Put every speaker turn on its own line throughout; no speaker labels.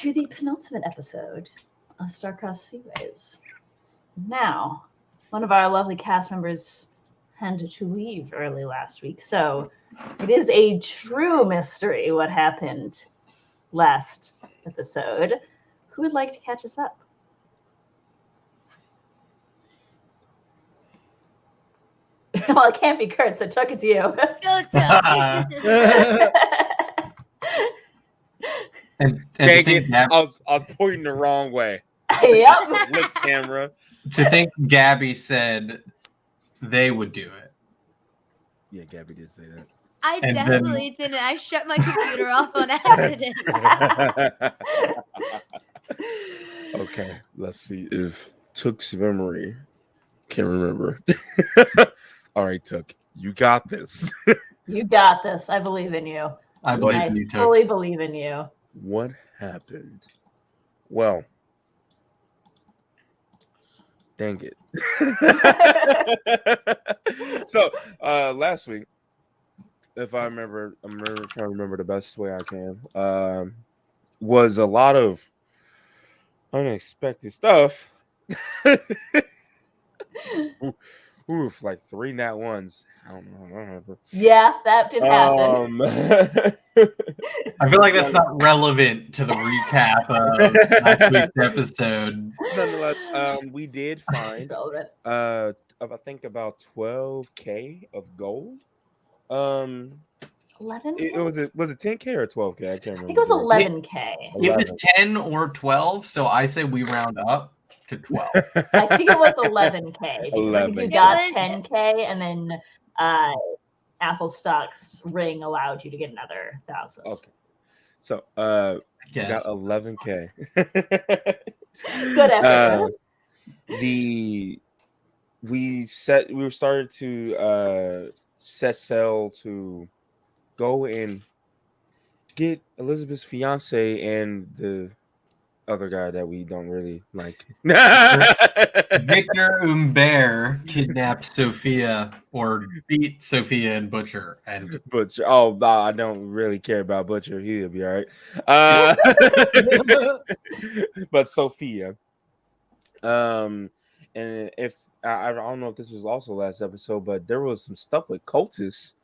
to the penultimate episode of Star-Crossed Seaways. Now, one of our lovely cast members had to leave early last week, so it is a true mystery what happened last episode. Who would like to catch us up? Well, it can't be Kurt, so Tuck, it's you.
Go Tuck.
and
Dang it, I was pointing the wrong way.
Yep.
Look, camera.
To think Gabby said they would do it.
Yeah, Gabby did say that.
I
And
definitely didn't. I shut my computer off on accident.
Okay, let's see if Took's memory can remember. All right, Took, you got this.
You got this. I believe in you.
I believe
I
in you, Tuck.
fully believe in you.
What happened? Well, dang it. So, last week, if I remember, I'm trying to remember the best way I can, was a lot of unexpected stuff. Ooh, like 3 nat ones. I don't know.
Yeah, that did happen.
I feel like that's not relevant to the recap of last week's episode.
Nonetheless, we did find
Relevant.
I think about 12K of gold.
11?
Was it 10K or 12K? I can't remember.
I think it was 11K.
It was 10 or 12, so I say we round up to 12.
I think it was 11K. Because I think you
11K.
got 10K, and then Apple Stock's ring allowed you to get another 1,000.
Okay. So we
Yes.
got 11K.
Good effort.
We started to set sail to go and get Elizabeth's fiance and the other guy that we don't really like.
Victor Humbert kidnapped Sophia or beat Sophia and Butcher. And
Butcher. Oh, no, I don't really care about Butcher. He'll be all right. But Sophia. And if I don't know if this was also last episode, but there was some stuff with cultists.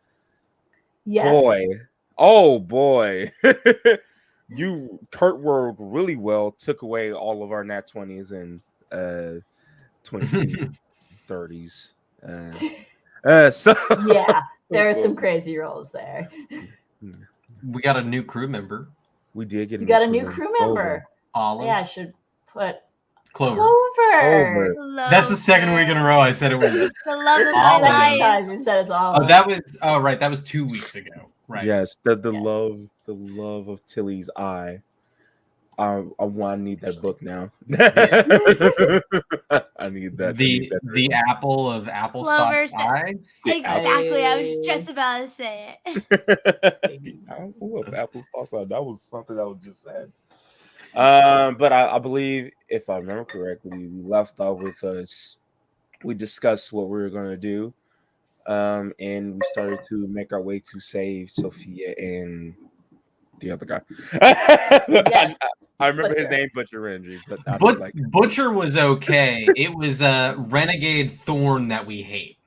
Yes.
Boy. Oh boy. You Kurt worked really well, took away all of our nat 20s and 22 30s. So
Yeah, there are some crazy rolls there.
we got a new crew member,
we did get
You got a new crew member.
Olive.
Yeah, I should put
Clover.
Clover.
That's the second week in a row I said it was.
The love of
Olive.
my life.
Times you said it's all.
Right. That was 2 weeks ago. Right.
Yes, the
Yes.
love of Tilly's eye. I need that book now. I need that.
The apple of Applestock's
Clover's-
eye.
Exactly. I was just about to say it.
I don't know if Apple's thoughts are. That was something that was just said. But I believe, if I remember correctly, we left off with us. We discussed what we were going to do, and we started to make our way to save Sophia and the other guy.
Yes.
I remember his
Butcher.
name, Butcher Rendry, but I don't like it.
Butcher was okay. It was Renegade Thorn that we hate.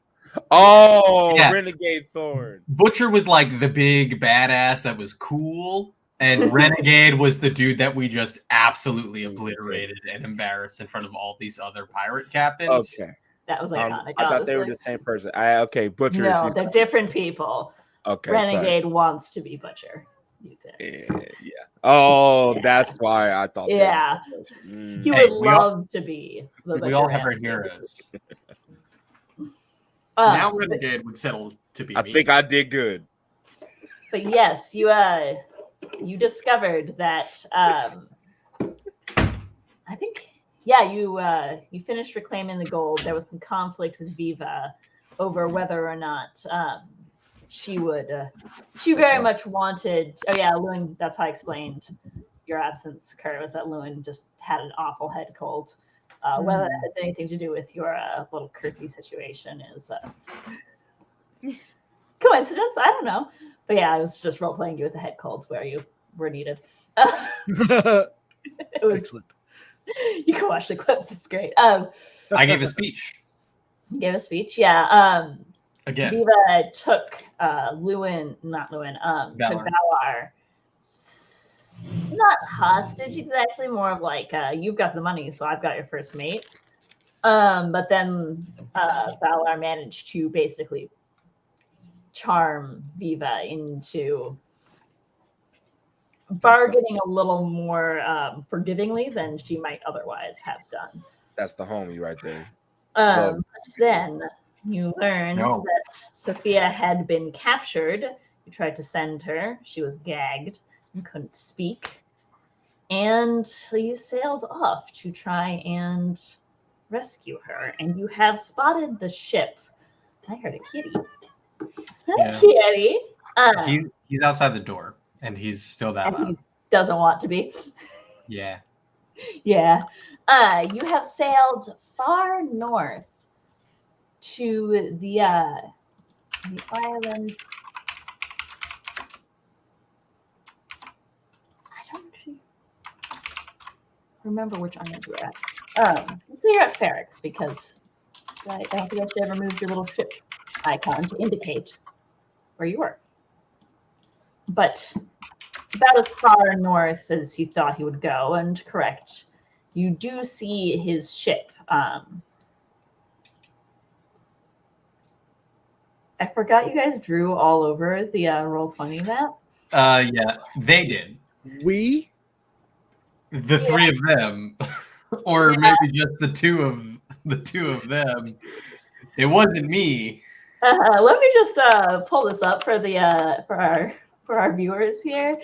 Oh,
Yeah.
Renegade Thorn.
Butcher was like the big badass that was cool, and Renegade was the dude that we just absolutely obliterated and embarrassed in front of all these other pirate captains.
Okay.
That was iconic.
I thought they were the same person. Butcher.
No,
she's-
they're different people.
okay.
Renegade wants to be Butcher. You think.
Sorry. Yeah. Oh, that's why I thought.
Yeah.
That was the person.
He
Hey,
would
we all-
love to be the
We
Butcher
all have our
Ramsay.
heroes. Now
But-
Renegade would settle to be
I
me.
think I did good.
But yes, you discovered that I think you finished reclaiming the gold. There was some conflict with Viva over whether or not she very much wanted. Oh yeah, Lewin. That's how I explained your absence, Kurt. Was that Lewin just had an awful head cold? Whether that has anything to do with your little cursey situation is coincidence. I don't know. But yeah, I was just role playing you with the head colds where you were needed. It was.
Excellent.
You can watch the clips. It's great.
I gave a speech
He gave a speech. Yeah.
again.
Viva took not Lewin, took Valar. Not hostage exactly, more of like you've got the money, so I've got your first mate. But then Valar managed to basically charm Viva into bargaining a little more forgivingly than she might otherwise have done.
That's the homie right there.
But then you learned
No.
that Sophia had been captured. You tried to send her. She was gagged and couldn't speak. And so you sailed off to try and rescue her. And you have spotted the ship. I heard a kitty. Hi,
Yeah.
kitty.
He's outside the door, and he's still that
And
loud.
he doesn't want to be.
Yeah.
Yeah. You have sailed far north to the island. I don't actually remember which island you're at. So you're at Ferrex because I don't think I should have removed your little ship icon to indicate where you were. But about as far north as you thought he would go, and correct. You do see his ship. I forgot you guys drew all over the Roll20 map.
Yeah, they did.
We
The three of them, or maybe just the two of them. It wasn't me.
Let me just pull this up for the for our viewers here.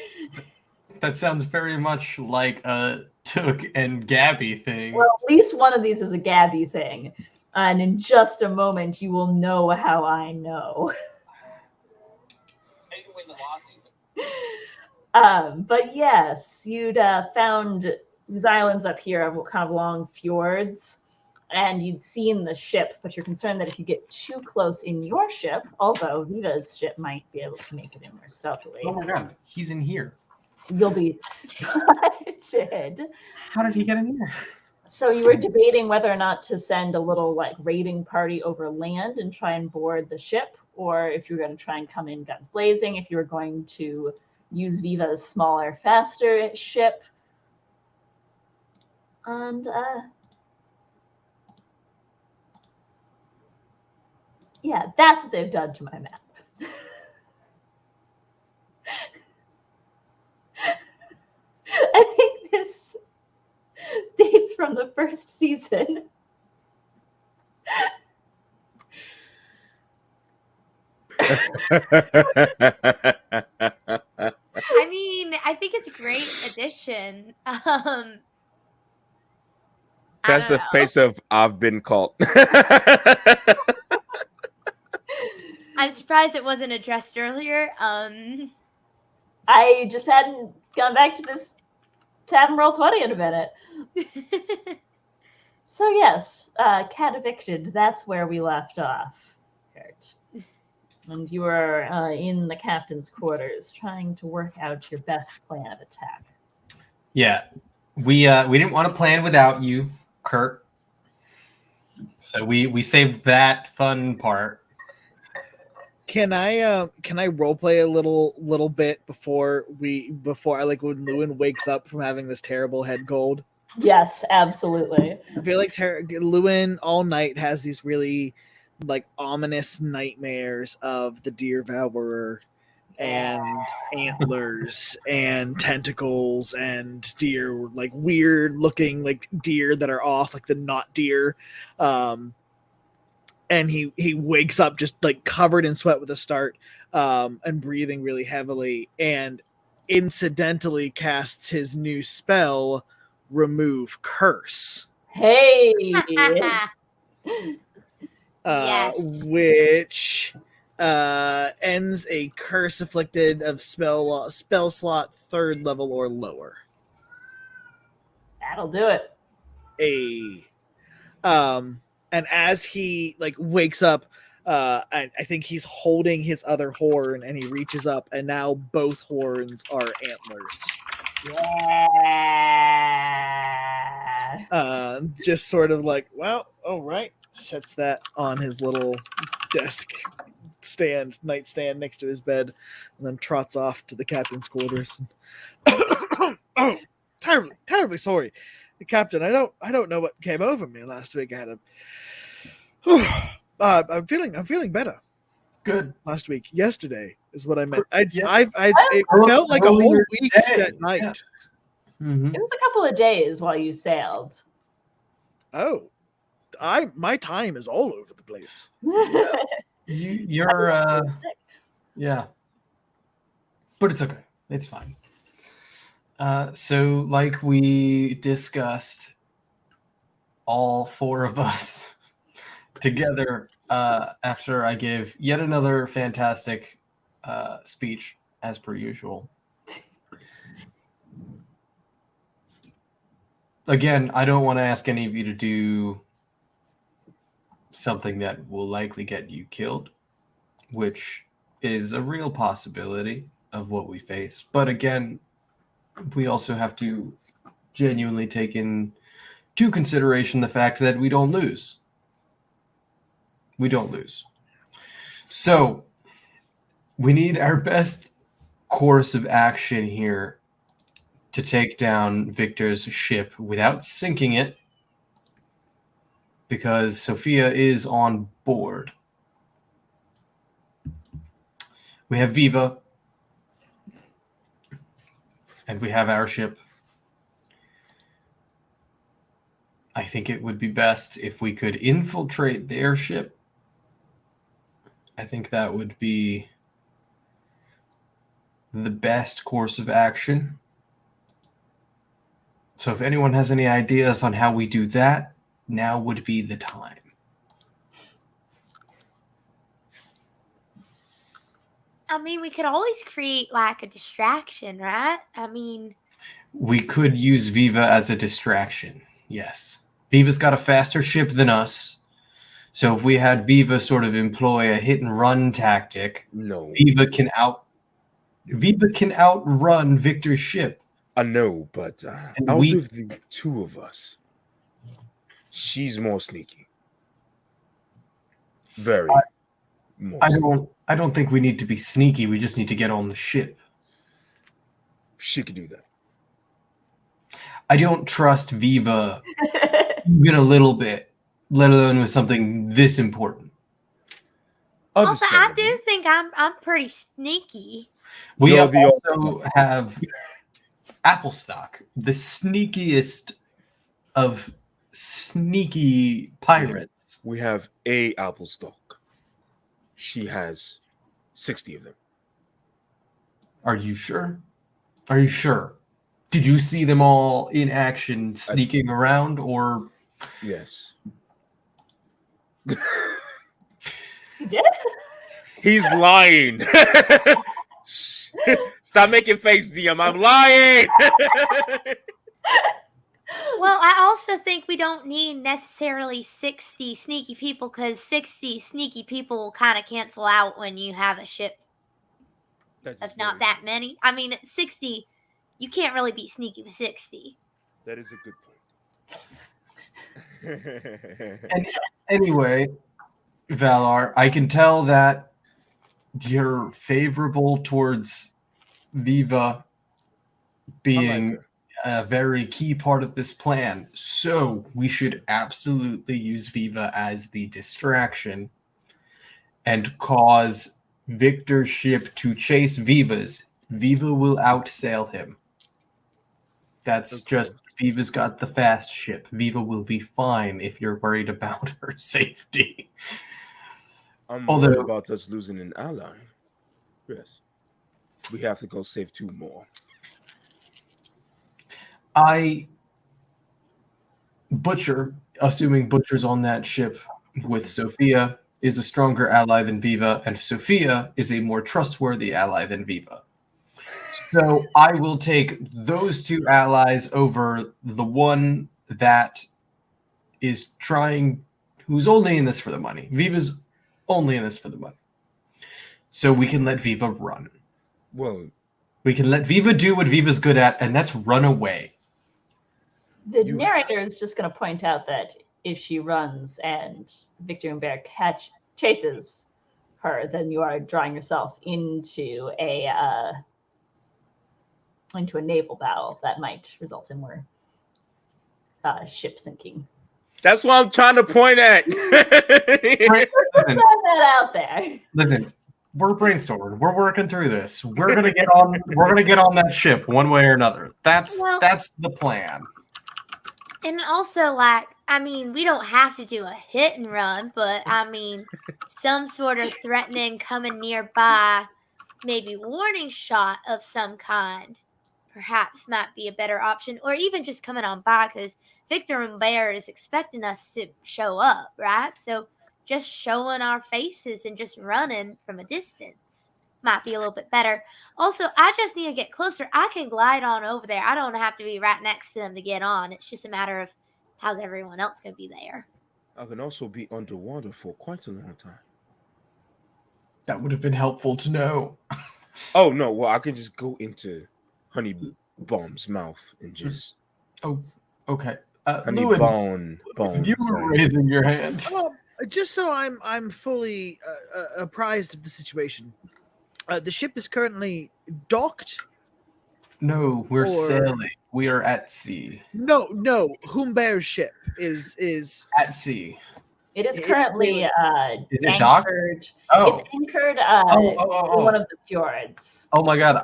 That sounds very much like a Took and Gabby thing.
Well, at least one of these is a Gabby thing. And in just a moment, you will know how I know. But yes, you'd found these islands up here of kind of long fjords, and you'd seen the ship, but you're concerned that if you get too close in your ship, although Viva's ship might be able to make it in more stealthily,
Oh my god, he's in here.
you'll be spotted.
How did he get in here?
So you were debating whether or not to send a little like raiding party over land and try and board the ship, or if you were going to try and come in guns blazing, if you were going to use Viva's smaller, faster ship. And yeah, that's what they've done to my map. I think this dates from the first season.
I mean, I think it's a great addition.
That's the face of I've been caught.
I'm surprised it wasn't addressed earlier.
I just hadn't gone back to this tab and Roll20 in a minute. So yes, cat evicted. That's where we left off, Kurt. And you were in the captain's quarters, trying to work out your best plan of attack.
Yeah, we didn't want to plan without you, Kurt. So we saved that fun part.
can I roleplay a little bit before I like when Lewin wakes up from having this terrible head cold?
Yes, absolutely.
I feel like Lewin all night has these really like ominous nightmares of the deer devourer and antlers and tentacles and deer, like weird looking like deer that are off, like the not deer. And he wakes up just like covered in sweat with a start, and breathing really heavily, and incidentally casts his new spell, Remove Curse.
Hey.
Yes.
Which ends a curse afflicted of spell slot 3rd level or lower.
That'll do it.
And as he like wakes up, I think he's holding his other horn, and he reaches up, and now both horns are antlers.
Yeah.
Just sort of like, well, all right. Sets that on his little desk nightstand next to his bed, and then trots off to the captain's quarters. Oh, terribly sorry, the captain. I don't know what came over me last week. I had a. I'm feeling better.
Good.
Last week, yesterday is what I meant.
Yeah.
It felt like a whole
Earlier
week
today,
that night.
yeah. Mhm.
It was a couple of days while you sailed.
Oh, my time is all over the place.
You're yeah, but it's okay. It's fine. So, like we discussed, all four of us together, after I give yet another fantastic speech, as per usual. Again, I don't want to ask any of you to do something that will likely get you killed, which is a real possibility of what we face. But again, we also have to genuinely take into consideration the fact that we don't lose. We don't lose. So we need our best course of action here to take down Victor's ship without sinking it, because Sophia is on board. We have Viva, and we have our ship. I think it would be best if we could infiltrate their ship. I think that would be the best course of action. So if anyone has any ideas on how we do that, now would be the time.
I mean, we could always create like a distraction, right? I mean,
We could use Viva as a distraction, yes. Viva's got a faster ship than us. So if we had Viva sort of employ a hit and run tactic,
No,
Viva can outrun Victor's ship.
I know, but
And
out
we-
of the two of us, she's more sneaky. Very. More sneaky.
I don't think we need to be sneaky. We just need to get on the ship.
She could do that.
I don't trust Viva even a little bit, let alone with something this important.
also, I
Understandable.
do think I'm pretty sneaky.
We
You're the
also have Applestock, the sneakiest of sneaky pirates.
We have a apple stock. She has 60 of them.
Are you sure? Are you sure? Did you see them all in action sneaking around, or
Yes.
You did?
He's lying. Stop making face, DM. I'm lying.
Well, I also think we don't need necessarily 60 sneaky people, because 60 sneaky people will kind of cancel out when you have a ship
That is
of not
very
that many. I mean, at 60, you can't really be sneaky with 60.
That is a good point.
anyway, Valar, I can tell that you're favorable towards Viva being a very key part of this plan. So we should absolutely use Viva as the distraction and cause Victor's ship to chase Viva's. Viva will outsail him. That's
Okay.
just, Viva's got the fast ship. Viva will be fine if you're worried about her safety.
I'm
Although-
worried about us losing an ally. Yes. We have to go save two more.
Butcher, assuming Butcher's on that ship with Sophia, is a stronger ally than Viva, and Sophia is a more trustworthy ally than Viva. So I will take those two allies over the one that is who's only in this for the money. Viva's only in this for the money. So we can let Viva run.
Well,
We can let Viva do what Viva's good at, and that's run away.
The narrator is just going to point out that if she runs and Victor Humbert chases her, then you are drawing yourself into a naval battle that might result in more ship sinking.
That's what I'm trying to point at.
Listen,
Put that out there.
listen, we're brainstorming. We're working through this. We're gonna get on. We're gonna get on that ship one way or another. That's the plan.
And also, like, I mean, we don't have to do a hit and run, but I mean, some sort of threatening, coming nearby, maybe warning shot of some kind, perhaps might be a better option, or even just coming on by, because Victor and Bear is expecting us to show up, right? So just showing our faces and just running from a distance might be a little bit better. Also, I just need to get closer. I can glide on over there. I don't have to be right next to them to get on. It's just a matter of how's everyone else going to be there.
I can also be underwater for quite a long time.
That would have been helpful to know.
Oh no! Well, I can just go into Honey Bomb's mouth and just.
Oh, okay.
Honey
Lewin,
Bone.
you were raising your hand.
Well, just so I'm fully apprised of the situation. The ship is currently docked.
No, we're sailing. We are at sea.
No. Humbert's ship is
At sea.
It is currently
Is it docked?
anchored.
Oh.
It's anchored
Oh.
in one of the fjords.
Oh my god,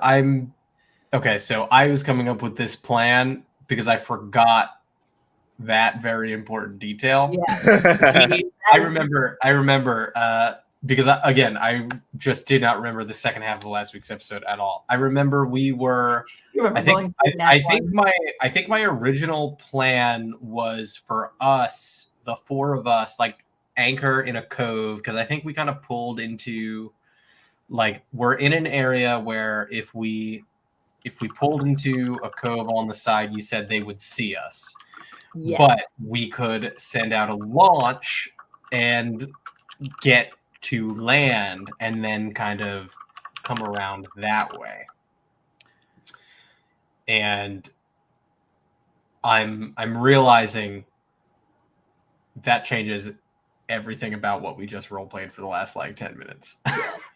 okay. So I was coming up with this plan because I forgot that very important detail.
Yeah.
I remember because I just did not remember the second half of last week's episode at all. I remember we were. I think my original plan was for us, the four of us, like anchor in a cove, because I think we kind of pulled into, like, we're in an area where if we pulled into a cove on the side, you said they would see us.
Yes.
But we could send out a launch and get to land and then kind of come around that way. And I'm realizing that changes everything about what we just role played for the last like 10 minutes.
Yes,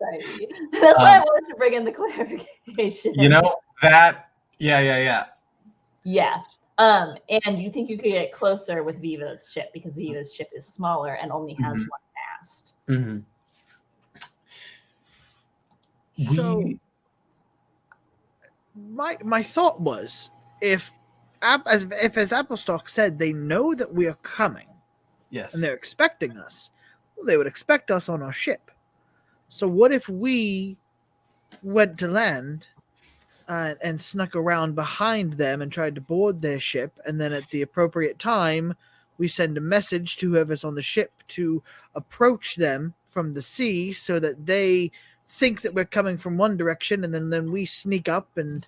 that's why I wanted to bring in the clarification.
You know that? Yeah.
Yeah. And you think you could get closer with Viva's ship because Viva's ship is smaller and only has one mast.
Mm-hmm.
so. My thought was, if as Applestock said, they know that we are coming,
Yes,
and they're expecting us, well, they would expect us on our ship. So what if we went to land and snuck around behind them and tried to board their ship, and then at the appropriate time, we send a message to whoever's on the ship to approach them from the sea so that they think that we're coming from one direction, and then we sneak up and...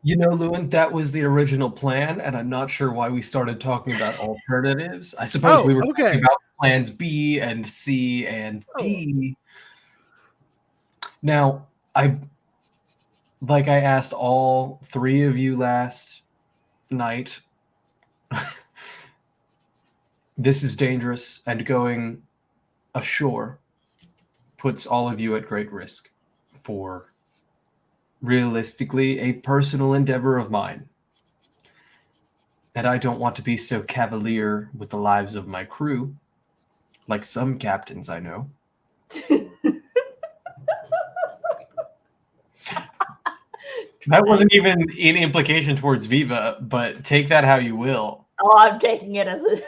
You know, Lewin, that was the original plan, and I'm not sure why we started talking about alternatives. I suppose we were talking about plans B and C and D. Now, I asked all three of you last night, this is dangerous, and going ashore puts all of you at great risk for, realistically, a personal endeavor of mine. And I don't want to be so cavalier with the lives of my crew, like some captains I know. That wasn't even in implication towards Viva, but take that how you will.
Oh, I'm taking it as a...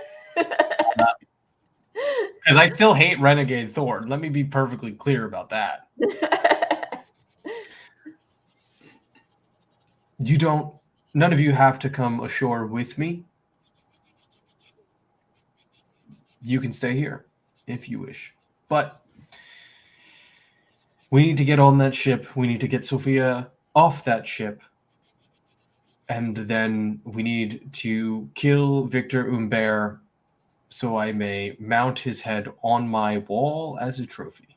Because I still hate Renegade Thorn. Let me be perfectly clear about that. None of you have to come ashore with me. You can stay here if you wish. But we need to get on that ship. We need to get Sophia off that ship. And then we need to kill Victor Humbert so I may mount his head on my wall as a trophy.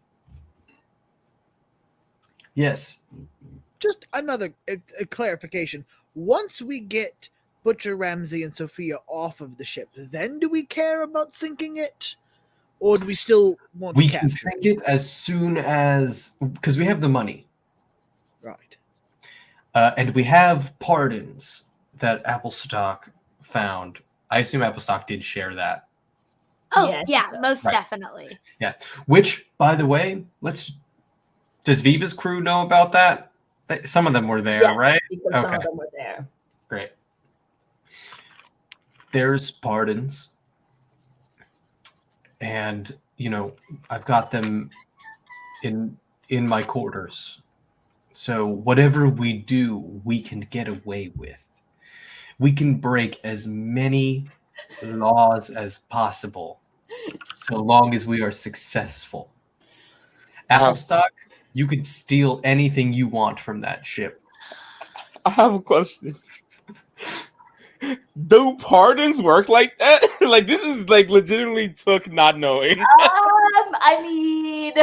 Yes.
just another a clarification. Once we get Butcher, Ramsey, and Sophia off of the ship, then do we care about sinking it? Or do we still want
We
to
can
capture
sink it as soon as, because we have the money.
Right.
And we have pardons that Applestock found. I assume Applestock did share that.
Oh,
Yeah, I think
yeah,
so.
most
Right.
definitely.
Which, by the way, does Viva's crew know about that? Some of them were there,
Yes,
right?
because some
Okay.
of them were there.
Great. There's pardons. And, I've got them in my quarters. So whatever we do, we can get away with. We can break as many laws as possible, so long as we are successful. Applestock, you can steal anything you want from that ship.
I have a question. Do pardons work like that? Like, this is like legitimately took not knowing.
I mean,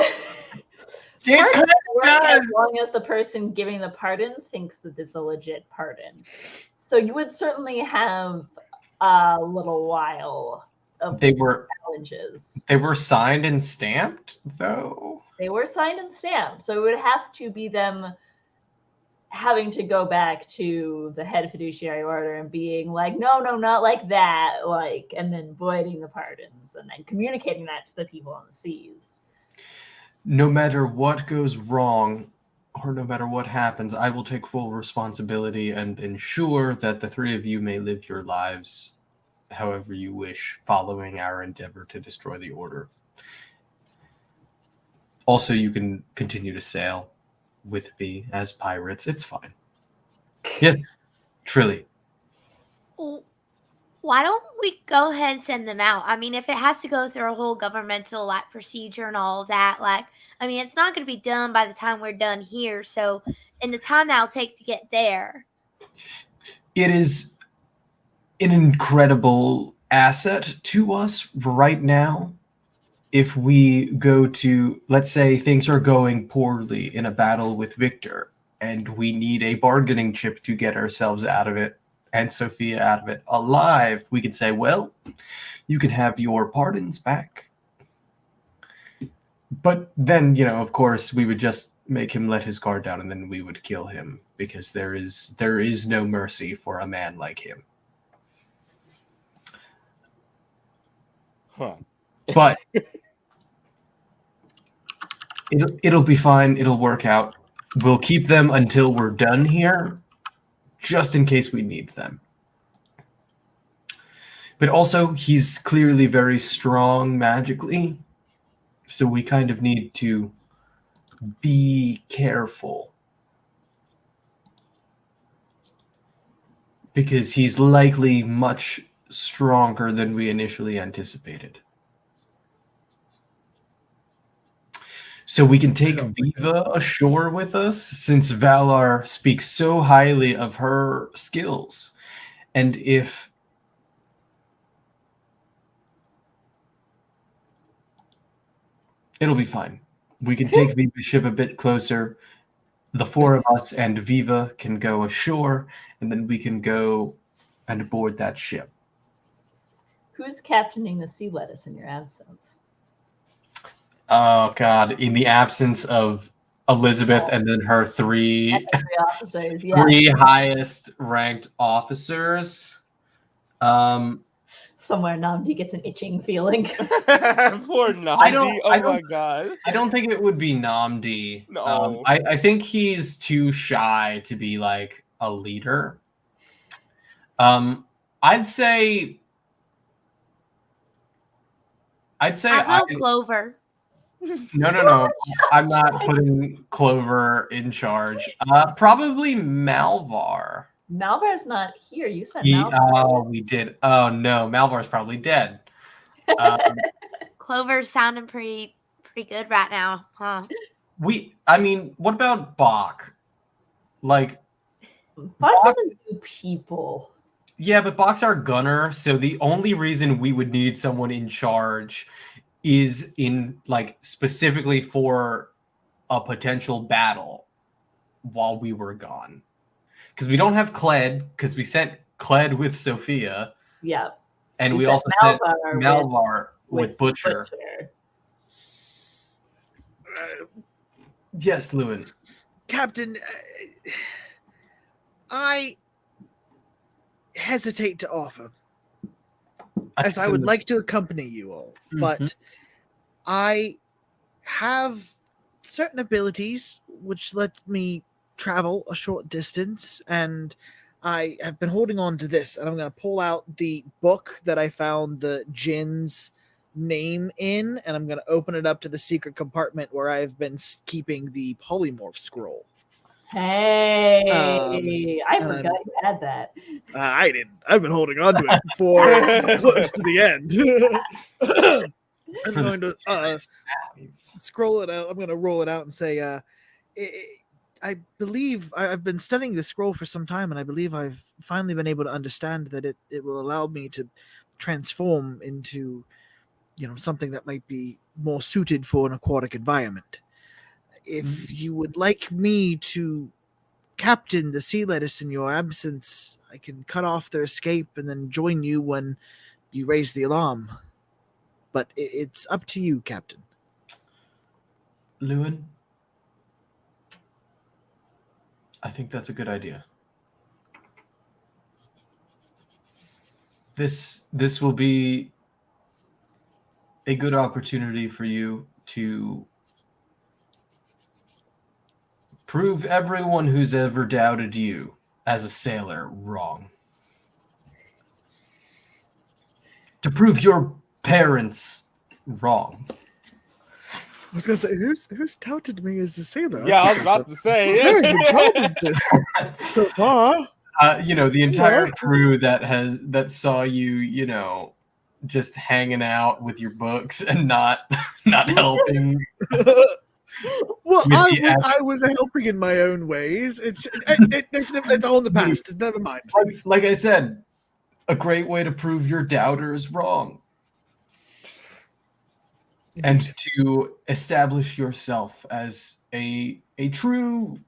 It kind of
work as
does.
long as the person giving the pardon thinks that it's a legit pardon. So you would certainly have a little while of
They were
challenges.
signed and stamped, though.
They were signed and stamped, so it would have to be them having to go back to the head fiduciary order and being like, no, not like that, and then voiding the pardons and then communicating that to the people on the seas.
No matter what goes wrong, or no matter what happens, I will take full responsibility and ensure that the three of you may live your lives however you wish, following our endeavor to destroy the order. Also, you can continue to sail with me as pirates. It's fine. Yes, Trilly.
Well, why don't we go ahead and send them out? I mean, if it has to go through a whole governmental procedure and all of that, it's not going to be done by the time we're done here. So, in the time that'll take to get there,
It is an incredible asset to us right now. If we go to, let's say things are going poorly in a battle with Victor, and we need a bargaining chip to get ourselves out of it and Sophia out of it alive, we could say, well, you can have your pardons back. But then, of course, we would just make him let his guard down, and then we would kill him, because there is no mercy for a man like him.
Huh.
But it'll be fine. It'll work out. We'll keep them until we're done here, just in case we need them. But also, he's clearly very strong magically, so we kind of need to be careful, because he's likely much stronger than we initially anticipated. So we can take Viva ashore with us, since Valar speaks so highly of her skills. And if it'll be fine. We can take Viva's ship a bit closer. The four of us and Viva can go ashore, and then we can go and board that ship.
Who's captaining the sea lettuce in your absence?
Oh, God. In the absence of Elizabeth and then her three
Officers, yeah.
three highest ranked officers.
Somewhere Namdi gets an itching feeling.
Poor Nandi. My God.
I don't think it would be Namdi.
No.
I think he's too shy to be like a leader. I'd say
I will Clover.
No. I'm not putting Clover in charge. Probably Malvar.
Malvar's not here. You said Malvar.
Oh, we did. Oh no, Malvar's probably dead.
Clover's sounding pretty good right now, huh?
What about Bach?
Bach doesn't do people.
Yeah, but Bach's our gunner, so the only reason we would need someone in charge is in specifically for a potential battle. while we were gone. Because we don't have Cled, because we sent Cled with Sophia,
Yeah.
and we
sent
also sent
Malvar
Malvar with Butcher. Yes, Lewin.
Captain, I hesitate to offer, as I would like to accompany you all, but I have certain abilities which let me travel a short distance, and I have been holding on to this, and I'm going to pull out the book that I found the Jin's name in, and I'm going to open it up to the secret compartment where I've been keeping the polymorph scroll.
Hey, I forgot you had that.
I didn't. I've been holding on to it for close to the end. I'm going to scroll it out. I'm going to roll it out and say, I believe I've been studying the scroll for some time, and I believe I've finally been able to understand that it will allow me to transform into, something that might be more suited for an aquatic environment. If you would like me to captain the sea lettuce in your absence, I can cut off their escape and then join you when you raise the alarm. But it's up to you, Captain.
Lewin, I think that's a good idea. This will be a good opportunity for you to prove everyone who's ever doubted you as a sailor wrong. To prove your parents wrong.
I was going to say, who's touted me as a sailor?
Yeah, I was about to say.
So far.
The entire crew that saw you, just hanging out with your books and not helping.
Well, I was helping in my own ways. It's all in the past. It's never mind.
Like I said, a great way to prove your doubters wrong.
Indeed.
And to establish yourself as a true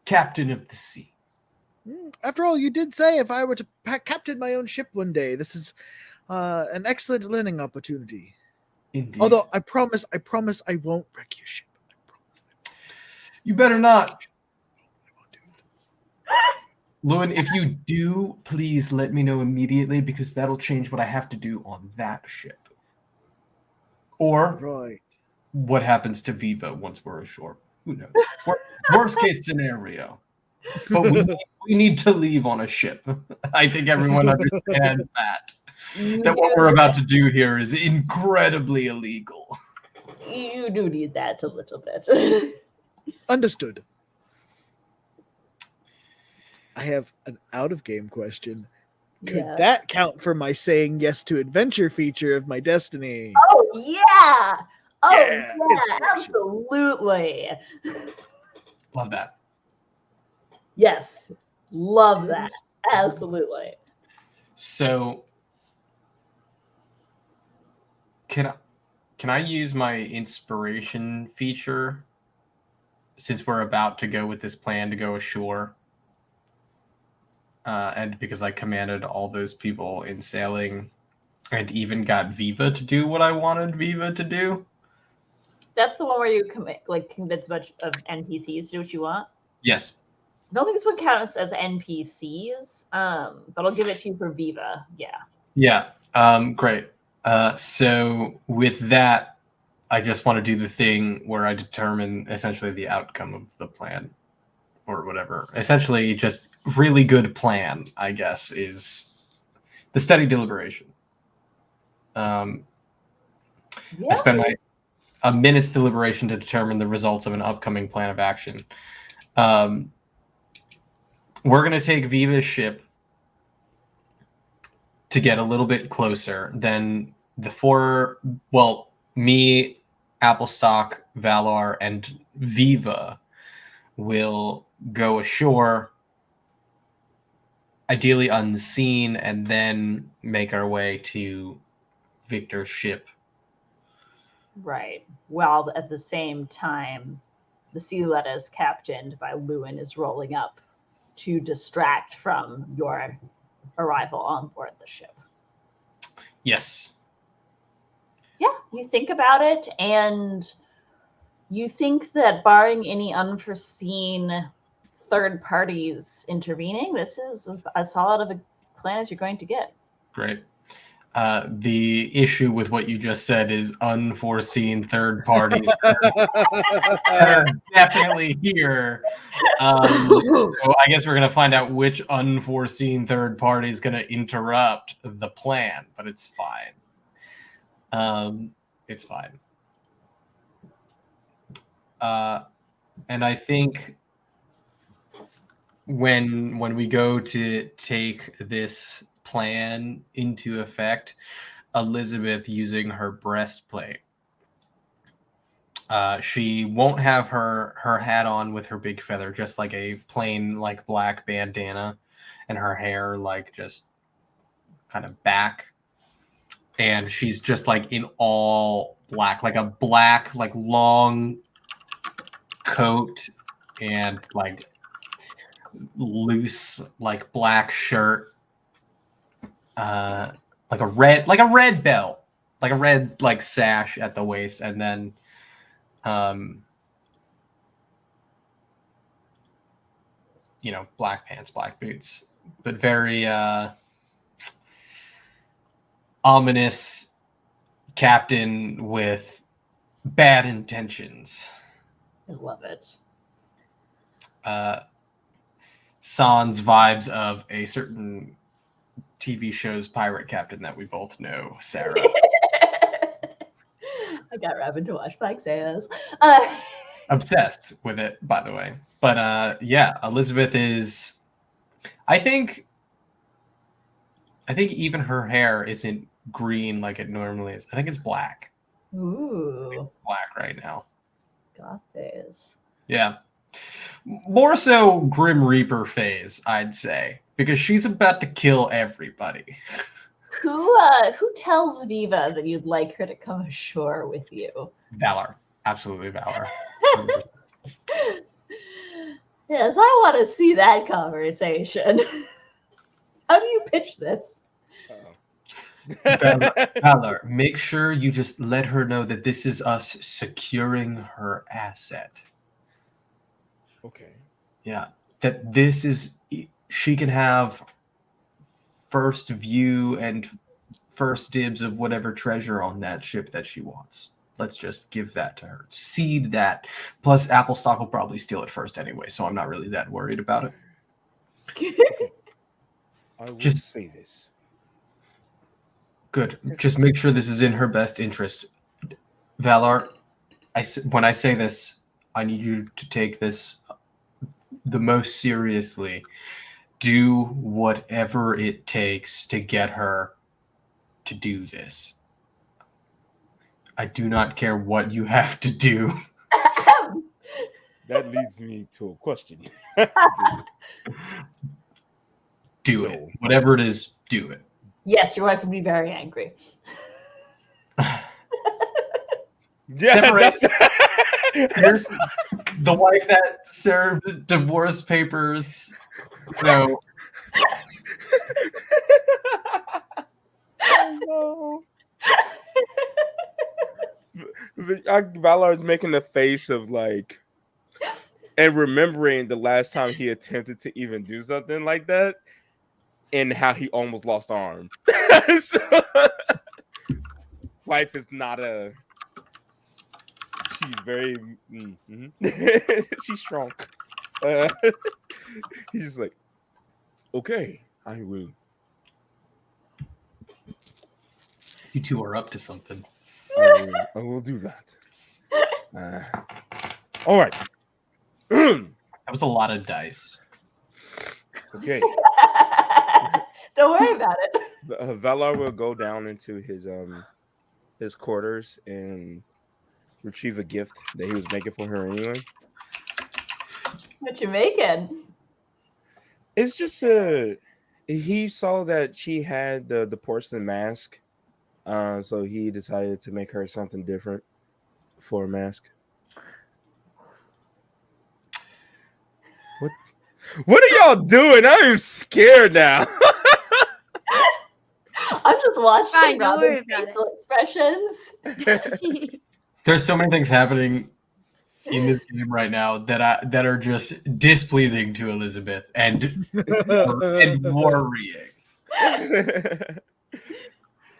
captain of the sea.
After all, you did say if I were to captain my own ship one day, this is an excellent learning opportunity.
Indeed.
Although I promise I won't wreck your ship. I promise.
You better not. Lewin, if you do, please let me know immediately, because that'll change what I have to do on that ship. Or what happens to Viva once we're ashore. Who knows? Worst case scenario. But we need to leave on a ship. I think everyone understands that. That what we're about to do here is incredibly illegal.
You do need that a little bit.
Understood. I have an out-of-game question. Could that count for my saying yes to adventure feature of my destiny?
Oh, yeah! Oh,
Yeah,
absolutely.
Love that.
Yes, love that. Absolutely.
So, can I use my inspiration feature, since we're about to go with this plan to go ashore? And because I commanded all those people in sailing and even got Viva to do what I wanted Viva to do.
That's the one where you convince a bunch of NPCs to do what you want?
Yes.
I don't think this one counts as NPCs, but I'll give it to you for Viva. Yeah.
Yeah. Great. So with that, I just want to do the thing where I determine essentially the outcome of the plan. Or whatever. Essentially, just really good plan, I guess, is the steady deliberation. I spend a minute's deliberation to determine the results of an upcoming plan of action. We're going to take Viva's ship to get a little bit closer. Then me, Applestock, Valar, and Viva will go ashore, ideally unseen, and then make our way to Victor's ship.
Right. While at the same time, the sea lettuce captained by Lewin is rolling up to distract from your arrival on board the ship.
Yes.
Yeah, you think about it, and you think that barring any unforeseen third parties intervening, this is as solid of a plan as you're going to get.
Great. The issue with what you just said is unforeseen third parties are definitely here. So I guess we're going to find out which unforeseen third party is going to interrupt the plan, but it's fine. It's fine. And I think when we go to take this plan into effect, Elizabeth using her breastplate, she won't have her hat on with her big feather, just like a plain like black bandana, and her hair like just kind of back, and she's just like in all black, like a black like long coat and like loose like black shirt, like a red belt, like a red like sash at the waist, and then black pants, black boots, but very ominous captain with bad intentions.
I love it.
Sans vibes of a certain TV show's pirate captain that we both know, Sarah.
I got Robin to watch Black Sails.
Obsessed with it, by the way. But yeah, Elizabeth is. I think even her hair isn't green like it normally is. I think it's black.
Ooh,
It's black right now.
goth phase.
Yeah. More so Grim Reaper phase, I'd say, because she's about to kill everybody.
Who tells Viva that you'd like her to come ashore with you?
Valor. Absolutely Valor.
Yes, I want to see that conversation. How do you pitch this?
Valor, make sure you just let her know that this is us securing her asset.
Okay.
Yeah, that this is, she can have first view and first dibs of whatever treasure on that ship that she wants. Let's just give that to her. Seed that. Plus, Applestock will probably steal it first anyway, so I'm not really that worried about it.
Okay. I will
Just-
say this.
Good. Just make sure this is in her best interest. Valar, when I say this, I need you to take this the most seriously. Do whatever it takes to get her to do this. I do not care what you have to do.
That leads me to a question.
Do it. Whatever it is, do it.
Yes, your wife would be very angry.
Yeah,
Separate-
that's-
Here's the wife that served divorce papers. No.
Oh, no. Valar is making the face of like, and remembering the last time he attempted to even do something like that, and how he almost lost an arm. So, wife is not a. She's very. She's strong. He's just like, okay, I will.
You two are up to something.
I will do that. All right.
That was a lot of dice.
Okay.
Don't worry about it.
Valar will go down into his quarters and retrieve a gift that he was making for her anyway.
What you making?
It's just he saw that she had the porcelain mask, so he decided to make her something different for a mask. What are y'all doing? I'm scared now.
I'm just watching
Fine, don't worry
Robin's
about it.
facial expressions.
There's so many things happening in this game right now that are just displeasing to Elizabeth and worrying.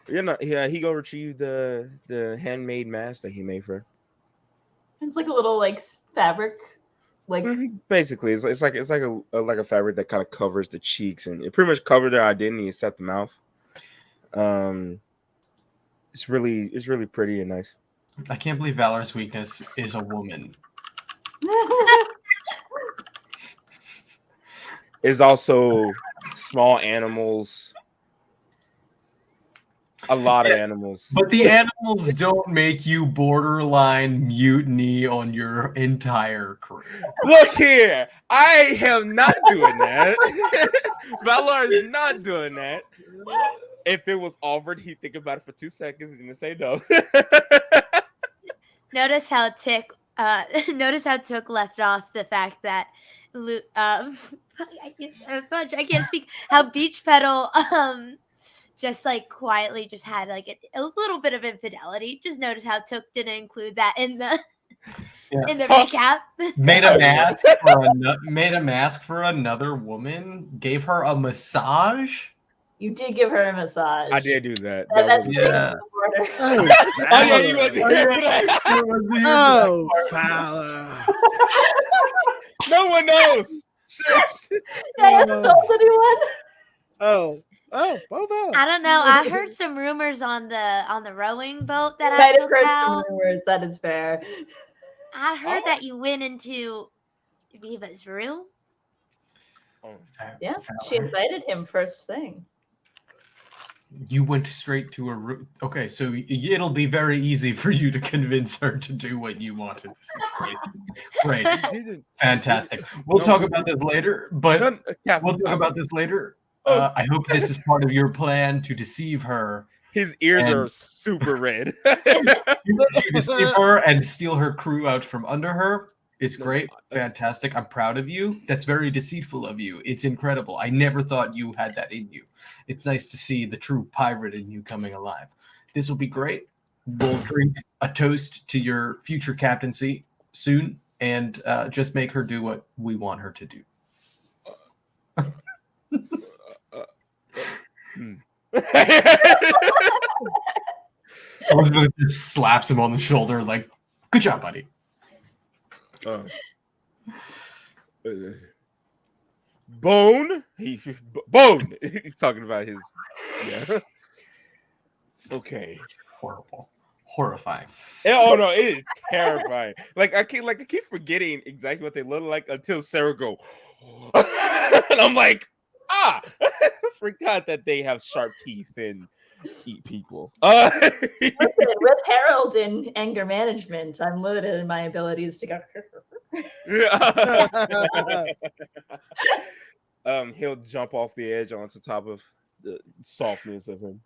Yeah, he go retrieve the handmade mask that he made for her.
It's like a little like fabric, like
Basically, it's like a fabric that kind of covers the cheeks and it pretty much covered their identity except the mouth. It's really pretty and nice.
I can't believe Valor's weakness is a woman.
Is also small animals. A lot of animals.
But the animals don't make you borderline mutiny on your entire crew.
Look here, I am not doing that. Valor is not doing that. If it was offered, he'd think about it for 2 seconds and then say no.
Notice how Tick left off the fact that I can't speak. How Beach Pedal just like quietly just had like a little bit of infidelity. Just notice how Took didn't include that in the in the recap.
Made a mask for another woman. Gave her a massage.
you did give her a massage.
I did do that.
That's
Yeah.
order.
Oh,
yeah, you wasn't here for that.
Oh, Fowler.
No one knows. Shush.
I haven't told anyone.
Oh, Fowler.
I don't know. I heard some rumors on the rowing boat that
You
I
might have
took
heard
out.
some rumors. That is fair.
I heard that you went into Viva's room.
Yeah, she invited him first thing.
You went straight to a room. Okay, so it'll be very easy for you to convince her to do what you want in this situation. Great. Fantastic. We'll talk about this later, but we'll talk about this later. I hope this is part of your plan to deceive her.
His ears are super red.
To deceive her and steal her crew out from under her. It's great. Fantastic. I'm proud of you. That's very deceitful of you. It's incredible. I never thought you had that in you. It's nice to see the true pirate in you coming alive. This will be great. We'll drink a toast to your future captaincy soon and just make her do what we want her to do. Elizabeth just slaps him on the shoulder like, good job, buddy.
Bone. Bone. He's talking about his. Yeah. Okay.
Horrible. Horrifying.
Oh no, it is terrifying. I keep forgetting exactly what they look like until Sarah go, and I'm like, I forgot that they have sharp teeth and eat people.
Listen, with Harold in anger management, I'm limited in my abilities to go.
He'll jump off the edge onto top of the softness of him.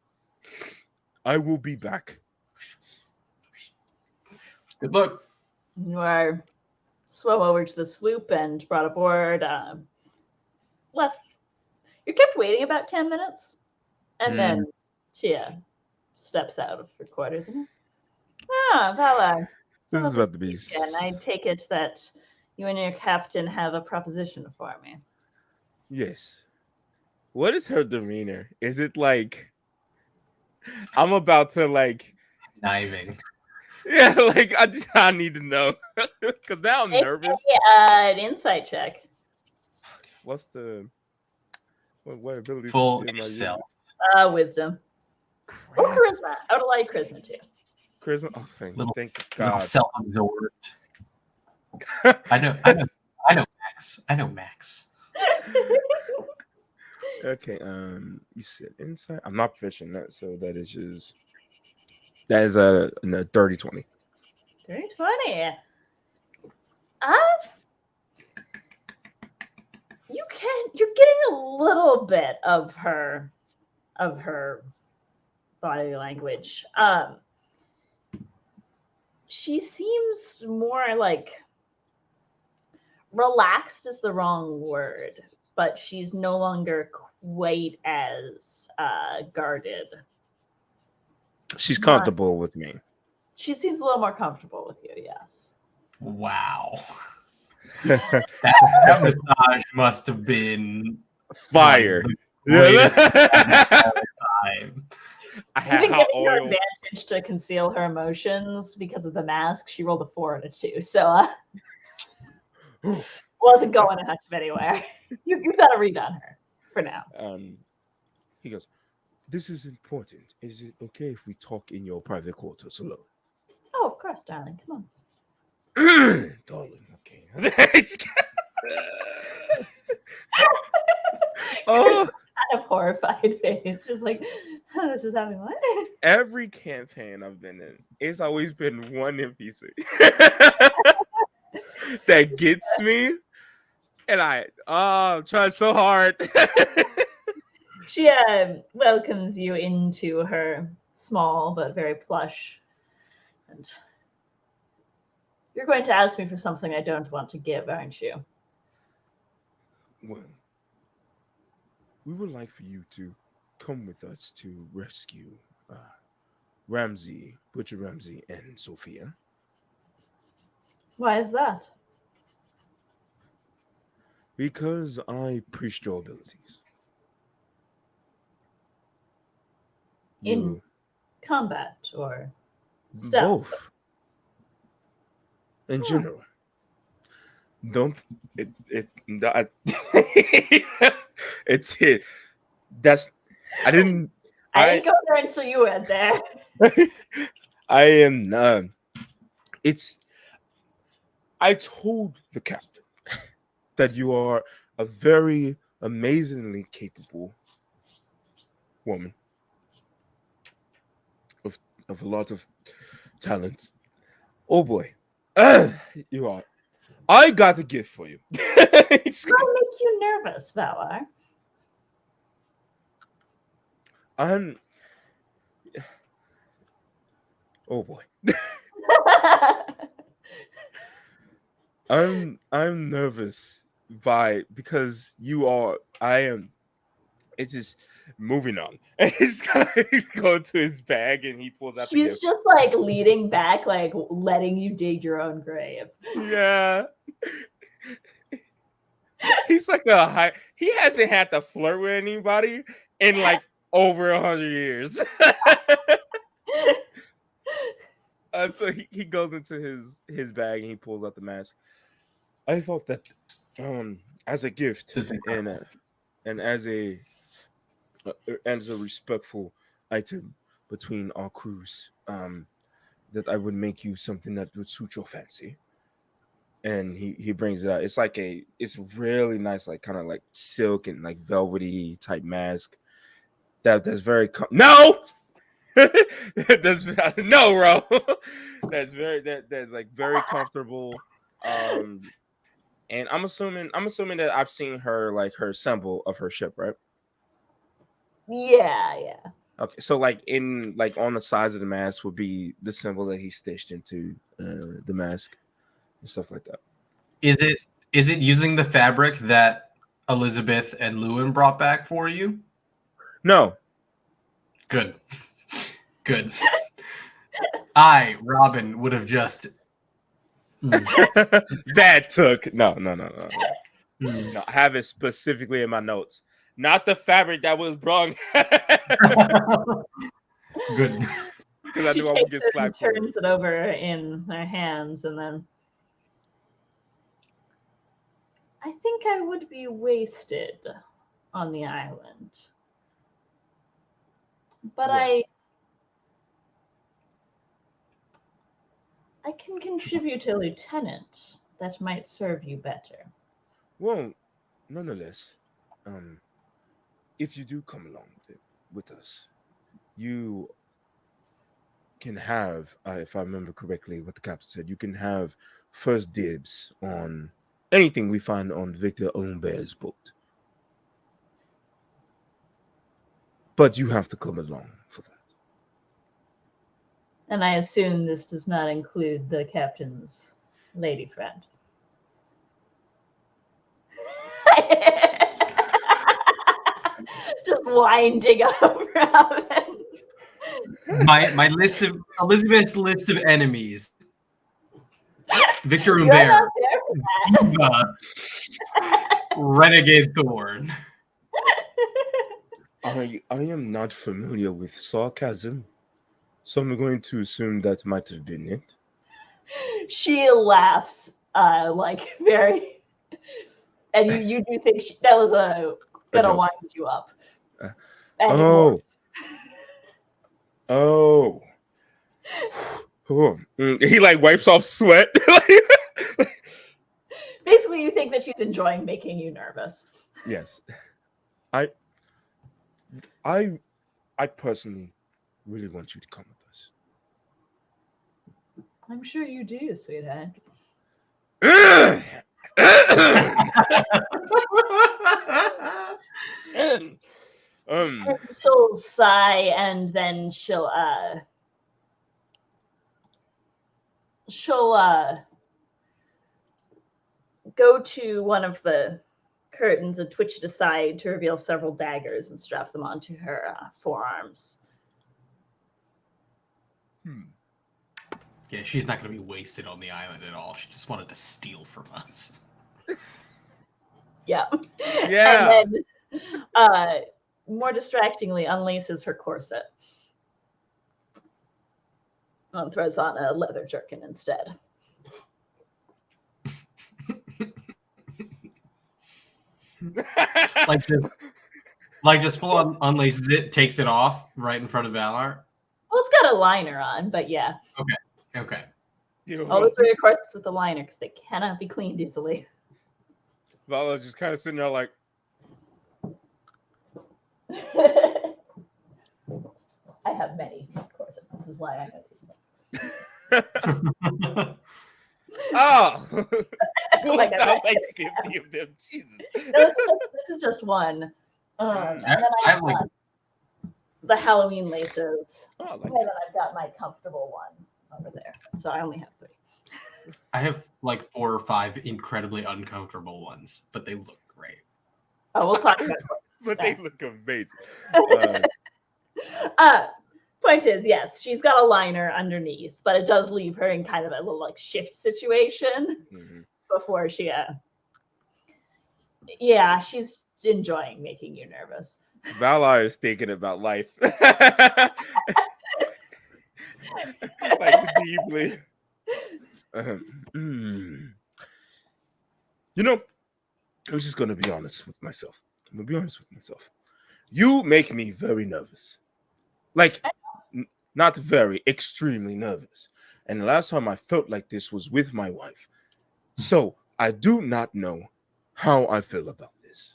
I will be back.
Good luck.
You are swam over to the sloop and brought aboard. Left. You kept waiting about 10 minutes, and then Chia steps out of her quarters. And, Vala.
This is about to be.
And I take it that you and your captain have a proposition for me.
Yes. What is her demeanor? Is it like I'm about to like
Kniving.
Yeah, I need to know because now I'm nervous.
An insight check.
What's the what ability?
Full self.
Wisdom. Or charisma. I would like charisma too.
Charisma. Oh, thank God.
Little self-absorbed. I know Max. I know Max.
Okay. You said insight. I'm not proficient in that, so that is a 30-20.
30-20. You're getting a little bit of her body language. She seems more like relaxed is the wrong word, but she's no longer quite as guarded.
She's comfortable with me.
She seems a little more comfortable with you, yes.
Wow. that massage must have been
Fire.
one of the greatest of all time.
I
Even
had
giving
hot
her
oil.
advantage to conceal her emotions because of the mask, she rolled a 4 and a 2, so wasn't going much of anywhere. You got a read on her for now.
He goes, "This is important. Is it okay if we talk in your private quarters alone?"
Oh, of course, darling. Come on.
Darling, okay. Oh,
Kind of horrified face. It's just like, oh, this is happening. What?
every campaign I've been in, it's always been one NPC that gets me, and I'm trying so hard.
She welcomes you into her small but very plush. And you're going to ask me for something I don't want to give, aren't you?
Well, we would like for you to come with us to rescue Butcher Ramsey, and Sophia.
Why is that?
Because I appreciate your abilities.
In combat or stealth?
Both. In general. Don't it's it. That's I didn't
I didn't go there until you went there.
I am I told the captain that you are a very amazingly capable woman of a lot of talents. Oh boy. You are. I got a gift for you.
It's going to make you nervous, Valar.
Oh boy. I'm nervous because it's just moving on. He's going to his bag and he pulls out
He's just like leaning back, like letting you dig your own grave.
Yeah. He's like he hasn't had to flirt with anybody in like over 100 years. So he goes into his bag and he pulls out the mask. I thought that as a gift and as a respectful item between our crews, that I would make you something that would suit your fancy. And he brings it out. It's really nice, like kind of like silk and like velvety type mask. That's very no. That's no, bro. That's like very comfortable. And I'm assuming that I've seen her like her symbol of her ship, right?
Yeah.
Okay, so like on the sides of the mask would be the symbol that he stitched into the mask and stuff like that.
Is it using the fabric that Elizabeth and Lewin brought back for you?
No.
Good. I, Robin, would have just
that took no. No, I have it specifically in my notes. Not the fabric that was brung.
Good.
Because I knew I would get slapped.
Turns it over in their hands, and then I think I would be wasted on the island. But
Yeah.
I can contribute a lieutenant that might serve you better.
Well, nonetheless, if you do come along with us, you can have, if I remember correctly what the captain said, you can have first dibs on anything we find on Victor Umbert's boat. But you have to come along for that.
And I assume this does not include the captain's lady friend. Just winding up Robin.
My list of Elizabeth's list of enemies. Victor
You're
Humbert,
not there for that.
Viva, Renegade Thorn.
I am not familiar with sarcasm, so I'm going to assume that might have been it.
She laughs, like very, and you do think that was gonna
joke.
wind you up.
Uh,
And it
oh.
worked.
Oh. He like wipes off sweat.
Basically, you think that she's enjoying making you nervous.
Yes. I personally really want you to come with us.
I'm sure you do, sweetheart. She'll sigh and then she'll go to one of the curtains and twitch it aside to reveal several daggers and strap them onto her forearms.
Yeah, she's not going to be wasted on the island at all. She just wanted to steal from us.
Yeah.
Yeah.
And then, more distractingly, unlaces her corset and throws on a leather jerkin instead.
like just full on unlaces it, takes it off right in front of Valar.
Well, it's got a liner on, but yeah.
Okay.
Always wear your corsets with a liner because they cannot be cleaned easily.
Vala's just kind of sitting there like,
I have many corsets. This is why I know these things.
oh, we'll
Like
sound like 50 of them. Jesus.
No, this is just one. And then
I
I've got the Halloween laces.
Oh, like
And then I've got my comfortable one over there. So I only have 3.
I have like 4 or 5 incredibly uncomfortable ones, but they look great.
Oh, we'll talk about corsets.
but they look amazing.
Point is, yes, she's got a liner underneath, but it does leave her in kind of a little like shift situation before she. Yeah, she's enjoying making you nervous.
Valar is thinking about life, like deeply. You know, I'm just gonna be honest with myself. I'm gonna be honest with myself. You make me very nervous. Like, not very, extremely nervous. And the last time I felt like this was with my wife. So I do not know how I feel about this.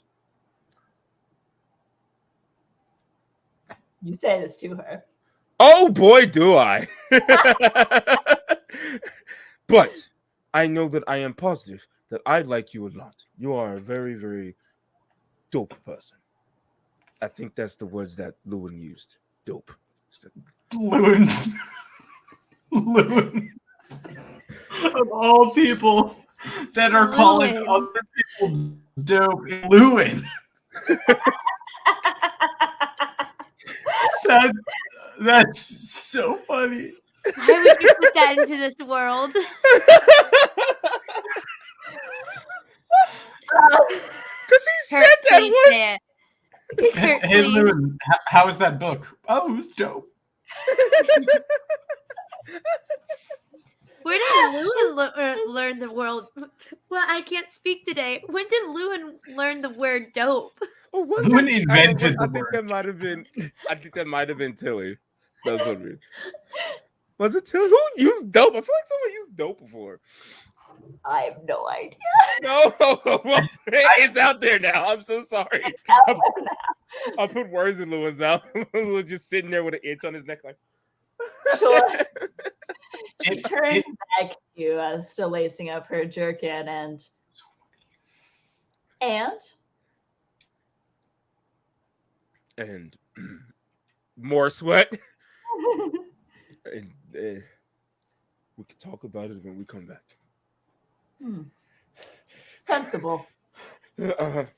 You say this to her.
Oh boy, do I. But I know that I am positive that I like you a lot. You are a very, very dope person. I think that's the words that Lewin used. Dope.
Lewin. Of all people that are calling other people dope, Lewin. That's so funny.
Why would you put that into this world?
Because he said
Kurt,
that
please
once.
say it. Kurt,
Hey,
please.
Lewin, how was that book? Oh, it was dope.
Where did Lewin learn the world? Well, I can't speak today. When did Lewin learn the word dope?
Oh, was
Lewin
that-
invented
I
the
think
word.
that might have been. I think that might have been Tilly. That's what it is. Was it Tilly? Who used dope? I feel like someone used dope before.
I have no idea.
No, well, it's out there now. I'm so sorry. I'll put words in Lewin's mouth. Lewin's just sitting there with an itch on his neck, like.
Sure. She turns back to you, still lacing up her jerkin,
And more sweat. And we can talk about it when we come back.
Sensible. and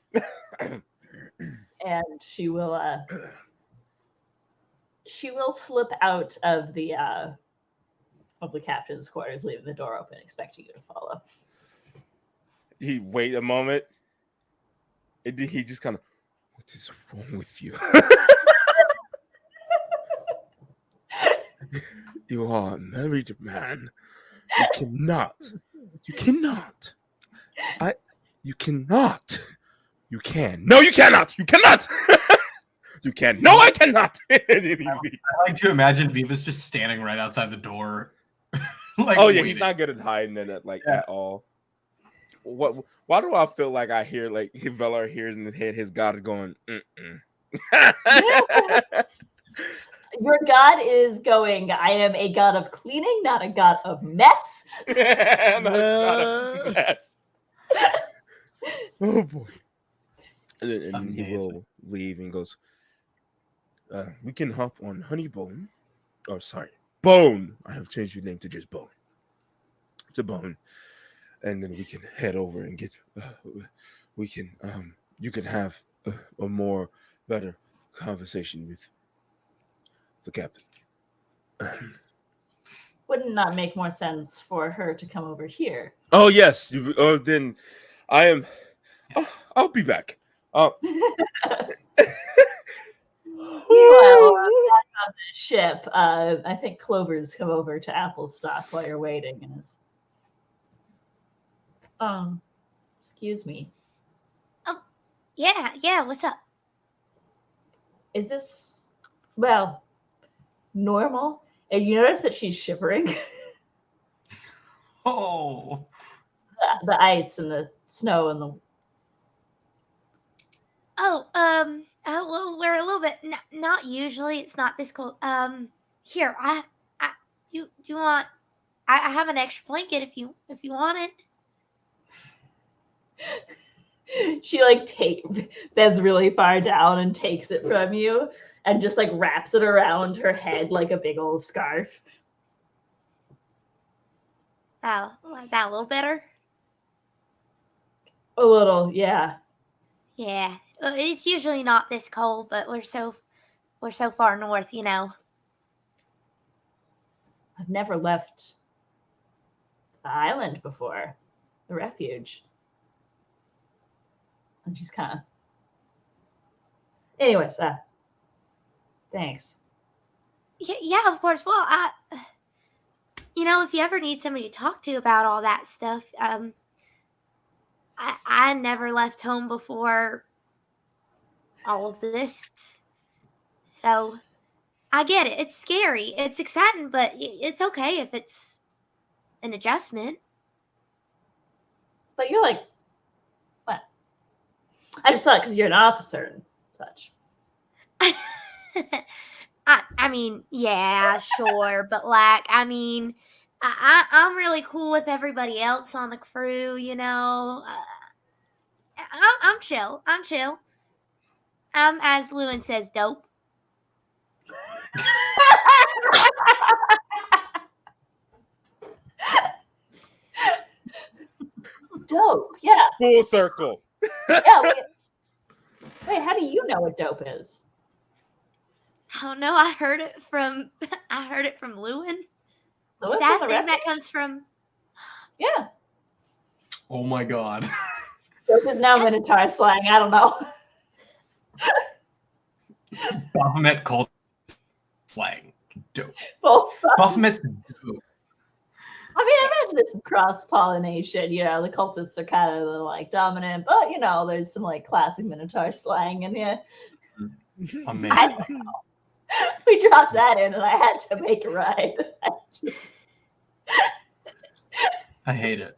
she will slip out of the captain's quarters, leaving the door open, expecting you to follow.
He wait a moment, and then he just kind of, what is wrong with you? You are a married man. You cannot. You can. No, you cannot. You cannot. You can. No, I cannot.
I like to imagine Viva's just standing right outside the door.
Oh yeah,
waiting.
he's not good at hiding in it at all. What? Why do I feel like I hear like Velar hears in his head his God going?
Your god is going, I am a god of cleaning, not a god of mess.
Not a God of mess. Oh boy. And then he will leave and goes, we can hop on Honeybone. Oh, sorry. Bone. I have changed your name to just Bone. It's a Bone. And then we can head over and get, you can have a more better conversation with the captain.
Wouldn't not make more sense for her to come over here?
Oh, yes. Then I am, I'll be back.
Meanwhile, back on the ship, I think Clover's come over to Applestock while you're waiting and is, excuse me.
Oh, yeah. What's up?
Is this, well, normal? And you notice that she's shivering?
Oh.
The ice and the snow and the...
Well, we're a little bit, not usually, it's not this cold. Here, do you want, I have an extra blanket if you want it.
She like bends really far down and takes it from you and just like wraps it around her head like a big old scarf.
Oh, like that a little better?
A little, yeah.
Yeah. It's usually not this cold, but we're so far north, you know.
I've never left the island before, the refuge. And she's kind of... Anyways, thanks.
Yeah, of course. Well, if you ever need somebody to talk to about all that stuff, I never left home before all of this. So I get it. It's scary. It's exciting, but it's okay if it's an adjustment.
But you're like, what? I just thought because you're an officer and such.
I mean, yeah, sure. But like, I mean, I'm really cool with everybody else on the crew, you know. I'm chill. As Lewin says, dope.
Dope, yeah.
Full circle.
Yeah. Wait, how do you know what dope is?
I don't know. I heard it from Lewin.
Lewin
Is that
from the
thing that
refuge?
comes from?
Yeah.
Oh my god.
Dope is now Minotaur slang. I don't know.
Baphomet called slang. Dope.
Well,
Baphomet's dope.
I mean, I imagine there's some cross-pollination. You know, the cultists are kind of like dominant, but you know, there's some like classic Minotaur slang in here.
Amazing.
I don't know. We dropped that in, and I had to make it right.
I hate it.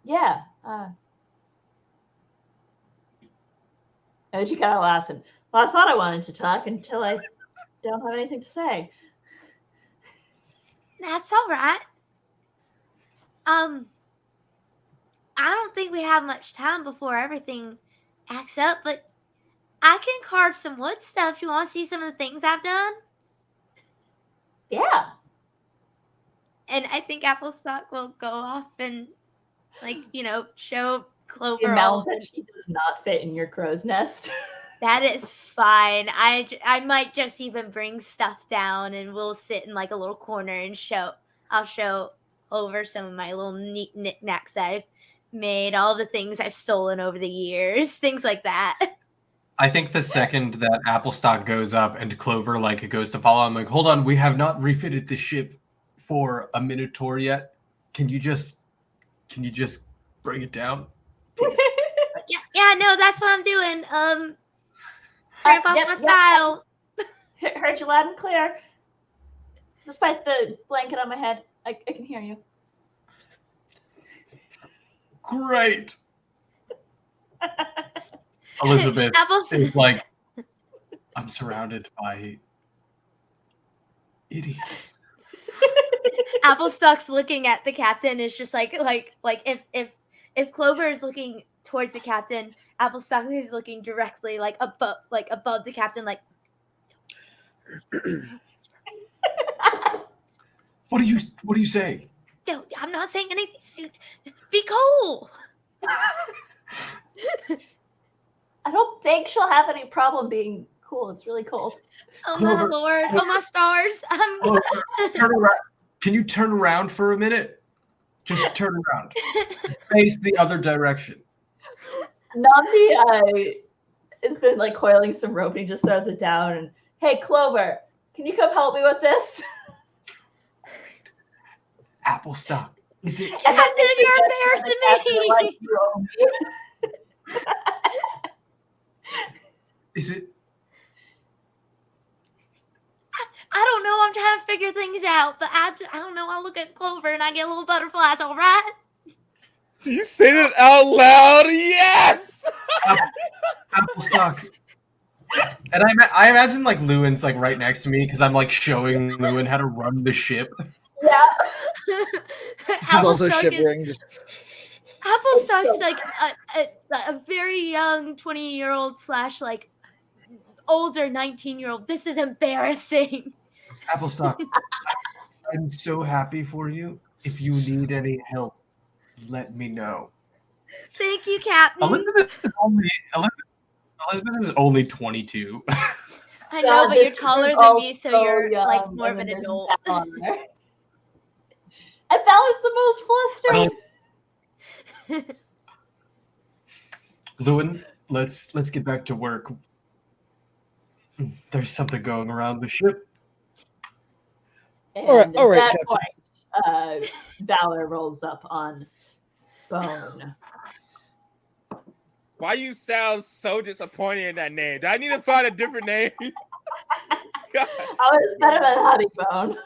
Yeah. And she kind of laughs and, well, I thought I wanted to talk until I don't have anything to say.
That's all right. I don't think we have much time before everything acts up, but I can carve some wood stuff. You want to see some of the things I've done?
Yeah.
And I think Applestock will go off and, show
The
Clover all.
amount that she does not fit in your crow's nest.
That is fine. I might just even bring stuff down, and we'll sit in like a little corner and I'll show over some of my little neat knickknacks I've made, all the things I've stolen over the years, things like that.
I think the second that Applestock goes up and Clover like goes to follow, I'm like, hold on, we have not refitted the ship for a Minotaur yet. Can you just bring it down, please?
Yeah, no, that's what I'm doing. Ramp up my style.
Heard you loud and clear. Despite the blanket on my head, I can hear you.
Great. Elizabeth is like, I'm surrounded by idiots.
Applestock's looking at the captain. Is just like if Clover is looking towards the captain, Applestock is looking directly above the captain. Like,
What do you say?
no, I'm not saying anything. Be cool.
I don't think she'll have any problem being cool. It's really cold.
Oh
Clover.
my lord! Oh my stars!
Clover, turn around. Can you turn around for a minute? Just turn around. Face the other direction.
Namdi has been like coiling some rope and he just throws it down and, hey, Clover, can you come help me with this?
Applestock. Is it?
Captain, you're embarrassed to me.
Is it?
I don't know. I'm trying to figure things out, but I don't know. I look at Clover and I get little butterflies. All right.
Do you say that out loud? Yes.
Applestock. And I imagine like Lewin's like right next to me because I'm like showing Lewin how to run the ship.
Yeah.
He's also shivering.
Applestock's like a very young 20-year-old / like older 19-year-old. This is embarrassing.
Applestock, I'm so happy for you. If you need any help, let me know.
Thank you, Captain.
Elizabeth is only 22.
I know, but you're taller than me, so you're like more of an adult.
And Valor's the most flustered.
Lewin, let's get back to work. There's something going around the ship.
And
all right,
at that
Captain.
point, Valor rolls up on Bone.
Why you sound so disappointed in that name? Do I need to find a different name? God.
Oh, it's better than Honeybone.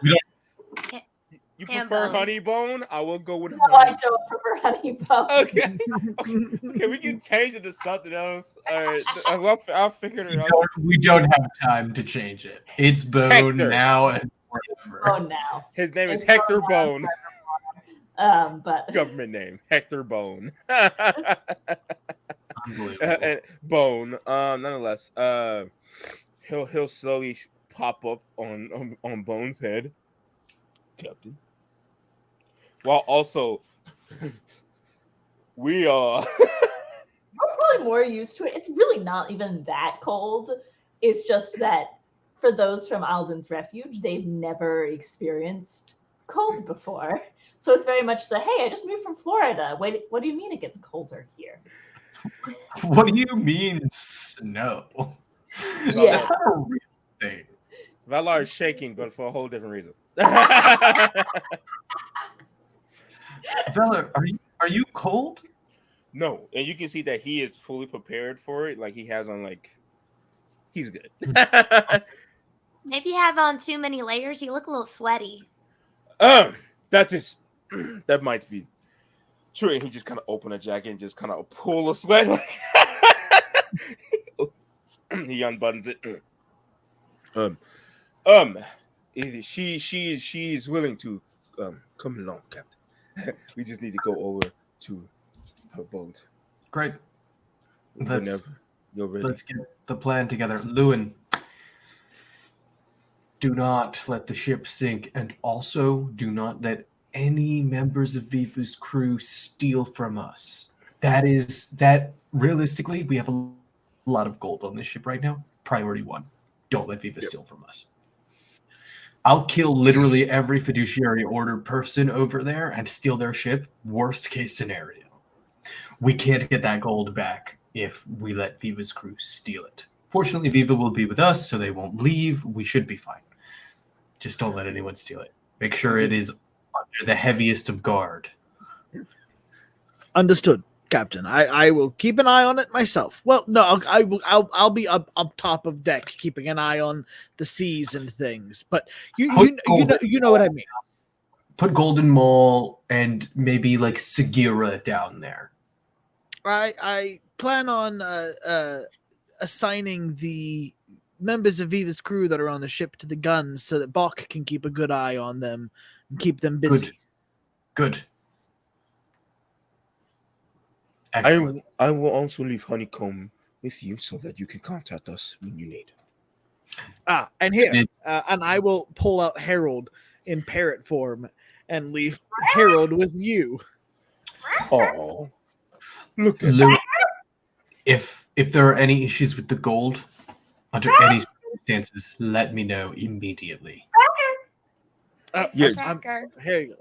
You prefer
Hambone.
Honeybone? I will go with
No, I
Honey.
don't prefer Honeybone.
Okay, we can change it to something else. All right, I'll figure it out.
We don't have time to change it. It's Bone
Hector.
now and forever.
Bone now.
His name is
It's
Hector
Bone
Bone.
But
Government name, Hector Bone.
Unbelievable.
Bone. Nonetheless, he'll slowly pop up on Bone's head, Captain. While also, we are.
we're probably more used to it. It's really not even that cold. It's just that for those from Alden's Refuge, they've never experienced cold before. So it's very much hey, I just moved from Florida. Wait, what do you mean it gets colder here?
What do you mean snow?
Yeah.
That's not a real thing.
Valar is shaking, but for a whole different reason.
Valor, are you cold?
No, and you can see that he is fully prepared for it. Like he has on he's good.
Maybe you have on too many layers. You look a little sweaty.
That might be true. And he just kind of open a jacket and just kind of pull a sweat. He unbuttons it. She's willing to come along, Captain. We just need to go over to her boat.
Great.
Whenever you're ready.
Let's get the plan together. Lewin, do not let the ship sink, and also do not let any members of Viva's crew steal from us. That realistically, we have a lot of gold on this ship right now. Priority 1. Don't let Viva steal from us. I'll kill literally every fiduciary order person over there and steal their ship. Worst case scenario. We can't get that gold back if we let Viva's crew steal it. Fortunately, Viva will be with us, so they won't leave. We should be fine. Just don't let anyone steal it. Make sure it is under the heaviest of guard.
Understood, Captain. I will keep an eye on it myself. Well, no, I'll be up top of deck, keeping an eye on the seas and things. But you know what I mean.
Put Golden Mall and maybe like Sagira down there.
I plan on assigning the members of Viva's crew that are on the ship to the guns so that Bach can keep a good eye on them and keep them busy.
Good. Excellent.
I will also leave Honeycomb with you so that you can contact us when you need.
And I will pull out Harold in parrot form and leave Harold with you.
Oh, look at
Lou, if there are any issues with the gold, under any circumstances, let me know immediately.
yes.
Here you go.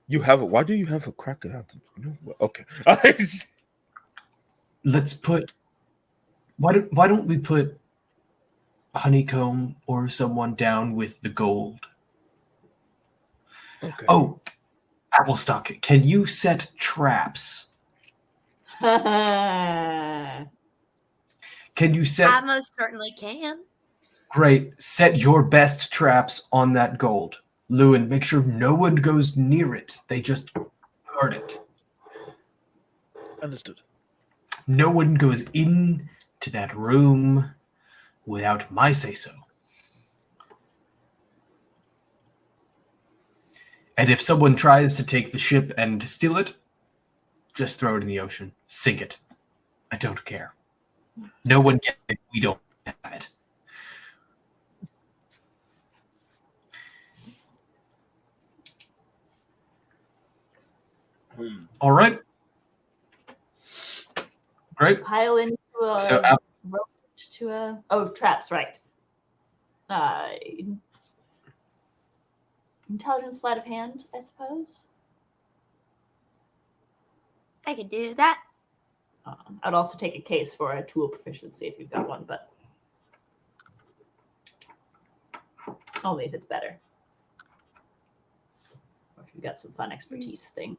You have it. Why do you have a cracker out? Okay.
Let's put. Why don't we put Honeycomb or someone down with the gold?
Okay.
Oh, Applestock, can you set traps? Can you set?
I most certainly can.
Great. Set your best traps on that gold. Lewin, make sure no one goes near it. They just guard it.
Understood.
No one goes in to that room without my say-so. And if someone tries to take the ship and steal it, just throw it in the ocean. Sink it. I don't care. No one gets it. We don't have it. All right. Great.
Pile into a
So,
rope to a traps, right. Intelligence sleight of hand, I suppose.
I could do that.
I'd also take a case for a tool proficiency if you've got one, but only if it's better. Or if you've got some fun expertise thing.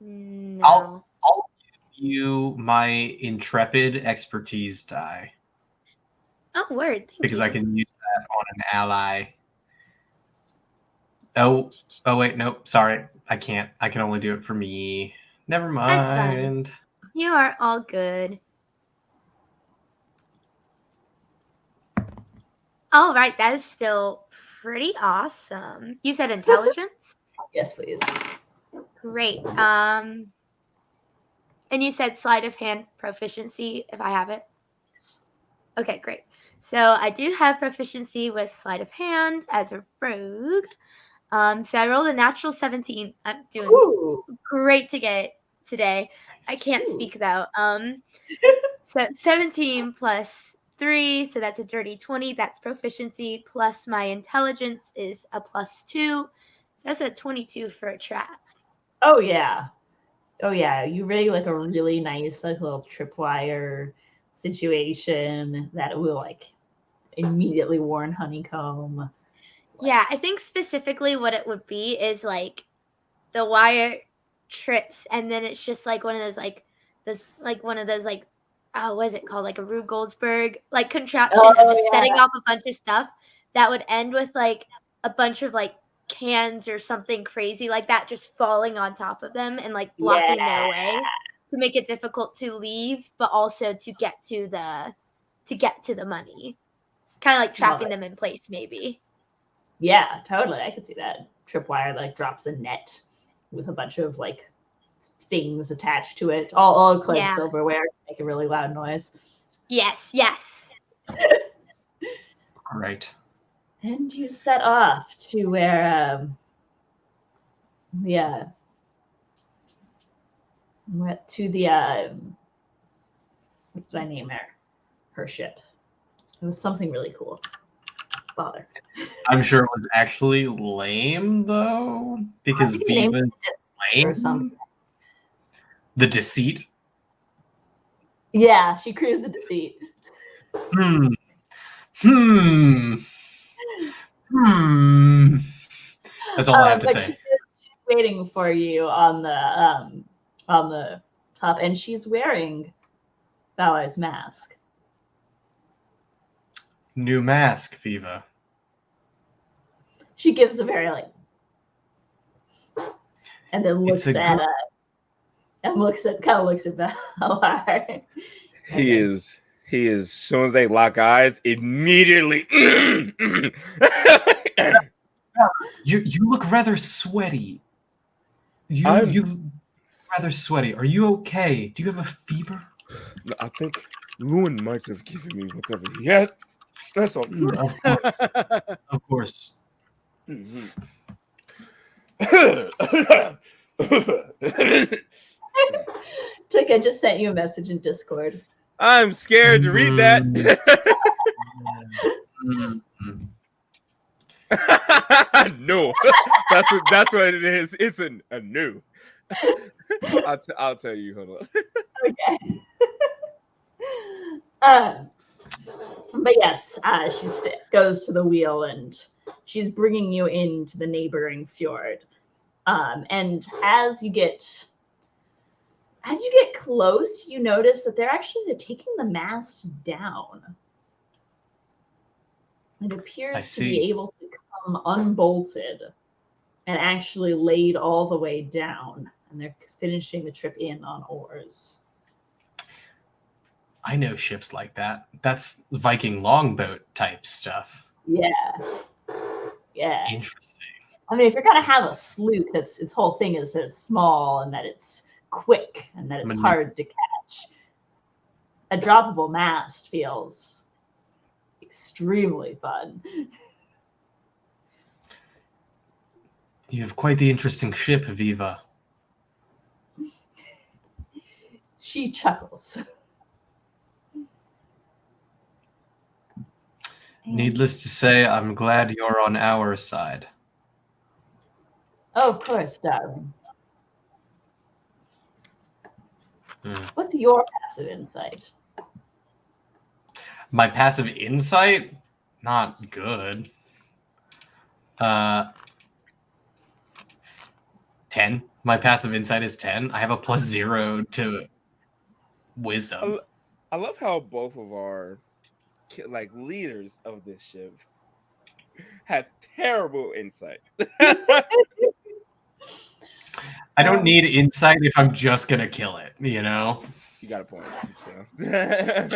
No.
I'll give you my intrepid expertise die
Oh, word. Thank
because
you.
I can use that on an ally. Oh wait, nope. Sorry, I can't. I can only do it for me. Never
That's fine.
mind.
You are all good. All right, that is still pretty awesome. You said intelligence?
Yes, please.
Great. And you said sleight of hand proficiency if I have it?
Yes.
Okay, great. So I do have proficiency with sleight of hand as a rogue. So I rolled a natural 17. I'm doing
Ooh.
great to get it today. I can't
Ooh.
speak though. So 17 plus 3, so that's a dirty 20. That's proficiency plus my intelligence is a +2. So that's a 22 for a trap.
Oh yeah. Oh yeah. You really like a really nice like little tripwire situation that will like immediately warn Honeycomb.
Yeah, I think specifically what it would be is like the wire trips, and then it's just like one of those what is it called? Like a Rube Goldsberg like contraption of just setting off a bunch of stuff that would end with like a bunch of like cans or something crazy like that just falling on top of them and like blocking their way to make it difficult to leave, but also to get to the money. Kind of like trapping them in place, maybe.
Yeah, totally. I could see that. Tripwire like drops a net with a bunch of like things attached to it, all clad silverware to make a really loud noise.
Yes.
Right.
And you set off to where Yeah. Went to the what did I name her ship? It was something really cool. Bother.
I'm sure it was actually lame though, because
I think it named
Viva's
it or
lame.
something.
The Deceit.
Yeah, she cruised the Deceit.
Hmm. That's all I have to
But
say.
she's waiting for you on the top, and she's wearing Valor's mask.
New mask, Viva.
She gives a very and then looks
It's a
at
good.
and looks at Valar.
He is. As soon as they lock eyes, immediately.
You look rather sweaty. You look rather sweaty. Are you okay? Do you have a fever?
I think Lewin might have given me whatever he had. That's all.
Of course. Of course.
Tick, I just sent you a message in Discord.
I'm scared to read that. No, that's what it is. It's a no. I'll tell you. Hold on.
Okay. But yes, she goes to the wheel and she's bringing you into the neighboring fjord. And as you get close, you notice that they're taking the mast down. It appears to be able to come unbolted and actually laid all the way down. And they're finishing the trip in on oars.
I know ships like that. That's Viking longboat type stuff.
Yeah. Yeah.
Interesting.
I mean, if you're gonna have a sloop that's its whole thing is as small and that it's quick and that it's hard to catch, a droppable mast feels extremely fun.
You have quite the interesting ship, Viva.
She chuckles.
Needless to say, I'm glad you're on our side.
Oh, of course, darling. What's your passive insight?
My passive insight? Not good. 10. My passive insight is 10. I have a +0 to wisdom.
I love how both of our leaders of this ship have terrible insight.
I don't need insight if I'm just gonna kill it, you know?
You got a point.
And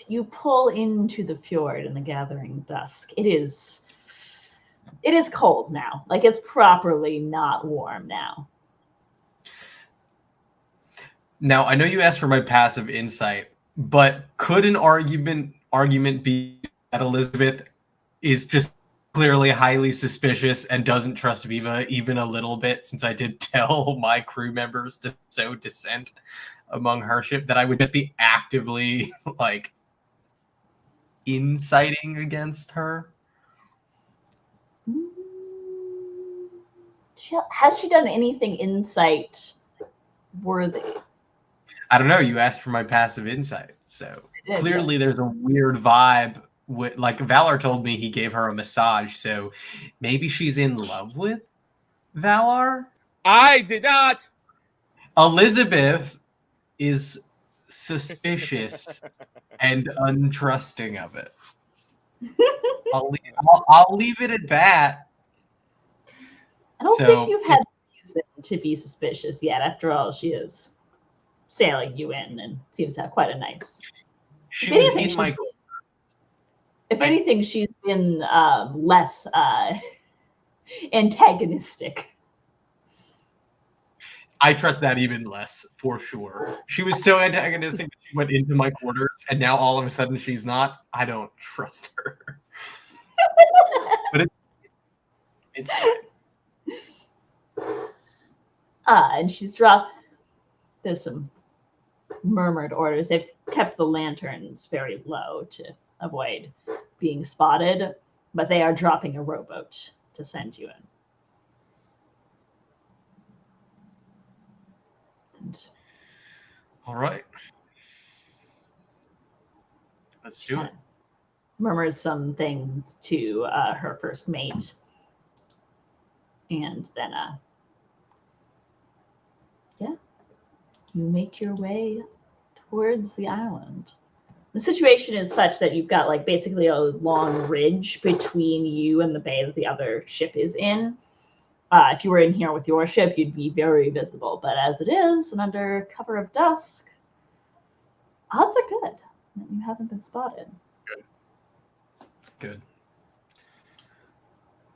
you pull into the fjord in the gathering dusk. It is cold now. It's properly not warm now.
Now, I know you asked for my passive insight, but could an argument be that Elizabeth is just clearly highly suspicious and doesn't trust Viva even a little bit, since I did tell my crew members to sow dissent among her ship, that I would just be actively inciting against her?
Has she done anything insight worthy?
I don't know. You asked for my passive insight, so clearly there's a weird vibe. Valar told me he gave her a massage, so maybe she's in love with Valar?
I did not!
Elizabeth is suspicious and untrusting of it. I'll leave it at that.
I don't think you've had reason to be suspicious yet. After all, she is sailing you in and seems to have quite a nice...
She was in my...
If anything, she's been less antagonistic.
I trust that even less, for sure. She was so antagonistic that she went into my quarters, and now all of a sudden she's not. I don't trust her. But it's fine.
And she's dropped. There's some murmured orders. They've kept the lanterns very low to avoid being spotted, but they are dropping a rowboat to send you in. And
All right. Let's do it.
murmurs some things to her first mate, and then you make your way towards the island. The situation is such that you've got like basically a long ridge between you and the bay that the other ship is in. If you were in here with your ship, you'd be very visible, but as it is, and under cover of dusk, odds are good that you haven't been spotted.
Good.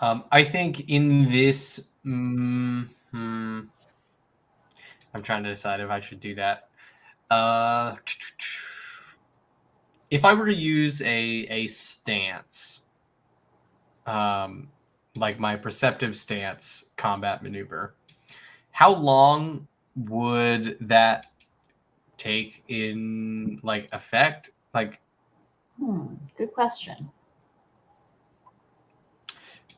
I think in this, I'm trying to decide if I should do that. If I were to use a stance, like my perceptive stance combat maneuver, how long would that take in like effect? Like,
Good question.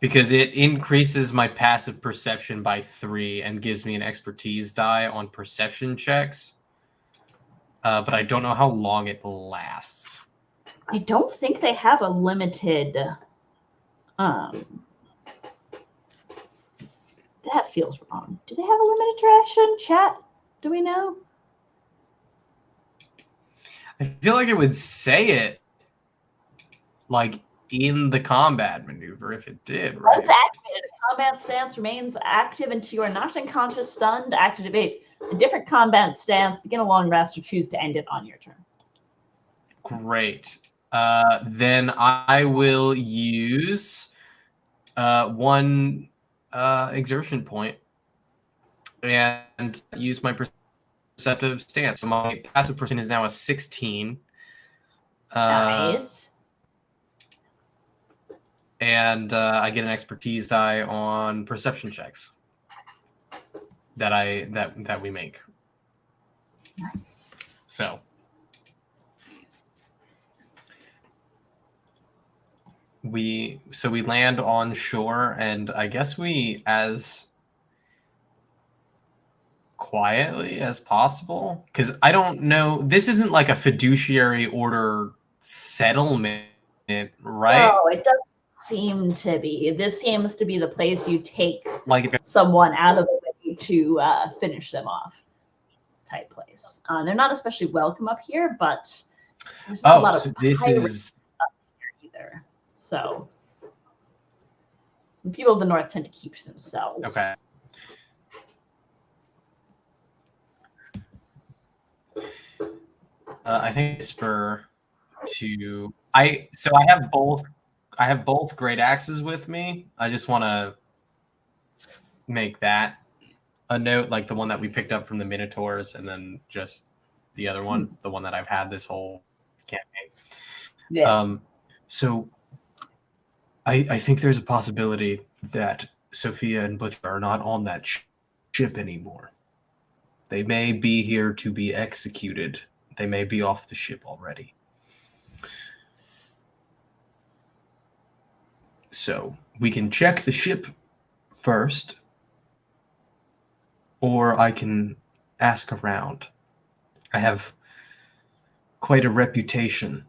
because it increases my passive perception by 3 and gives me an expertise die on perception checks. But I don't know how long it lasts.
I don't think they have a limited. That feels wrong. Do they have a limited duration? Chat? Do we know?
I feel like it would say it like in the combat maneuver if it did, right?
Once activated, a combat stance remains active until you are knocked unconscious, stunned. Activate a different combat stance, begin a long rest, or choose to end it on your turn.
Great. Then I will use 1 exertion point and use my perceptive stance. So my passive perception is now a 16.
Nice.
And I get an expertise die on perception checks that we make.
Nice.
So we land on shore, and I guess we as quietly as possible, because I don't know, this isn't like a fiduciary order settlement, right?
No, it doesn't seem to be. This seems to be the place you take
Like,
someone out of the way to finish them off type place. They're not especially welcome up here, but there's not a lot of
this
pirates
is
up here either. So the people of the north tend to keep to themselves.
okay. I think whisper to I have both great axes with me. I just want to make that a note, like the one that we picked up from the Minotaurs, and then just the other one, the one that I've had this whole campaign.
Yeah.
So I think there's a possibility that Sophia and Butcher are not on that ship anymore. They may be here to be executed. They may be off the ship already. So we can check the ship first, or I can ask around. I have quite a reputation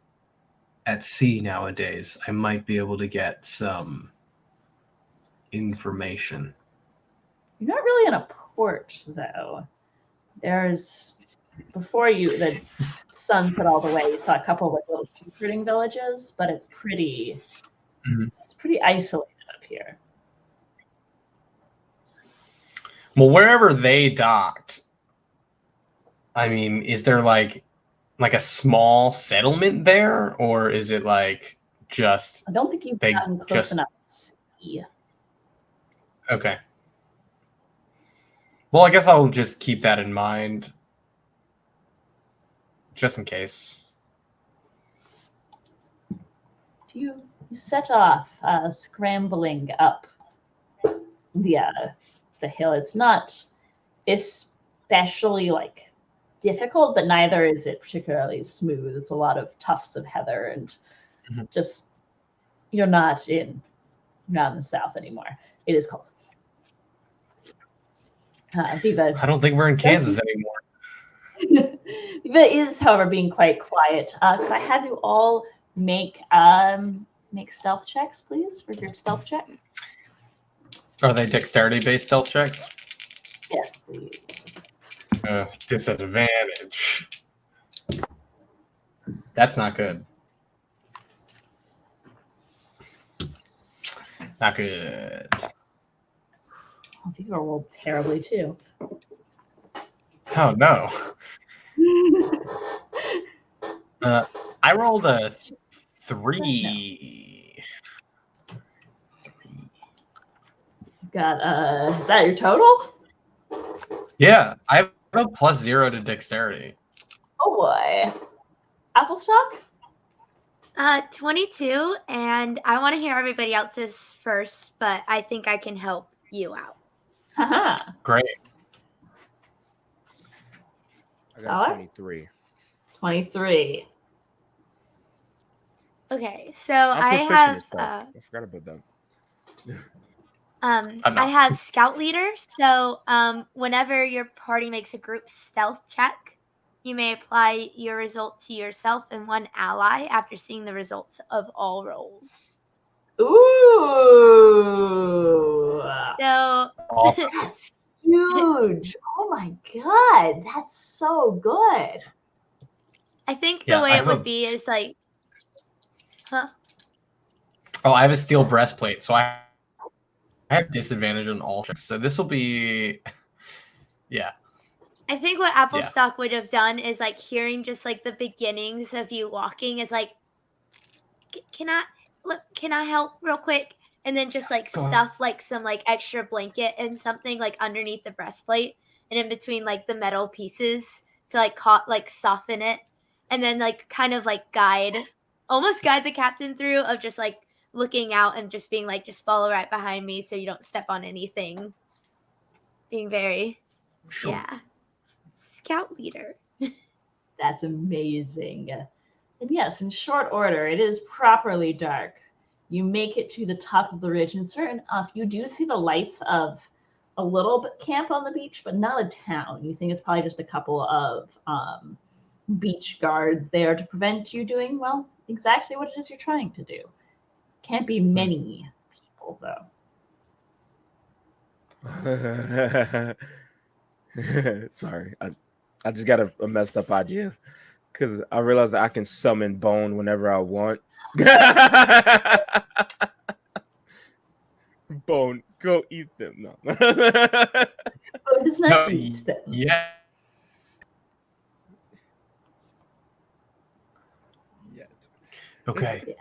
at sea nowadays. I might be able to get some information.
You're not really in a port, though. There's, before you, the sun set all the way, you saw a couple of like little sheep-herding villages, but it's pretty, it's pretty isolated up here.
Well, wherever they docked, I mean, is there like a small settlement there, or is it like just
I don't think you've
they
gotten close
just
enough to see.
okay? Well, I guess I'll just keep that in mind, just in case.
You set off, scrambling up the hill. It's not especially like difficult, but neither is it particularly smooth. It's a lot of tufts of heather and just you're not in the south anymore. It is cold. Viva
I don't think we're in Kansas anymore.
Viva is, however, being quite quiet. Could I have you all make stealth checks, please, for your stealth check?
Are they dexterity-based stealth checks?
Yes, please.
Disadvantage. That's not good. Not good.
Oh, Viva rolled terribly too.
Oh no. I rolled a 3.
Got is that your total?
Yeah, I have a +0 to dexterity.
Oh boy. Applestock?
22, and I want to hear everybody else's first, but I think I can help you out.
Haha.
Great.
I got
Alright.
23.
23.
Okay, so
I'm
I
proficient
have
in stuff. I forgot about that.
I'm not.
I have scout leader. So whenever your party makes a group stealth check, you may apply your result to yourself and one ally after seeing the results of all rolls.
Ooh.
So
Awesome.
That's huge. Oh my god. That's so good.
I think
Yeah,
the way
I
it
have
would
a-
be is like,
Oh, I have a steel breastplate, so I have disadvantage on all checks. So this will be, yeah.
I think what Applestock would have done is like hearing just like the beginnings of you walking is like, can I help real quick? And then just like
Go ahead.
stuff like some like extra blanket and something like underneath the breastplate and in between like the metal pieces to like soften it, and then like kind of like guide the captain through of just like looking out and just being like, just follow right behind me so you don't step on anything. Being very yeah. Scout leader.
That's amazing. And yes, in short order, it is properly dark. You make it to the top of the ridge, and certain enough, you do see the lights of a little bit camp on the beach, but not a town. You think it's probably just a couple of beach guards there to prevent you doing, well, exactly what it is you're trying to do. Can't be many people, though.
Sorry, I just got a messed up idea because I realized that I can summon bone whenever I want. Bone, go eat them. No.
Oh, it does not
No,
eat them.
yeah.
Yet.
Okay.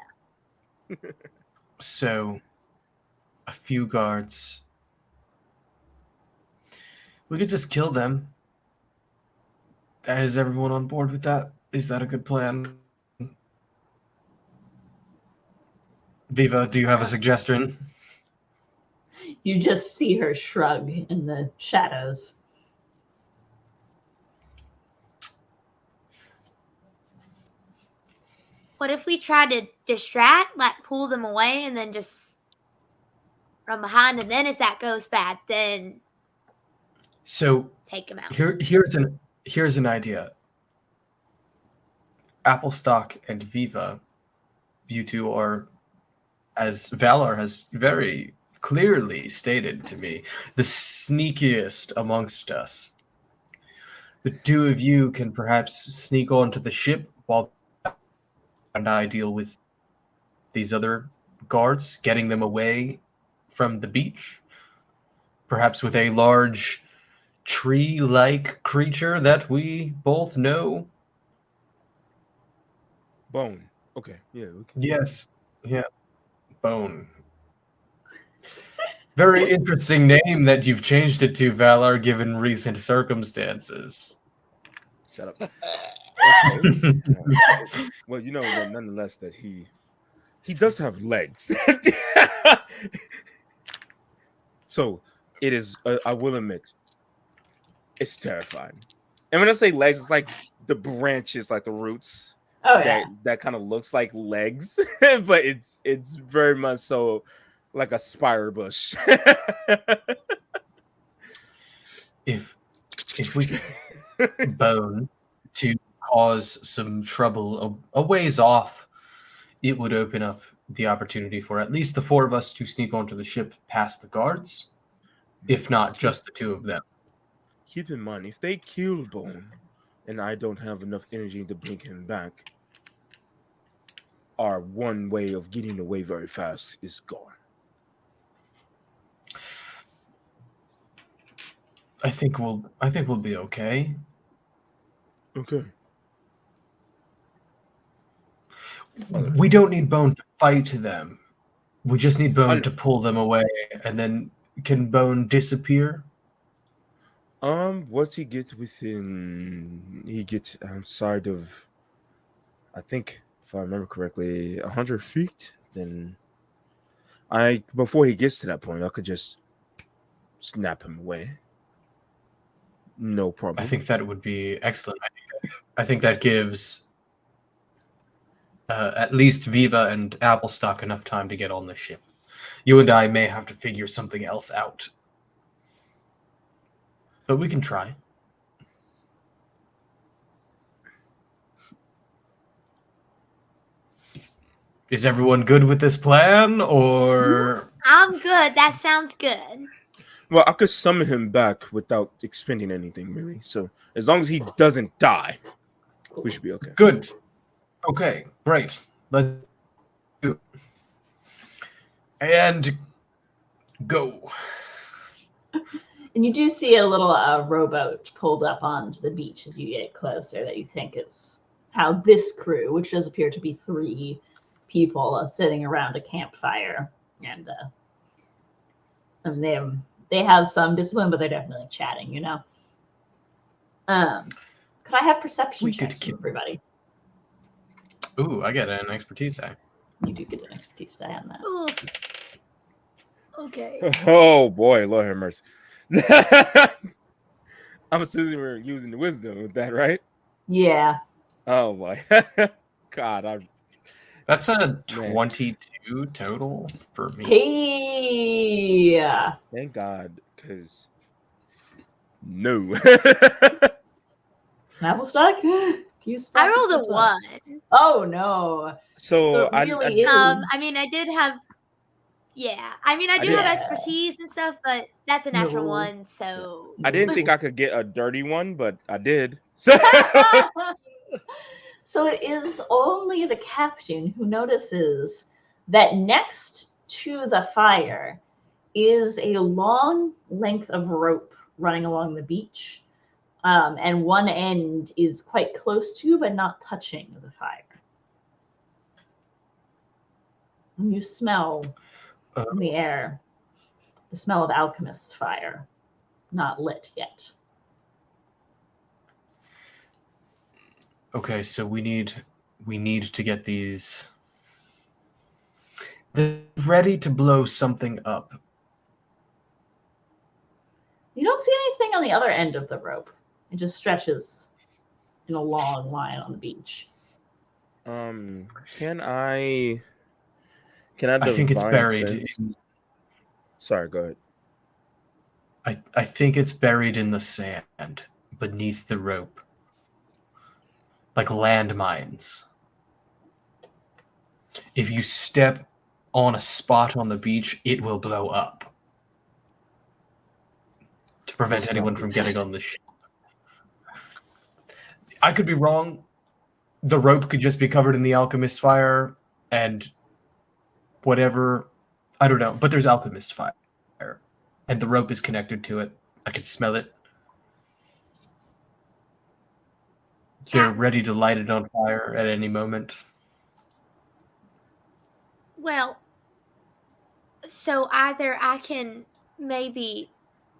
So, a few guards. We could just kill them. Is everyone on board with that? Is that a good plan? Viva, do you have a suggestion?
You just see her shrug in the shadows.
What if we try to distract, like pull them away, and then just from behind, and then if that goes bad, then
So
take them out.
here's an idea. Applestock and Viva, you two are, as Valar has very clearly stated to me, the sneakiest amongst us. The two of you can perhaps sneak onto the ship while and I deal with these other guards, getting them away from the beach. Perhaps with a large tree-like creature that we both know.
Bone. Okay. Yeah.
Yes. Yeah. Bone. Very interesting name that you've changed it to, Valar, given recent circumstances.
Shut up. Okay. Well, you know, but nonetheless, that he does have legs. So it is. I will admit, It's terrifying. And when I say legs, it's like the branches, like the roots.
Oh yeah.
That kind of looks like legs, but it's very much so like a spider bush.
If we could bone to cause some trouble a ways off, it would open up the opportunity for at least the four of us to sneak onto the ship past the guards, if not just the two of them.
Keep in mind, if they kill Bone, and I don't have enough energy to bring him back, our one way of getting away very fast is gone.
I think we'll be okay.
Okay.
We don't need Bone to fight them. We just need Bone to pull them away, and then can Bone disappear?
Once he gets within, he gets outside of, I think, if I remember correctly, 100 feet, then before he gets to that point, I could just snap him away. No problem.
I think that would be excellent. I think that gives at least Viva and Applestock enough time to get on the ship. You and I may have to figure something else out. But we can try. Is everyone good with this plan, or...
I'm good. That sounds good.
Well, I could summon him back without expending anything, really. So as long as he doesn't die, we should be okay.
Good. Okay, great. Let's do it. And go.
And you do see a little rowboat pulled up onto the beach as you get closer that you think is how this crew, which does appear to be 3 people, sitting around a campfire. And they have some discipline, but they're definitely chatting, you know. Could I have perception checks from everybody?
Ooh, I get an expertise die.
You do get an expertise die on that.
Ooh. Okay.
Oh boy, Lord have mercy. I'm assuming we're using the wisdom with that, right?
Yeah.
Oh boy. God,
That's a 22 total for me.
Hey.
Thank God, because no.
Applestock?
I rolled a 1.
Oh no.
So
it really is.
I mean, I did have. Yeah, I mean, I do have expertise and stuff, but that's a natural 1, so.
I didn't think I could get a dirty one, but I did.
So it is only the captain who notices that next to the fire is a long length of rope running along the beach. And one end is quite close to, but not touching the fire. And you smell in the air the smell of alchemist's fire, not lit yet.
Okay, so we need to get these. They're ready to blow something up.
You don't see anything on the other end of the rope. It just stretches in a long line on the beach.
Can I
I think it's buried.
Sorry, go ahead.
I think it's buried in the sand beneath the rope. Like landmines. If you step on a spot on the beach, it will blow up. To prevent anyone from getting on the ship. I could be wrong. The rope could just be covered in the alchemist fire and whatever. I don't know. But there's alchemist fire. And the rope is connected to it. I could smell it. They're ready to light it on fire at any moment.
Well, so either I can maybe,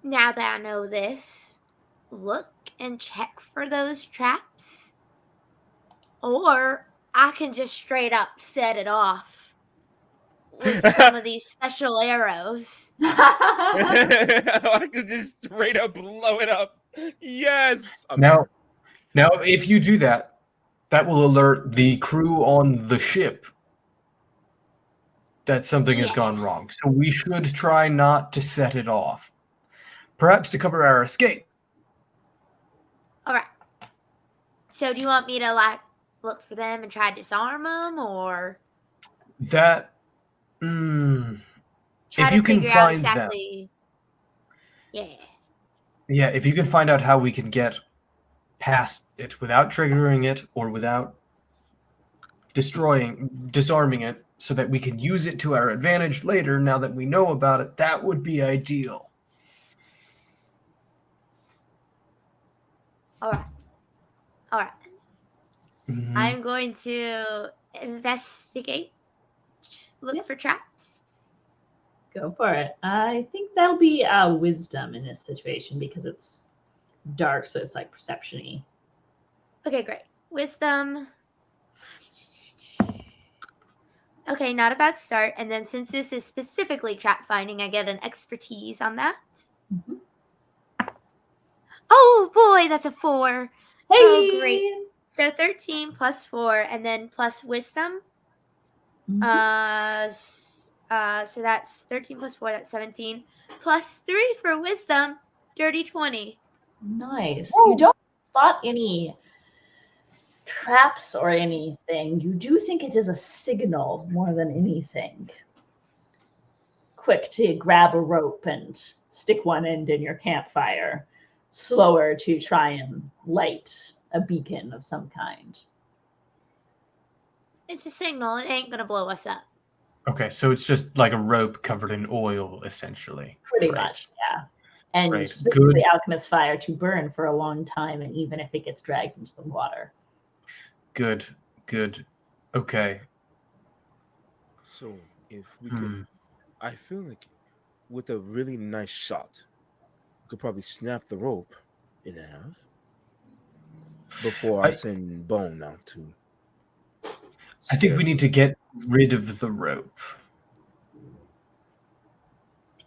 now that I know this, look and check for those traps, or I can just straight up set it off with some of these special arrows.
I could just straight up blow it up. Yes.
Now, if you do that, that will alert the crew on the ship that something has gone wrong. So we should try not to set it off. Perhaps to cover our escape.
All right. So do you want me to like look for them and try to disarm them, or
That.
try
If
to
you can
figure out
find them.
exactly? Yeah.
Yeah, if you can find out how we can get past it without triggering it or without disarming it so that we can use it to our advantage later now that we know about it, that would be ideal.
All right. All right.
Mhm.
I'm going to investigate, look for traps.
Go for it. I think that'll be wisdom in this situation because it's dark, so it's like perception-y.
Okay, great. Wisdom. Okay, not a bad start. And then since this is specifically trap finding, I get an expertise on that.
Mhm.
Oh boy, that's a 4.
Hey!
Oh, great. So 13 plus 4, and then plus wisdom.
Mhm.
So that's 13 plus 4, that's 17. Plus 3 for wisdom, dirty 20.
Nice. You don't spot any traps or anything. You do think it is a signal more than anything. Quick to grab a rope and stick one end in your campfire. Slower to try and light a beacon of some kind.
It's a signal, it ain't gonna blow us up.
Okay, so it's just like a rope covered in oil, essentially.
Pretty
Right.
much, yeah. And
Right.
specifically
Good.
alchemist fire to burn for a long time, and even if it gets dragged into the water.
Good. Okay.
So if we could, I feel like with a really nice shot, we could probably snap the rope in half before I send Bone out to.
I think we need to get rid of the rope.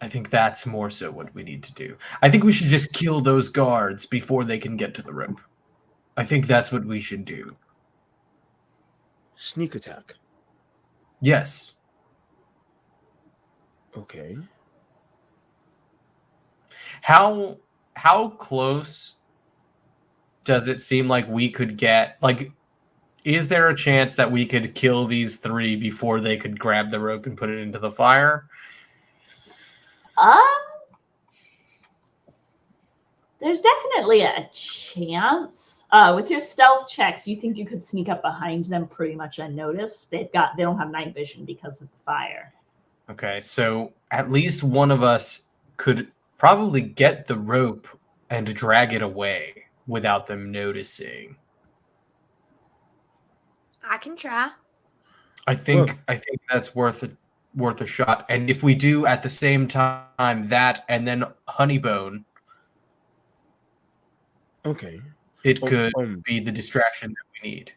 I think that's more so what we need to do. I think we should just kill those guards before they can get to the rope. I think that's what we should do.
Sneak attack.
Yes.
Okay.
How close does it seem like we could get? Like, is there a chance that we could kill these 3 before they could grab the rope and put it into the fire?
There's definitely a chance. With your stealth checks, you think you could sneak up behind them pretty much unnoticed. They don't have night vision because of the fire.
Okay, so at least one of us could probably get the rope and drag it away without them noticing.
I can try.
I think that's worth a shot. And if we do at the same time that and then Honeybone,
okay,
it could be the distraction that we need.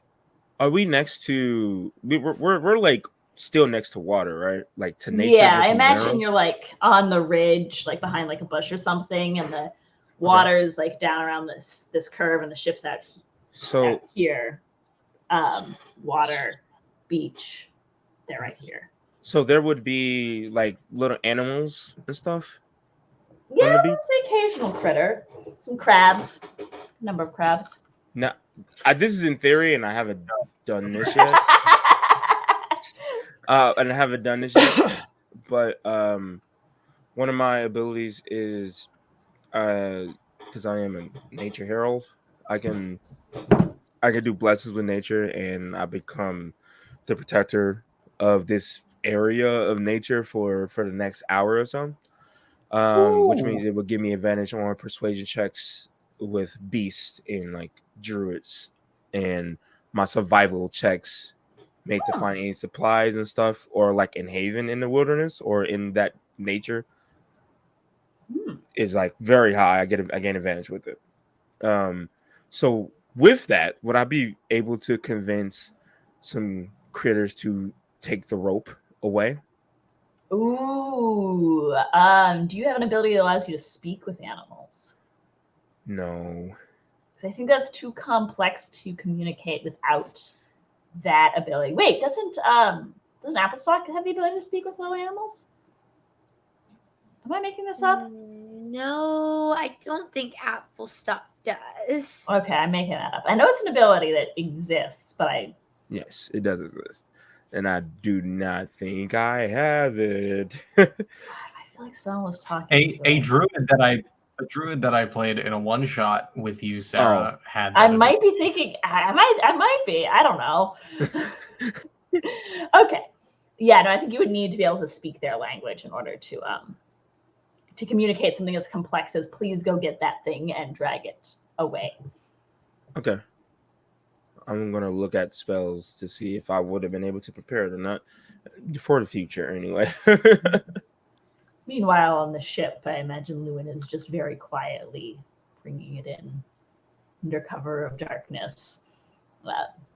Are we next to? We're like still next to water, right? Like to nature.
Yeah, I imagine you're like on the ridge, like behind like a bush or something, and the water is like down around this curve, and the ship's out here. Water, beach, they're right here.
So there would be like little animals and stuff.
Yeah, there's the occasional critter, some crabs, number of crabs.
Now, this is in theory, and I haven't done this yet. And I haven't done this yet. But one of my abilities is because I am a nature herald, I can do blessings with nature, and I become the protector of this area of nature for the next hour or so. Which means it would give me advantage on persuasion checks with beasts and like druids, and my survival checks made to find any supplies and stuff, or like in haven in the wilderness or in that nature is like very high. I gain advantage with it. So with that, would I be able to convince some critters to take the rope away?
Ooh. Do you have an ability that allows you to speak with animals?
No.
Because I think that's too complex to communicate without that ability. Wait, doesn't Applestock have the ability to speak with low animals? Am I making this up?
No, I don't think Applestock does.
Okay, I'm making that up. I know it's an ability that exists, but
Yes, it does exist. And I do not think I have it.
I feel like someone was talking to
A
it.
druid that I played in a one shot with you, Sarah, had.
I
that
might be thinking. I might be. I don't know. Okay. Yeah, no, I think you would need to be able to speak their language in order to communicate something as complex as "please go get that thing and drag it away."
Okay. I'm going to look at spells to see if I would have been able to prepare it or not for the future anyway.
Meanwhile, on the ship, I imagine Lewin is just very quietly bringing it in under cover of darkness.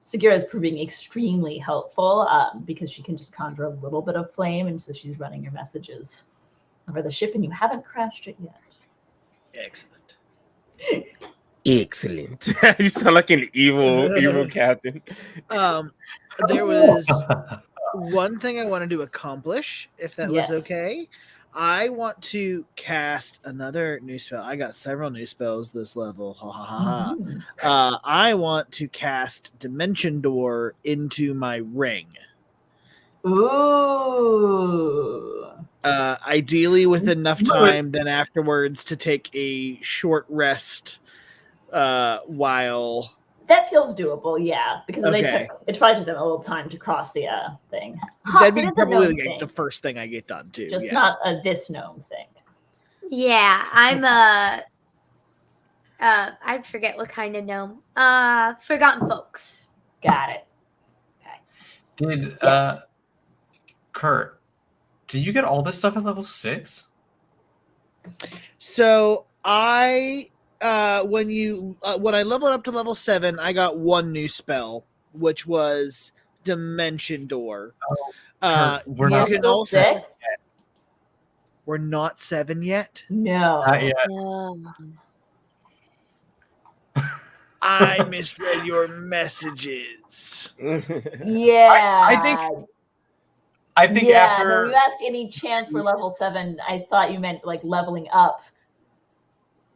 Segura is proving extremely helpful because she can just conjure a little bit of flame, and so she's running your messages over the ship, and you haven't crashed it yet.
Excellent.
Excellent. You sound like an evil captain.
There was one thing I wanted to accomplish, if that
Yes.
was okay. I want to cast another new spell. I got several new spells this level. Ha ha ha
Mhm.
ha. I want to cast Dimension Door into my ring.
Ooh.
Ideally with enough
Do it.
time then afterwards to take a short rest while
That feels doable, yeah, because
Okay.
it probably took them a little time to cross the thing.
that'd
So
be
it is a
probably
known
like
thing,
the first thing I get done too.
just
yeah.
not a this gnome thing.
Yeah, I'm I forget what kind of gnome. Forgotten Folks.
Got it.
Did
Yes.
Kurt? Did you get all this stuff at level 6?
So I when I leveled up to level 7, I got one new spell, which was Dimension Door.
Kurt, we're
you
not
can
Still
also
6?
we're not 7 yet.
No.
Not yet.
I misread your messages.
Yeah.
I think
yeah,
after
when you asked any chance for level 7, I thought you meant like leveling up.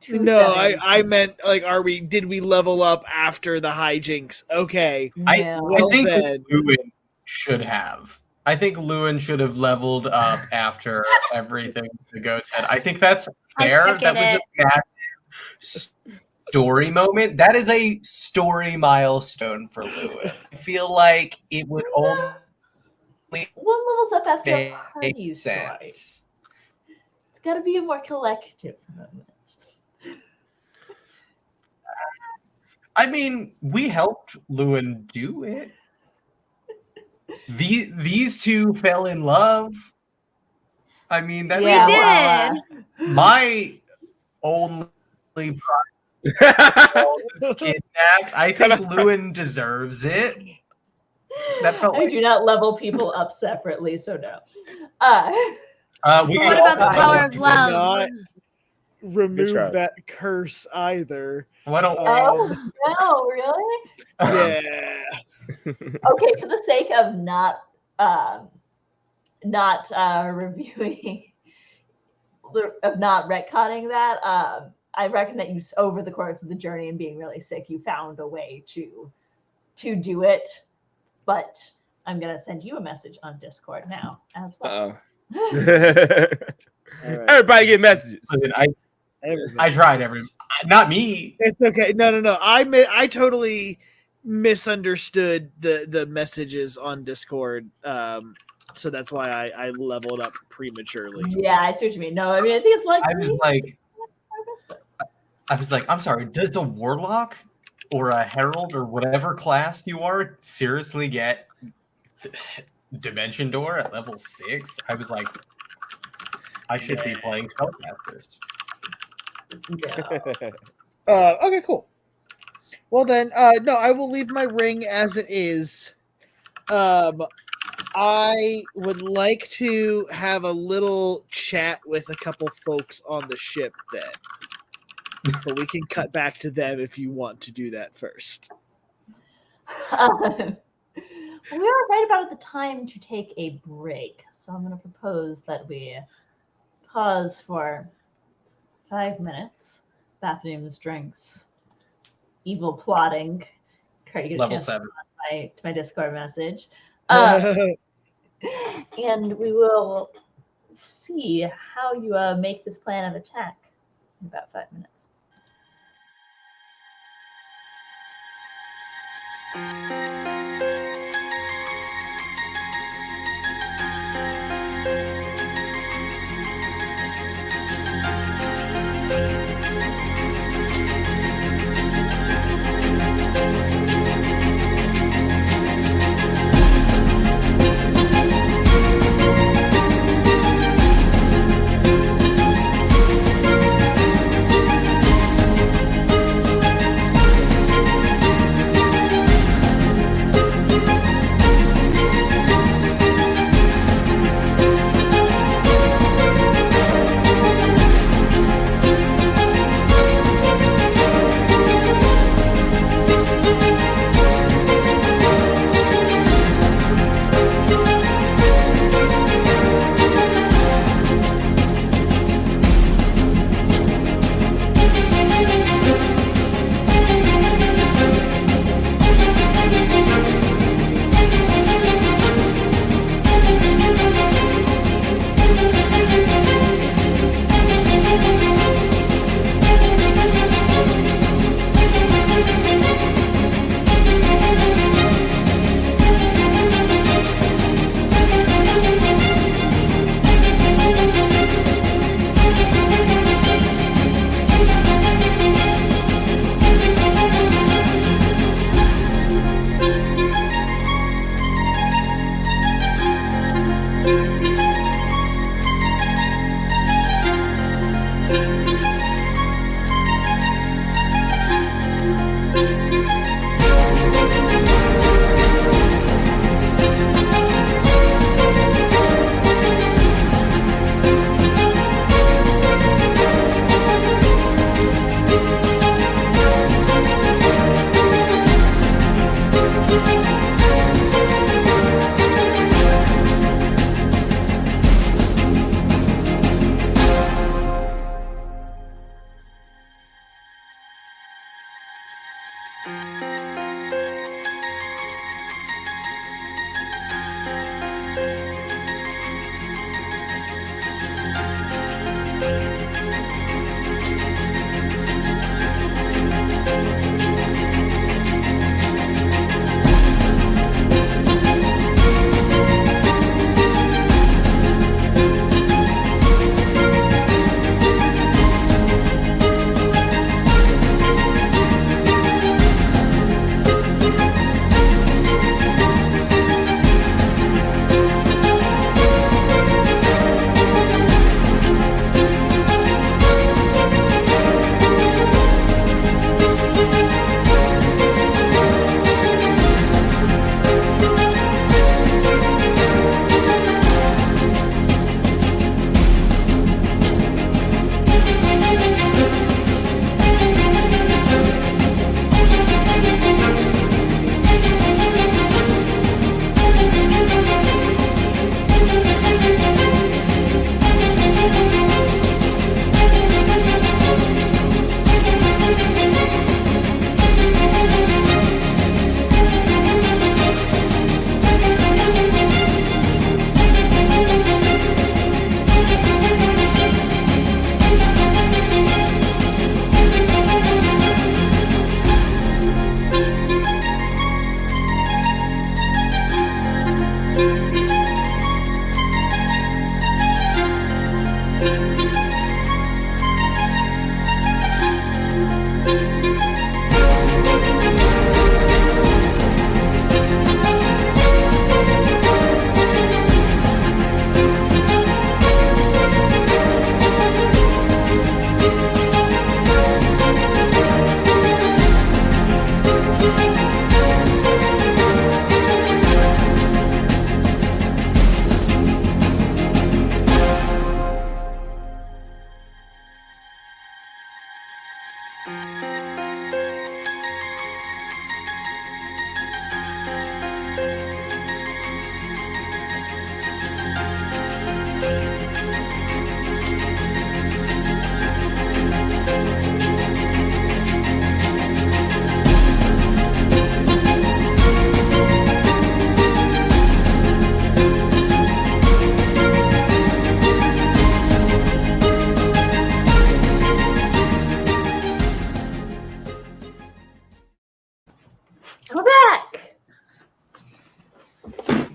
To
No,
7.
I meant like did we level up after the hijinks? Okay.
No.
Well
I think
then.
Lewin should have. I think Lewin should have leveled up after everything the goat said. I think that's
I
fair.
second
That was
it.
a massive story moment. That is a story milestone for Lewin. I feel like it would only
One levels up after a
make
party story.
sense.
It's got to be a more collective moment.
I mean, we helped Lewin do it. These two fell in love. I mean, that
Yeah,
did.
my only was kidnapped. I think Lewin deserves it. That felt
I
like
do not level people up separately, so no.
we
What
could
about the
all
power
go
of
to-
love?
Not remove
try.
that curse either.
Why don't
Oh, no, really?
Yeah.
Okay, for the sake of not reviewing, of not retconning that, I reckon that you, over the course of the journey and being really sick, you found a way to do it. But I'm gonna send you a message on Discord now as well.
All right.
Everybody get messages.
listen,
Everybody.
I tried not me.
It's okay. No. I totally misunderstood the messages on Discord. So that's why I leveled up prematurely.
Yeah, I see what you mean. No, I mean I think it's like
I was like, I'm sorry, does a warlock or a herald or whatever class you are seriously get Dimension Door at level 6? I was like, I should be playing spellcasters.
Okay, cool. Well then, no, I will leave my ring as it is. I would like to have a little chat with a couple folks on the ship then. but we can cut back to them if you want to do that first.
We are right about at the time to take a break, so I'm going to propose that we pause for 5 minutes. Bathrooms, drinks, evil plotting. Kurt, you get a
Level
chance
7.
to my Discord message. And we will see how you make this plan of attack in about 5 minutes.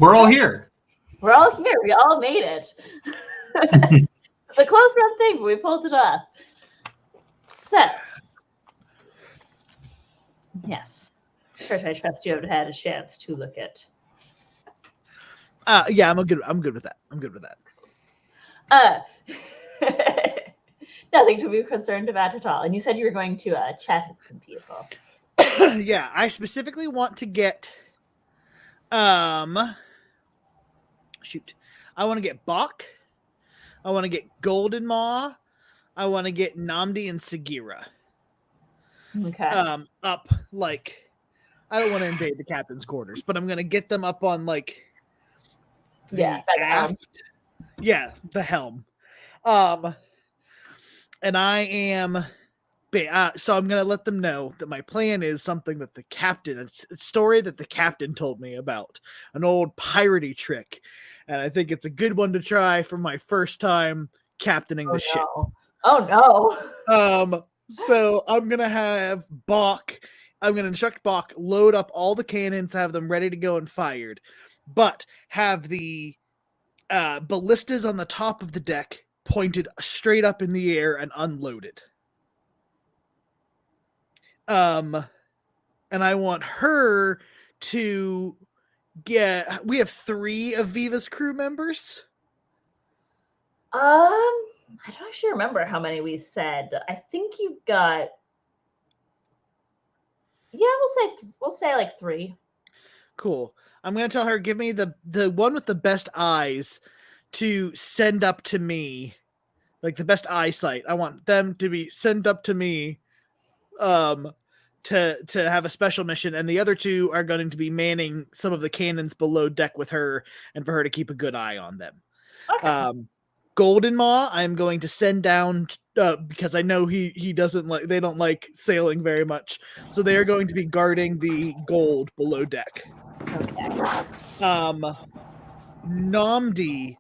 We're all here.
We're all here. We all made it. It's a close run thing, but we pulled it off. So, yes. Kurt, I trust you have had a chance to look at.
Yeah, I'm good with that. I'm good with that.
Nothing to be concerned about at all. And you said you were going to chat with some people.
Yeah, I specifically want to get shoot. I want to get Bach. I want to get Golden Maw. I want to get Namdi and Sagira.
Okay.
Up like I don't want to invade the captain's quarters, but I'm gonna get them up on like the aft. Yeah, the helm. And I am so I'm gonna let them know that my plan is something that the captain, it's a story that the captain told me about, an old piratey trick, and I think it's a good one to try for my first time captaining the ship.
Oh
no. So I'm gonna have Bach. I'm gonna instruct Bach load up all the cannons, have them ready to go and fired, but have the ballistas on the top of the deck pointed straight up in the air and unloaded. And I want her to get. We have 3 of Viva's crew members.
I don't actually remember how many we said. I think you got. Yeah, we'll say like 3.
Cool. I'm gonna tell her, give me the one with the best eyes to send up to me, like the best eyesight. I want them to be sent up to me, to have a special mission, and the other 2 are going to be manning some of the cannons below deck with her, and for her to keep a good eye on them.
Okay.
Golden Maw, I'm going to send down because I know he doesn't like, they don't like sailing very much, so they are going to be guarding the gold below deck.
Okay.
Namdi,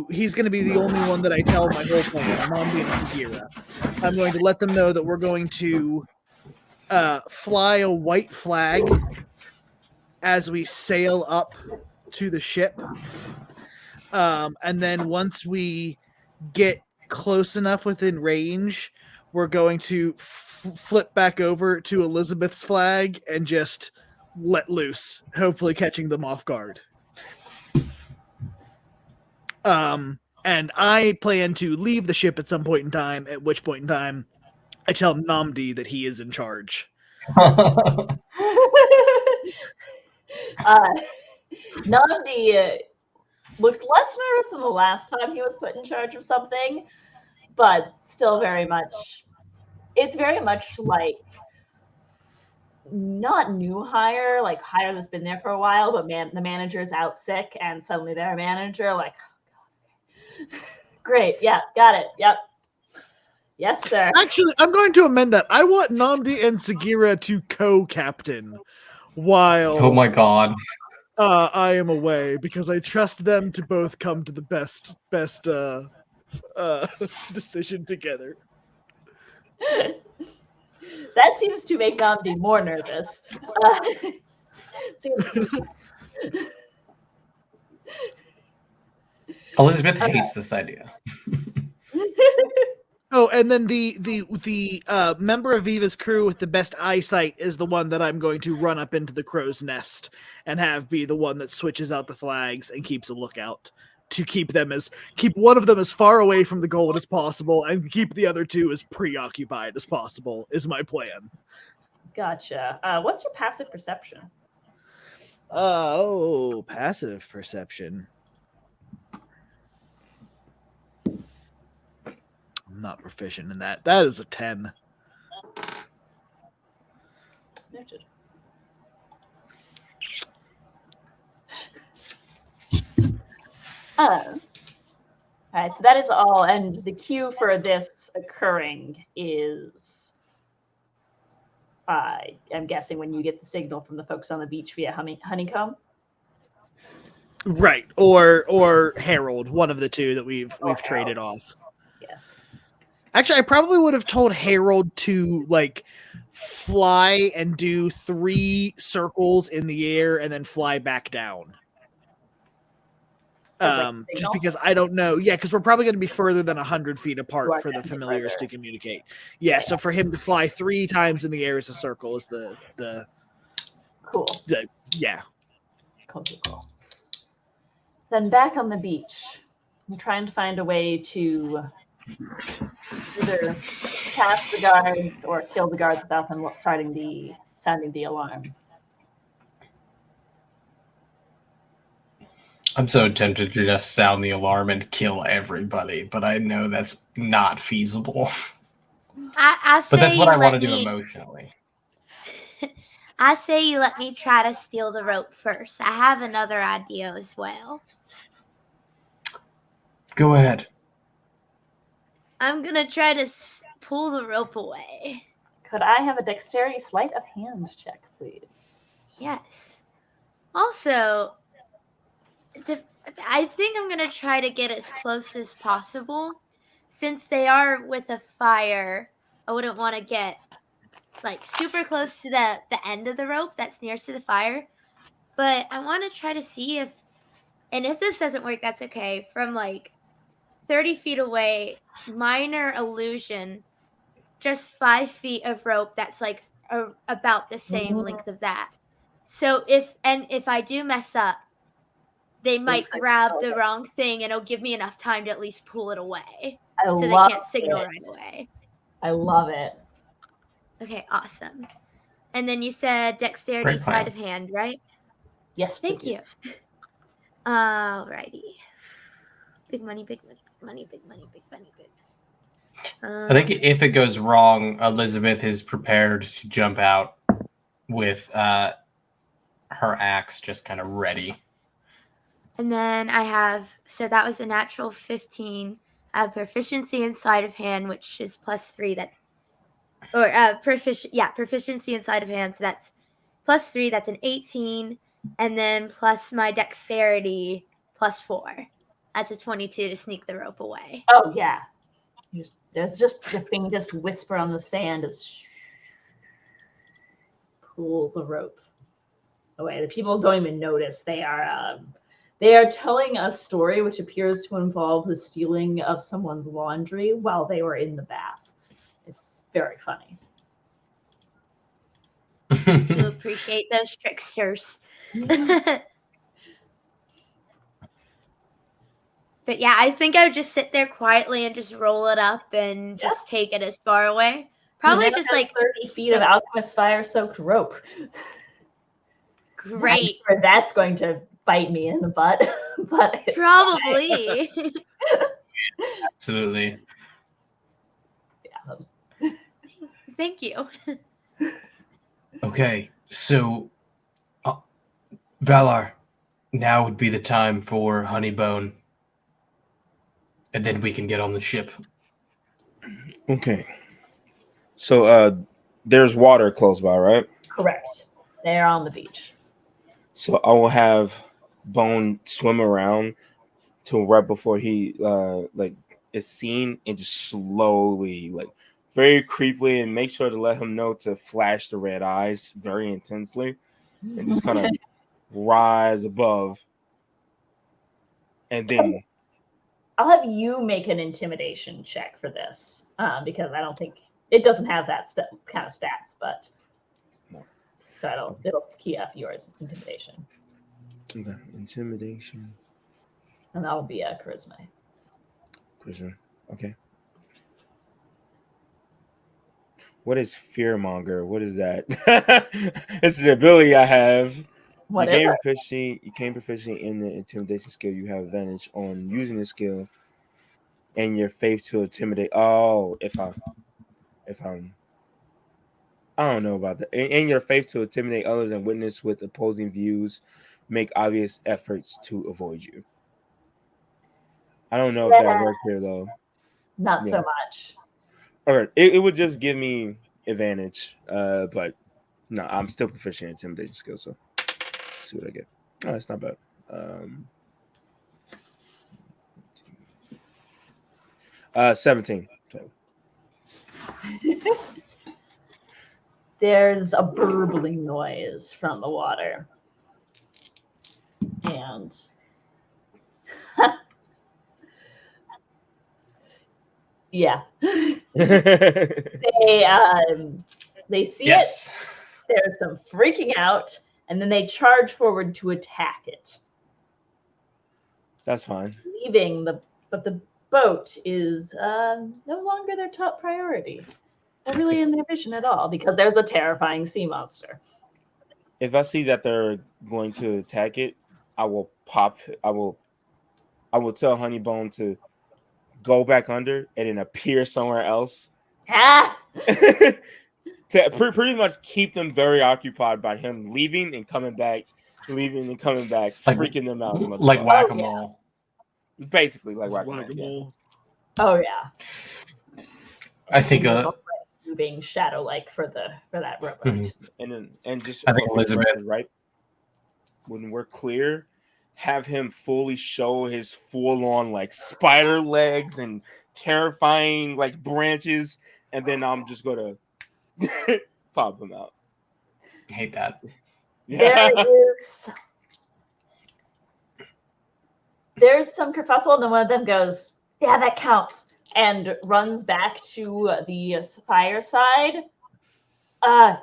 he's going to be the only one that I tell my whole plan. Namdi and Sagira. I'm going to let them know that we're going to fly a white flag as we sail up to the ship. And then once we get close enough within range, we're going to flip back over to Elizabeth's flag and just let loose, hopefully catching them off guard. And I plan to leave the ship at some point in time, at which point in time I tell Namdi that he is in charge.
Namdi looks less nervous than the last time he was put in charge of something, but still very much. It's very much like not new hire, like hire that's been there for a while, but the manager's out sick, and suddenly their manager, like, oh, God. Great, yeah, got it, yep. Yes, sir.
Actually, I'm going to amend that. I want Namdi and Sagira to co-captain while
Oh my god.
I am away, because I trust them to both come to the best decision together.
That seems to make Namdi more nervous.
Elizabeth hates this idea.
Oh, and then the member of Viva's crew with the best eyesight is the one that I'm going to run up into the crow's nest and have be the one that switches out the flags and keeps a lookout to keep one of them as far away from the gold as possible and keep the other 2 as preoccupied as possible is my plan.
Gotcha. What's your passive perception?
Passive perception. I'm not proficient in that. That is a 10.
Noted. All right, so that is all, and the cue for this occurring is, I'm guessing, when you get the signal from the folks on the beach via honeycomb.
Right, or Harold, one of the 2 that we've traded off.
Yes.
Actually, I probably would have told Harold to like fly and do 3 circles in the air and then fly back down.
As, like,
Just
signal?
because I don't know. Yeah, because we're probably going to be further than 100 feet
You
apart
are
for the
definitely
familiars
further.
to communicate. Yeah, so for him to fly 3 times in the air as a circle is the
Cool.
yeah.
Cool. Then back on the beach, I'm trying to find a way to either pass the guards or kill the guards without them sounding the alarm.
I'm so tempted to just sound the alarm and kill everybody, but I know that's not feasible.
I say
But that's what
you
I want to
let
do
me.
emotionally.
I say you let me try to steal the rope first. I have another idea as well.
Go ahead.
I'm gonna try to pull the rope away.
Could I have a dexterity sleight of hand check, please?
Yes. Also, I think I'm gonna try to get as close as possible. Since they are with a fire, I wouldn't want to get like super close to the end of the rope that's nearest to the fire. But I want to try to see if this doesn't work, that's okay. From like 30 feet away, minor illusion, just 5 feet of rope that's like about the same length of that. So if I do mess up, they might grab the wrong thing and it'll give me enough time to at least pull it away. So they can't signal right away.
I love it.
Okay, awesome. And then you said dexterity
Great plan.
sleight of hand, right?
Yes,
Thank
please.
you. Alrighty. Big money, big money, big money, big money, big money, big.
I think if it goes wrong, Elizabeth is prepared to jump out with her axe just kind of ready.
And then I have, so that was a natural 15. I have proficiency in sleight of hand, which is +3. That's, or proficiency in sleight of hand. So that's +3. That's an 18. And then plus my dexterity +4. That's a 22 to sneak the rope away.
Oh yeah. There's just the faintest whisper on the sand as pull the rope away. The people don't even notice. They are telling a story which appears to involve the stealing of someone's laundry while they were in the bath. It's very funny.
Do appreciate those tricksters. But yeah, I think I would just sit there quietly and just roll it up and just take it as far away. Probably just like
30 feet of alchemist fire-soaked rope.
Great.
I'm sure that's going to bite me in the butt. But
probably.
Absolutely.
Yeah.
Thank you.
Okay, so Valar, now would be the time for Honeybone. And then we can get on the ship.
Okay. So there's water close by, right?
Correct. They're on the beach.
So I will have Bone swim around till right before he is seen and just slowly, like very creepily, and make sure to let him know to flash the red eyes very intensely and just kind of rise above. And then
I'll have you make an intimidation check for this because I don't think it doesn't have that kind of stats, but
no.
So it'll key up yours intimidation.
Okay, intimidation.
And that'll be a charisma.
Charisma. Okay. What is fearmonger? What is that? It's an ability I have. You gain proficiency in the intimidation skill. You have advantage on using the skill, and your faith to intimidate. Oh, if I'm, I don't know about that. And your faith to intimidate others and witness with opposing views, make obvious efforts to avoid you. I don't know if that works here though.
Not so much.
All right, it would just give me advantage, but no, I'm still proficient in intimidation skills. So let's see what I get. Oh, that's not bad. 17 total.
there's a burbling noise from the water. And yeah, they see
Yes.
it. There's some freaking out, and then they charge forward to attack it,
That's fine.
leaving but the boat is no longer their top priority, or really in their vision at all, because there's a terrifying sea monster.
If I see that they're going to attack it, I will tell Honeybone to go back under and then appear somewhere else.
Ah!
To pretty much keep them very occupied by him leaving and coming back, freaking them out.
Like whack-a-mole.
Basically, like whack-a-mole.
Oh yeah.
I think
being shadow-like for that rowboat.
And just
I think Elizabeth,
right when we're clear, have him fully show his full-on like spider legs and terrifying like branches, and then I'm just gonna pop him out.
I hate that.
There's some kerfuffle, and then one of them goes, "Yeah, that counts," and runs back to the fireside. The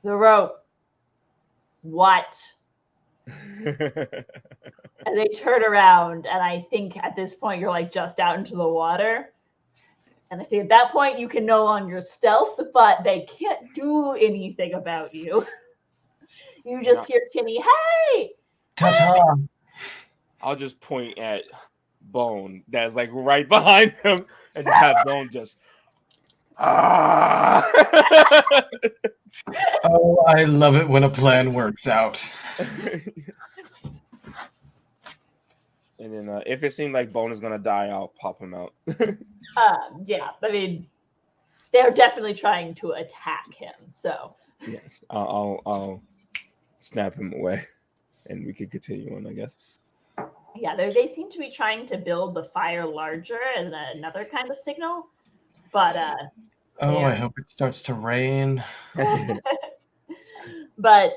rope. What? And they turn around, and I think at this point you're like just out into the water. And I think at that point you can no longer stealth, but they can't do anything about you. You just hear Kenny, "Hey!
Ta-ta!"
I'll just point at Bone that's like right behind him and just have Bone just
Oh, I love it when a plan works out.
And then if it seems like Bone is gonna die, I'll pop him out.
Yeah, I mean, they're definitely trying to attack him. So
yes, I'll snap him away, and we can continue on, I guess.
yeah, they seem to be trying to build the fire larger as another kind of signal, but
Oh, I hope it starts to rain.
but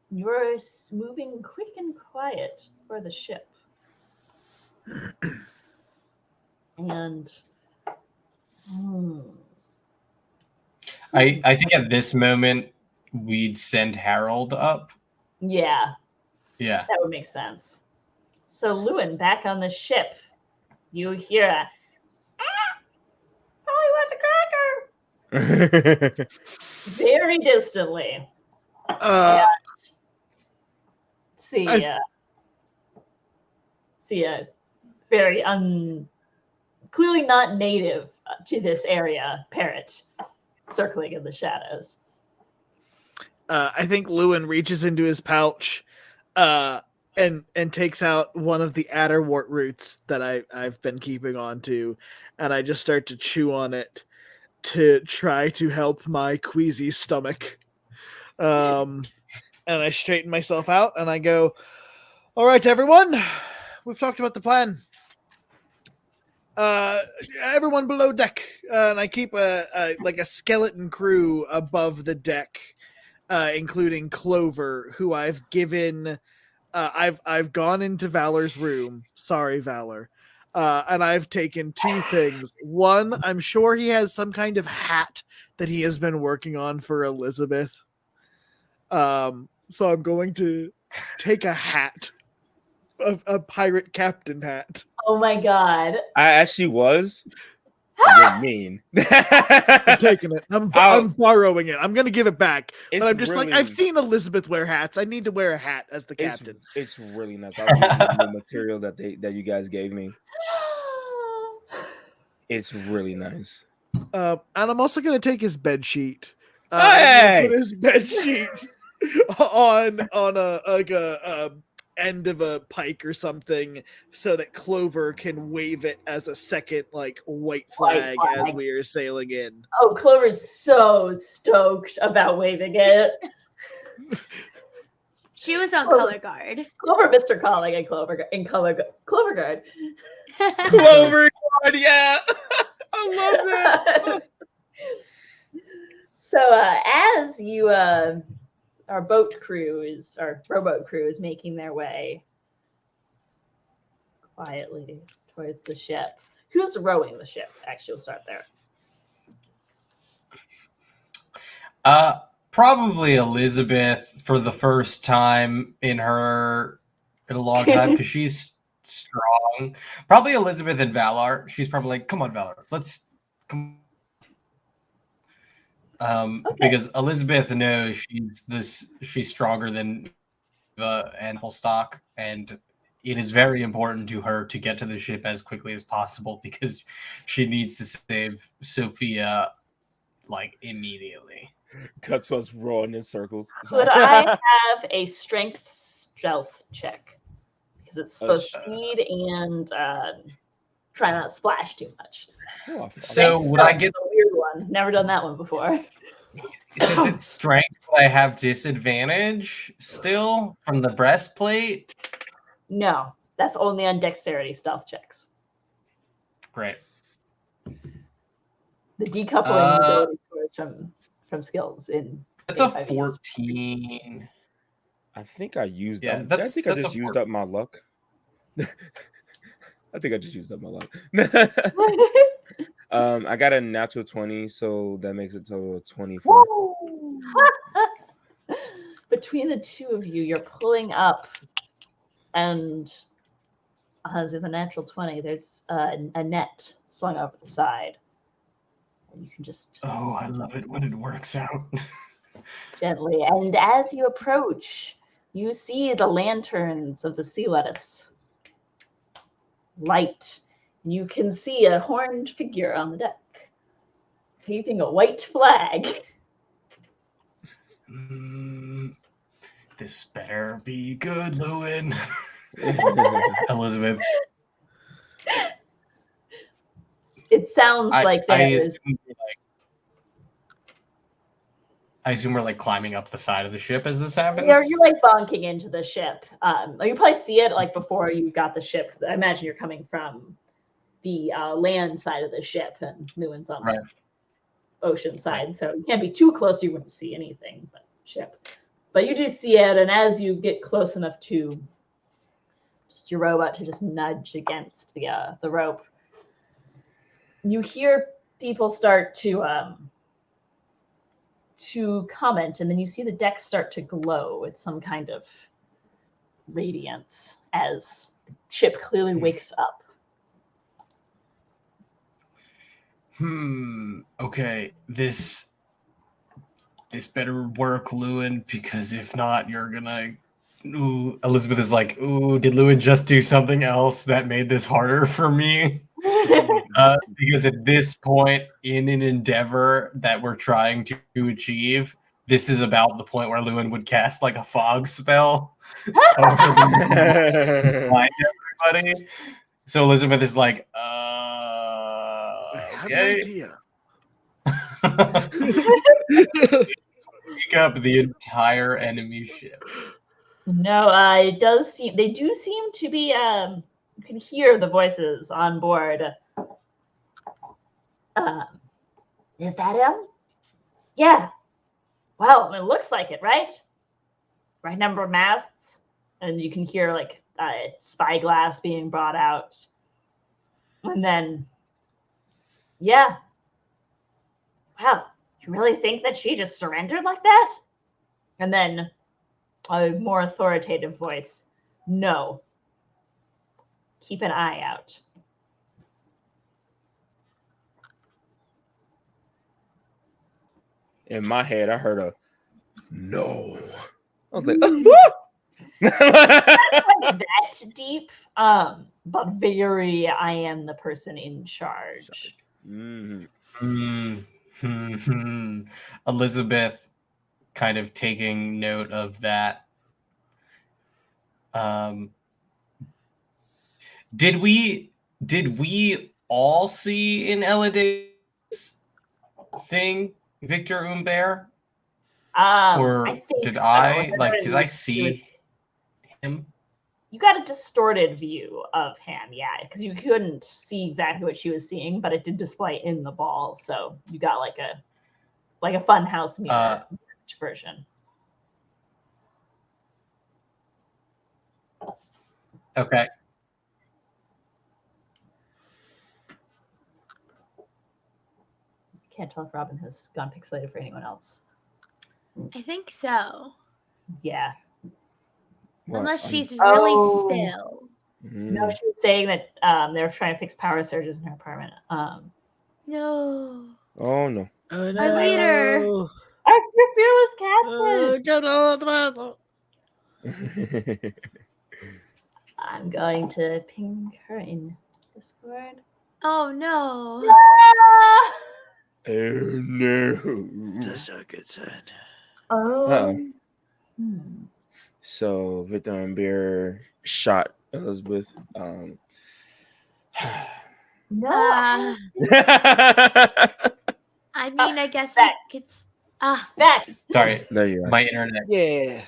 you're moving quick and quiet for the ship. And
I think at this moment we'd send Harold up.
yeah,
Yeah.
that would make sense. So Lewin, back on the ship, you hear a probably wants a cracker very distantly. See a very clearly not native to this area parrot circling in the shadows.
I think Lewin reaches into his pouch and takes out one of the adderwort roots that I've been keeping on to, and I just start to chew on it to try to help my queasy stomach. And I straighten myself out and I go, "All right, everyone, we've talked about the plan. Everyone below deck." And I keep a skeleton crew above the deck, including Clover, who I've given. I've gone into Valor's room. Sorry, Valor. And I've taken two things. One, I'm sure he has some kind of hat that he has been working on for Elizabeth. So I'm going to take a hat, a pirate captain hat.
Oh my god!
I actually was. You're mean.
I'm taking it. I'm borrowing it. I'm going to give it back. But I'm just like, I've seen Elizabeth wear hats. I need to wear a hat as the captain.
It's really nice. I love the material that you guys gave me. It's really nice.
And I'm also going to take his bed sheet.
Hey!
Put his bed sheet on a end of a pike or something, so that Clover can wave it as a second white flag as we are sailing in.
Oh, Clover's so stoked about waving it.
She was on color guard.
Clover, Mr. Calling, and Clover Guard.
Clover Guard, yeah. I love that.
So as you our rowboat crew is making their way quietly towards the ship. Who's rowing the ship? Actually, we'll start there.
Probably Elizabeth for the first time in a long time because she's strong. Probably Elizabeth and Valar. She's probably like, "Come on, Valar, let's come." Because Elizabeth knows she's stronger than and stock, and it is very important to her to get to the ship as quickly as possible because she needs to save Sophia like immediately.
Cuts us rolling in circles.
Could I have a strength stealth check? Because it's supposed to speed and try not to splash too much.
Oh,
So
Strength
would I
stealth
get
is a weird one? Never done that one before.
since it's strength, would I have disadvantage still from the breastplate?
No, that's only on dexterity stealth checks.
Great.
The decoupling ability scores from skills in
That's a
A5E.
14.
I think I used.
Yeah,
I think I just used up my luck. I think I just used up my luck. I got a natural 20, so that makes it total of 24.
Between the two of you, you're pulling up, and as with a natural 20, there's a net slung over the side. And you can just
Oh, I love it when it works out.
gently. And as you approach, you see the lanterns of the sea lettuce light. You can see a horned figure on the deck, waving a white flag.
This better be good, Lewin. Elizabeth.
It sounds like there is.
I assume we're like climbing up the side of the ship as this happens.
You're like bonking into the ship. You probably see it like before you got the ship. 'Cause I imagine you're coming from the land side of the ship, and Lewin's on the ocean side, so you can't be too close. You wouldn't see anything but ship. But you do see it, and as you get close enough to just your robot to just nudge against the rope, you hear people start to comment, and then you see the deck start to glow with some kind of radiance as the ship clearly wakes up.
Okay, this better work, Lewin, because if not, you're gonna. Ooh, Elizabeth is like, ooh, did Lewin just do something else that made this harder for me? Because at this point in an endeavor that we're trying to achieve, this is about the point where Lewin would cast like a fog spell over the blind everybody. So Elizabeth is like,
I have an
okay.
idea.
Pick up the entire enemy ship.
No, it does seem they do seem to be. You can hear the voices on board. Is that him? Yeah. Well, it looks like it, right? Right number of masts, and you can hear like spyglass being brought out, and then, yeah. Wow, you really think that she just surrendered like that? And then a more authoritative voice. No. Keep an eye out.
In my head, I heard a no. I was like,
Not that deep, but very, I am the person in charge.
Elizabeth kind of taking note of that. Did we all see in Eliday's thing Victor Umber? Or
I think
did
so.
did I see him?
You got a distorted view of him, yeah, because you couldn't see exactly what she was seeing, but it did display in the ball, so you got like like a fun house mirror version.
Okay.
Can't tell if Robin has gone pixelated for anyone else.
I think so.
Yeah.
What?
Unless she's really
Oh.
still.
No, she was saying that they were trying to fix power surges in her apartment.
No.
Oh no.
Oh,
My leader.
Our fearless captain.
Don't know the matter.
I'm going to ping her in Discord.
Oh no.
Ah!
Oh no.
That's not good sign.
Uh-oh.
Hmm.
So Victor and Bear shot Elizabeth.
No.
I mean, I guess
back.
we could.
Back.
Sorry,
there you are.
my internet
Yeah.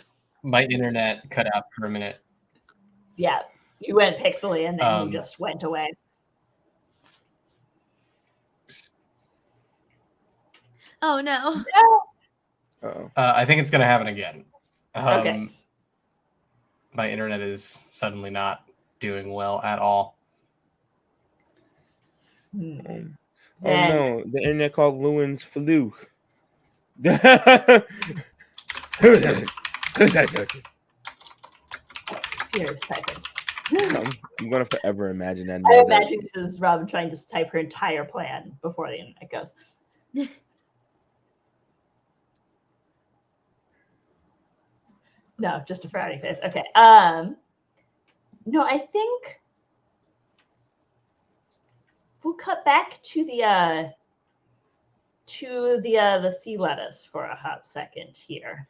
cut out for a minute.
Yeah. You went pixely and then you
Um,
just went away.
Oh no.
No.
Uh-oh.
I think it's going to happen again.
Okay.
My internet is suddenly not doing well at all.
Hmm.
Oh
And-
no, the internet called Lewin's fluke. I'm
Here's typing.
gonna forever imagine that.
I
now that-
imagine this is Robin trying to type her entire plan before the internet goes. No, just a frowny face. Okay. No, I think we'll cut back to the sea lettuce for a hot second here.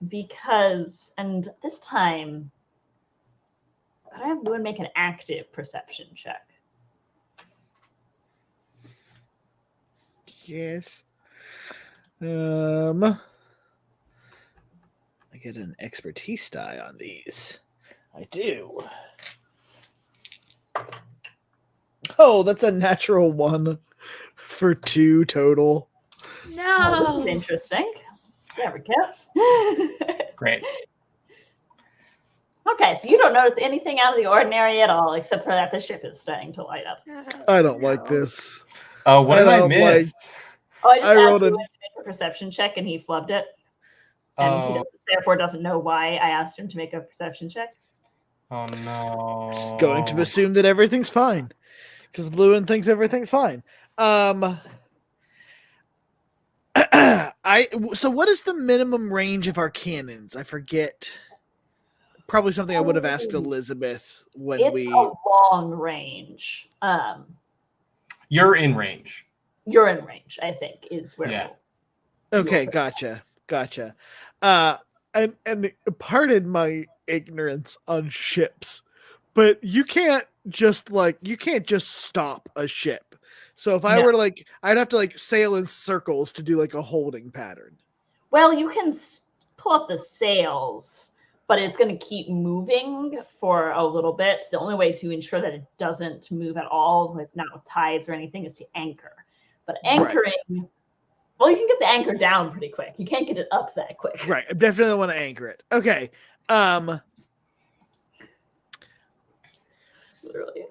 Because, and this time, could I have Lewin make an active perception check?
Yes. I get an expertise die on these. I do. Oh, that's a natural 1 for 2 total.
Oh,
No.
this is interesting. There we go.
Great.
Okay, so you don't notice anything out of the ordinary at all, except for that the ship is starting to light up.
I don't like
No.
this.
Oh, what
I
did I
don't
miss?
Oh, I just
I
asked
rolled
Lewin
a-
to make a perception check, and he flubbed it. And he
Oh,
therefore doesn't know why I asked him to make a perception check.
oh no.
Just going to assume that everything's fine. Because Lewin thinks everything's fine. So what is the minimum range of our cannons? I forget. Probably something I would have asked Elizabeth when
It's
we.
a long range.
You're in range.
You're in range, I think, is where.
Yeah.
Okay, gotcha. And pardon my ignorance on ships, but you can't just stop a ship. So if I
No.
were to I'd have to sail in circles to do a holding pattern.
Well, you can pull up the sails, but it's going to keep moving for a little bit. The only way to ensure that it doesn't move at all, not with tides or anything, is to anchor. But anchoring, well, you can get the anchor down pretty quick. You can't get it up that quick.
Right. I definitely want to anchor it. Okay.
Literally.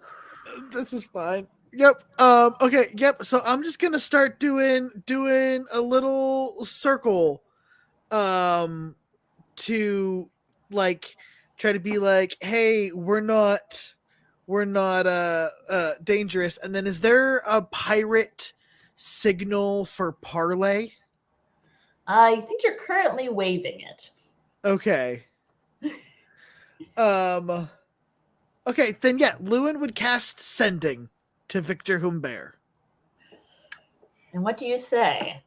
This is fine. Yep. Okay. Yep. So I'm just gonna start doing a little circle, to try to be hey, we're not dangerous. And then is there a pirate signal for parlay?
I think you're currently waving it.
Okay. Okay, then Lewin would cast Sending to Victor Humbert.
And what do you say?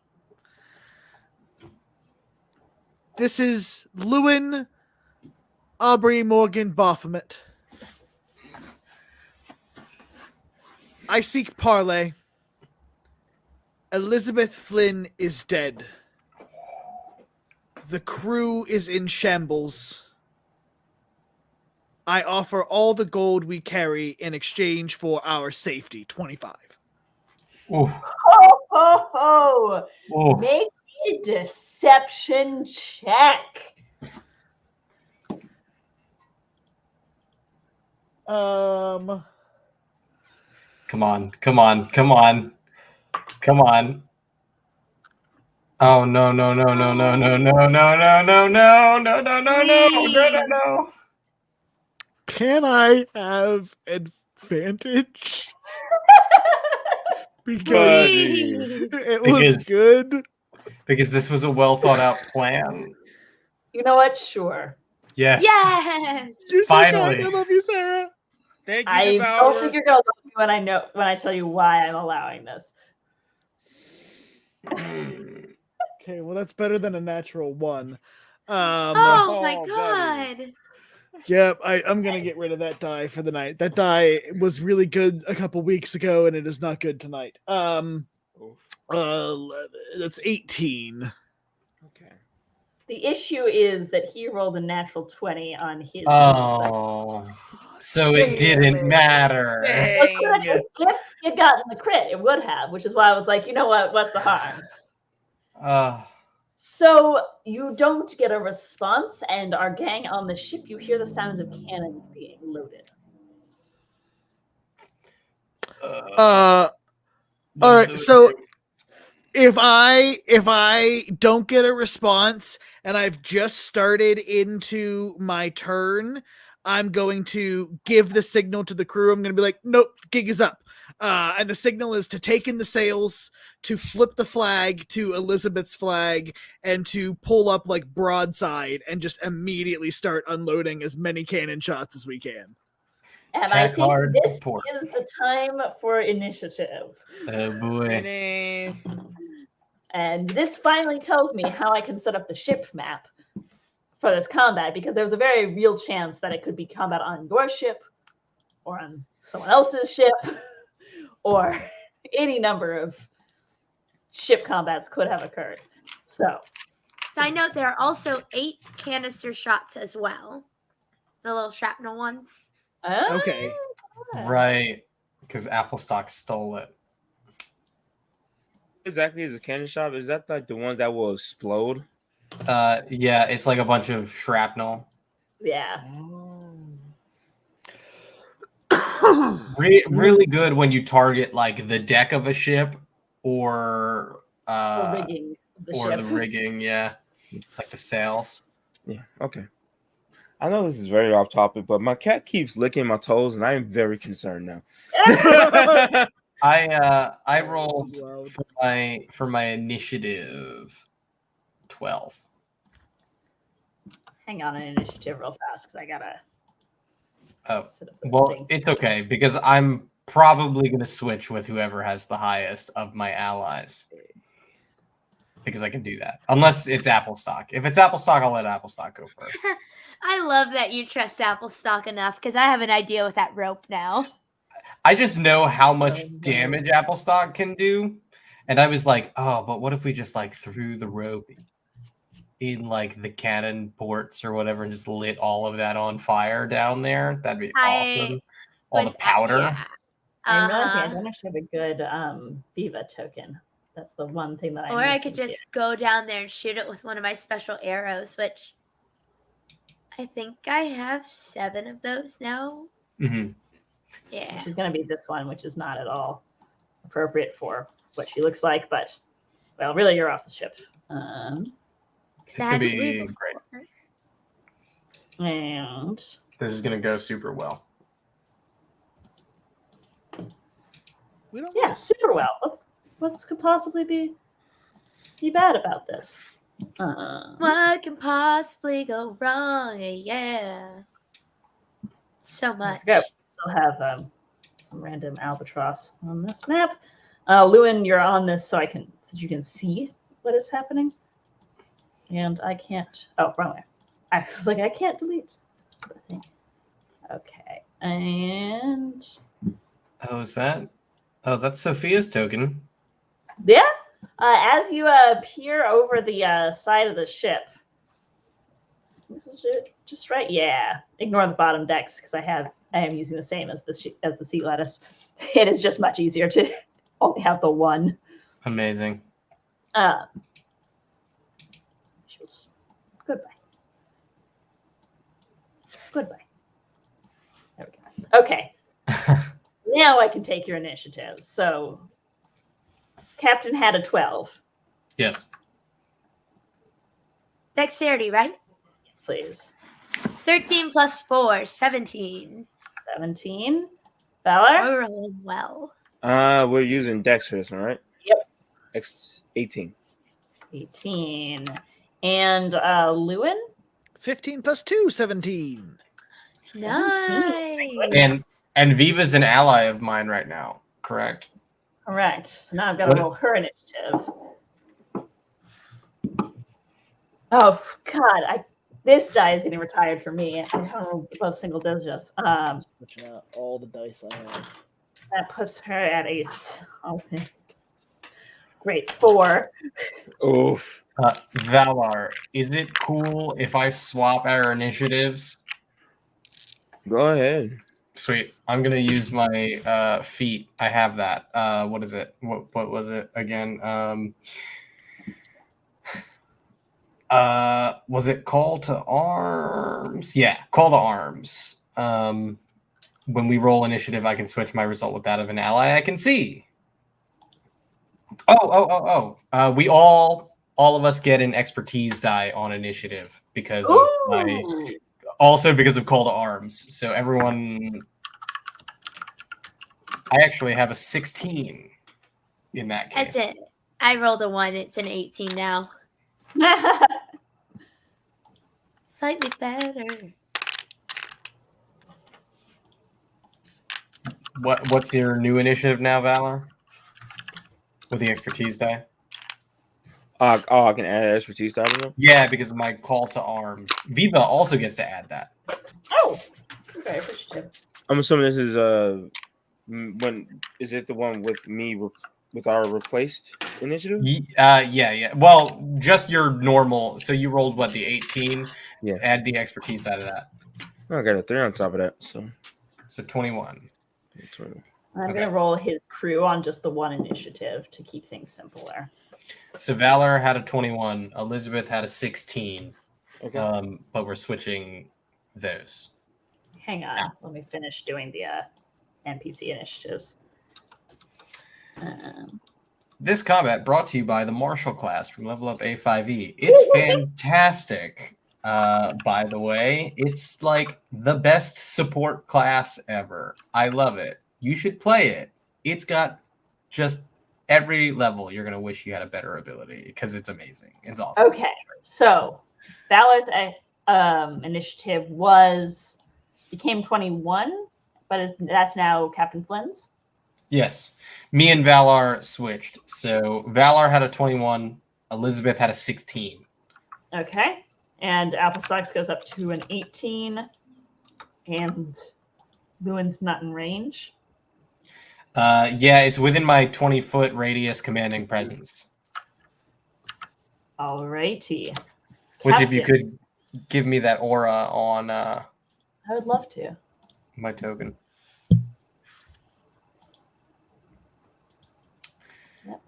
This is Lewin Aubrey Morgan Baphomet. I seek parley. Elizabeth Flynn is dead. The crew is in shambles. I offer all the gold we carry in exchange for our safety. 25.
Ooh.
Oh ho, ho.
Oh,
Make a deception check.
Um,
come on, come on, come on, come on. Oh no no no no no no no no no no no no no no no no no.
can I have advantage? Because
Buddy.
it was
Because-
good.
Because this was a well thought out plan.
You know what? Sure.
Yes.
Yes.
You're so
Finally.
kind. I love you, Sarah.
Thank you,
I don't
Devourer.
think you're gonna love me when I tell you why I'm allowing this.
Okay, well that's better than a natural one.
Oh my
Oh,
god.
Yep, I'm gonna get rid of that die for the night. That die was really good a couple weeks ago, and it is not good tonight.
Oof.
That's 18.
Okay.
The issue is that he rolled a natural 20 on his.
Oh, so it didn't matter.
Well, if he had gotten the crit, it would have, which is why I was like, you know what? What's the harm? So you don't get a response, and our gang on the ship, you hear the sounds of cannons being loaded.
All right, so if I don't get a response and I've just started into my turn, I'm going to give the signal to the crew. I'm going to be like, nope, gig is up. And the signal is to take in the sails, to flip the flag to Elizabeth's flag, and to pull up like broadside and just immediately start unloading as many cannon shots as we can.
And
Tack
I think
hard,
this
port.
is the time for initiative.
Oh boy.
And this finally tells me how I can set up the ship map for this combat, because there was a very real chance that it could be combat on your ship or on someone else's ship, or any number of ship combats could have occurred. So,
Side note, there are also 8 canister shots as well. The little shrapnel ones.
Okay.
Right. Because Applestock stole it.
Exactly, is a cannon shot? Is that like the one that will explode?
Yeah, it's like a bunch of shrapnel.
Yeah.
Really good when you target like the deck of a ship or
The rigging of the ship.
the rigging, yeah. Like the sails.
Yeah, okay. I know this is very off topic, but my cat keeps licking my toes, and I am very concerned now.
I rolled for my initiative 12.
Hang on an initiative real fast, because I gotta.
Oh,
set up the
well,
thing.
it's okay because I'm probably going to switch with whoever has the highest of my allies. Because I can do that. Unless it's Applestock. If it's Applestock, I'll let Applestock go first.
I love that you trust Applestock enough because I have an idea with that rope now.
I just know how much damage Applestock can do. And I was like, oh, but what if we just like threw the rope in like the cannon ports or whatever and just lit all of that on fire down there? That'd be awesome. All the powder.
Yeah.
I'm realizing I don't actually have a good Viva token. That's the one thing that I.
Or I could just go down there and shoot it with one of my special arrows, which I think I have 7 of those now.
Mm-hmm.
Yeah.
She's going to be this one, which is not at all appropriate for what she looks like. But, well, really, you're off the ship.
It's going to be great.
And
This is going to go super well.
We don't
yeah, super well. What could possibly be bad about this?
What can possibly go wrong? Yeah. So
I
much.
forgot we still have some random albatross on this map. Lewin, you're on this so you can see what is happening. And I can't. Oh, wrong way. I was like, I can't delete the thing. Okay, and
Oh, is that? Oh, that's Sophia's token.
yeah. As you peer over the side of the ship, this is just right. Yeah, ignore the bottom decks because I am using the same as the sea lettuce. It is just much easier to only have the one.
Amazing.
Goodbye. Goodbye. There we go. Okay. Now I can take your initiative. So, Captain had a 12.
Yes.
Dexterity, right?
Yes, please.
13 plus 4, 17.
17. Valor?
We're rolling well.
We're using Dex for this one, right?
Yep.
18.
18. And Lewin?
15 plus 2, 17.
Nice.
And Viva's an ally of mine right now, correct?
Correct. So now I've got to roll her initiative. Oh God! This die is getting retired for me. I don't roll above single digits.
Switching out all the dice I have.
That puts her at a great 4.
Oof.
Valar, is it cool if I swap our initiatives?
Go ahead.
Sweet. I'm gonna use my feat. I have that. What is it? What was it again? Was it Call to Arms? Yeah, Call to Arms. When we roll initiative, I can switch my result with that of an ally I can see. We all of us get an expertise die on initiative because of because of Call to Arms. So everyone, I actually have a 16 in that case.
That's it. I rolled a 1. It's an 18 now. Slightly better.
What's your new initiative now, Valor? With the expertise die?
I can add expertise die to them?
Yeah, because of my Call to Arms. Viva also gets to add that.
Oh, very appreciative.
I'm assuming this is is it the one with me with our replaced initiative?
Yeah. Well, just your normal. So you rolled what, the 18?
Yeah.
Add the expertise out of that.
I got a 3 on top of that. So
21.
I'm going to roll his crew on just the one initiative to keep things simpler.
So Valor had a 21. Elizabeth had a 16.
Okay.
But we're switching those.
Hang on. Let me finish doing the NPC initiatives.
This combat brought to you by the Martial class from Level Up A5E. It's fantastic. By the way, it's like the best support class ever. I love it. You should play it. It's got just every level you're going to wish you had a better ability because it's amazing. It's awesome.
Okay, so Valor's initiative became 21, but that's now Captain Flynn's.
Yes. Me and Valar switched. So Valar had a 21. Elizabeth had a 16.
Okay. And Applestocks goes up to an 18. And Lewin's not in range.
Yeah, it's within my 20-foot radius commanding presence.
Alrighty.
Which, if you could give me that aura on
I would love to.
my token.
Yep.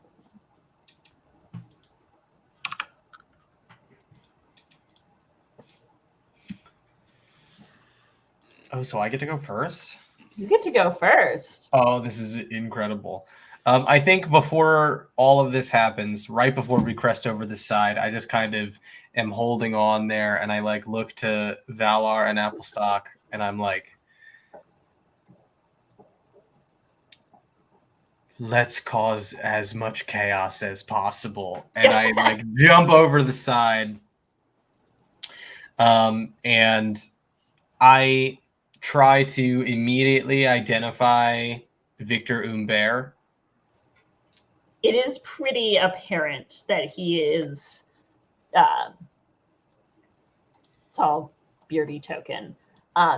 Oh, so I get to go first?
You get to go first.
Oh, this is incredible. I think before all of this happens, right before we crest over the side, I just kind of am holding on there, and I like look to Valar and Applestock, and I'm like, let's cause as much chaos as possible. And I like jump over the side. And I try to immediately identify Victor Humbert.
It is pretty apparent that he is tall, beardy token.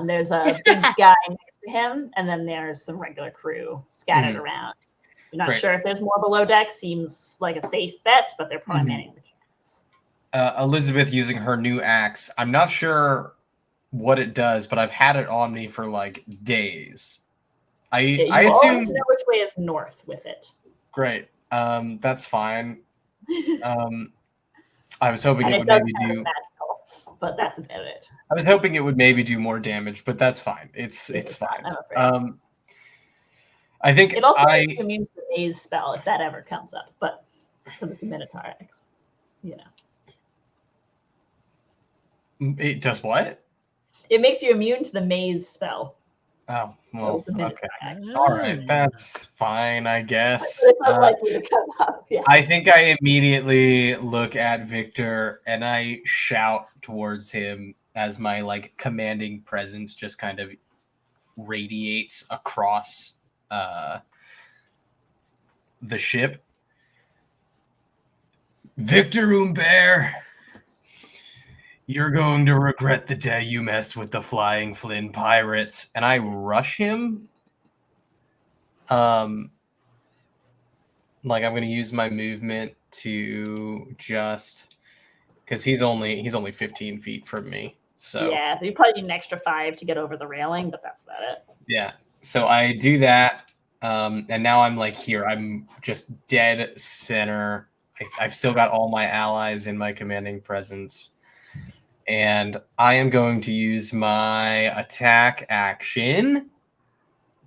There's a big guy next to him, and then there's some regular crew scattered around. I'm not sure if there's more below deck. Seems like a safe bet, but they're probably manning the cannons.
Elizabeth using her new axe. I'm not sure what it does, but I've had it on me for like days. I assume
always know which way is north with it.
Great. That's fine. I was hoping
And
it
it
would
does
maybe
count as
do.
magical, but that's about it.
I was hoping it would maybe do more damage, but that's fine. It's
It's
fine.
not, I'm afraid.
I think
It also makes you immune to the maze spell if that ever comes up, but because it's a Minotaur X, you know.
It does what?
It makes you immune to the maze spell.
Oh,
So
well,
it's a Minotaur
okay.
X.
All right, that's fine, I guess.
But it's unlikely to come up. Yes.
I think I immediately look at Victor and I shout towards him as my like commanding presence just kind of radiates across the ship. Victor Umber, you're going to regret the day you messed with the Flying Flynn pirates. And I rush him. Like I'm going to use my movement to just because he's only 15 feet from me. So
yeah, you probably need an extra 5 to get over the railing, but that's about it.
yeah. So I do that. And now I'm like here. I'm just dead center. I've still got all my allies in my commanding presence. And I am going to use my attack action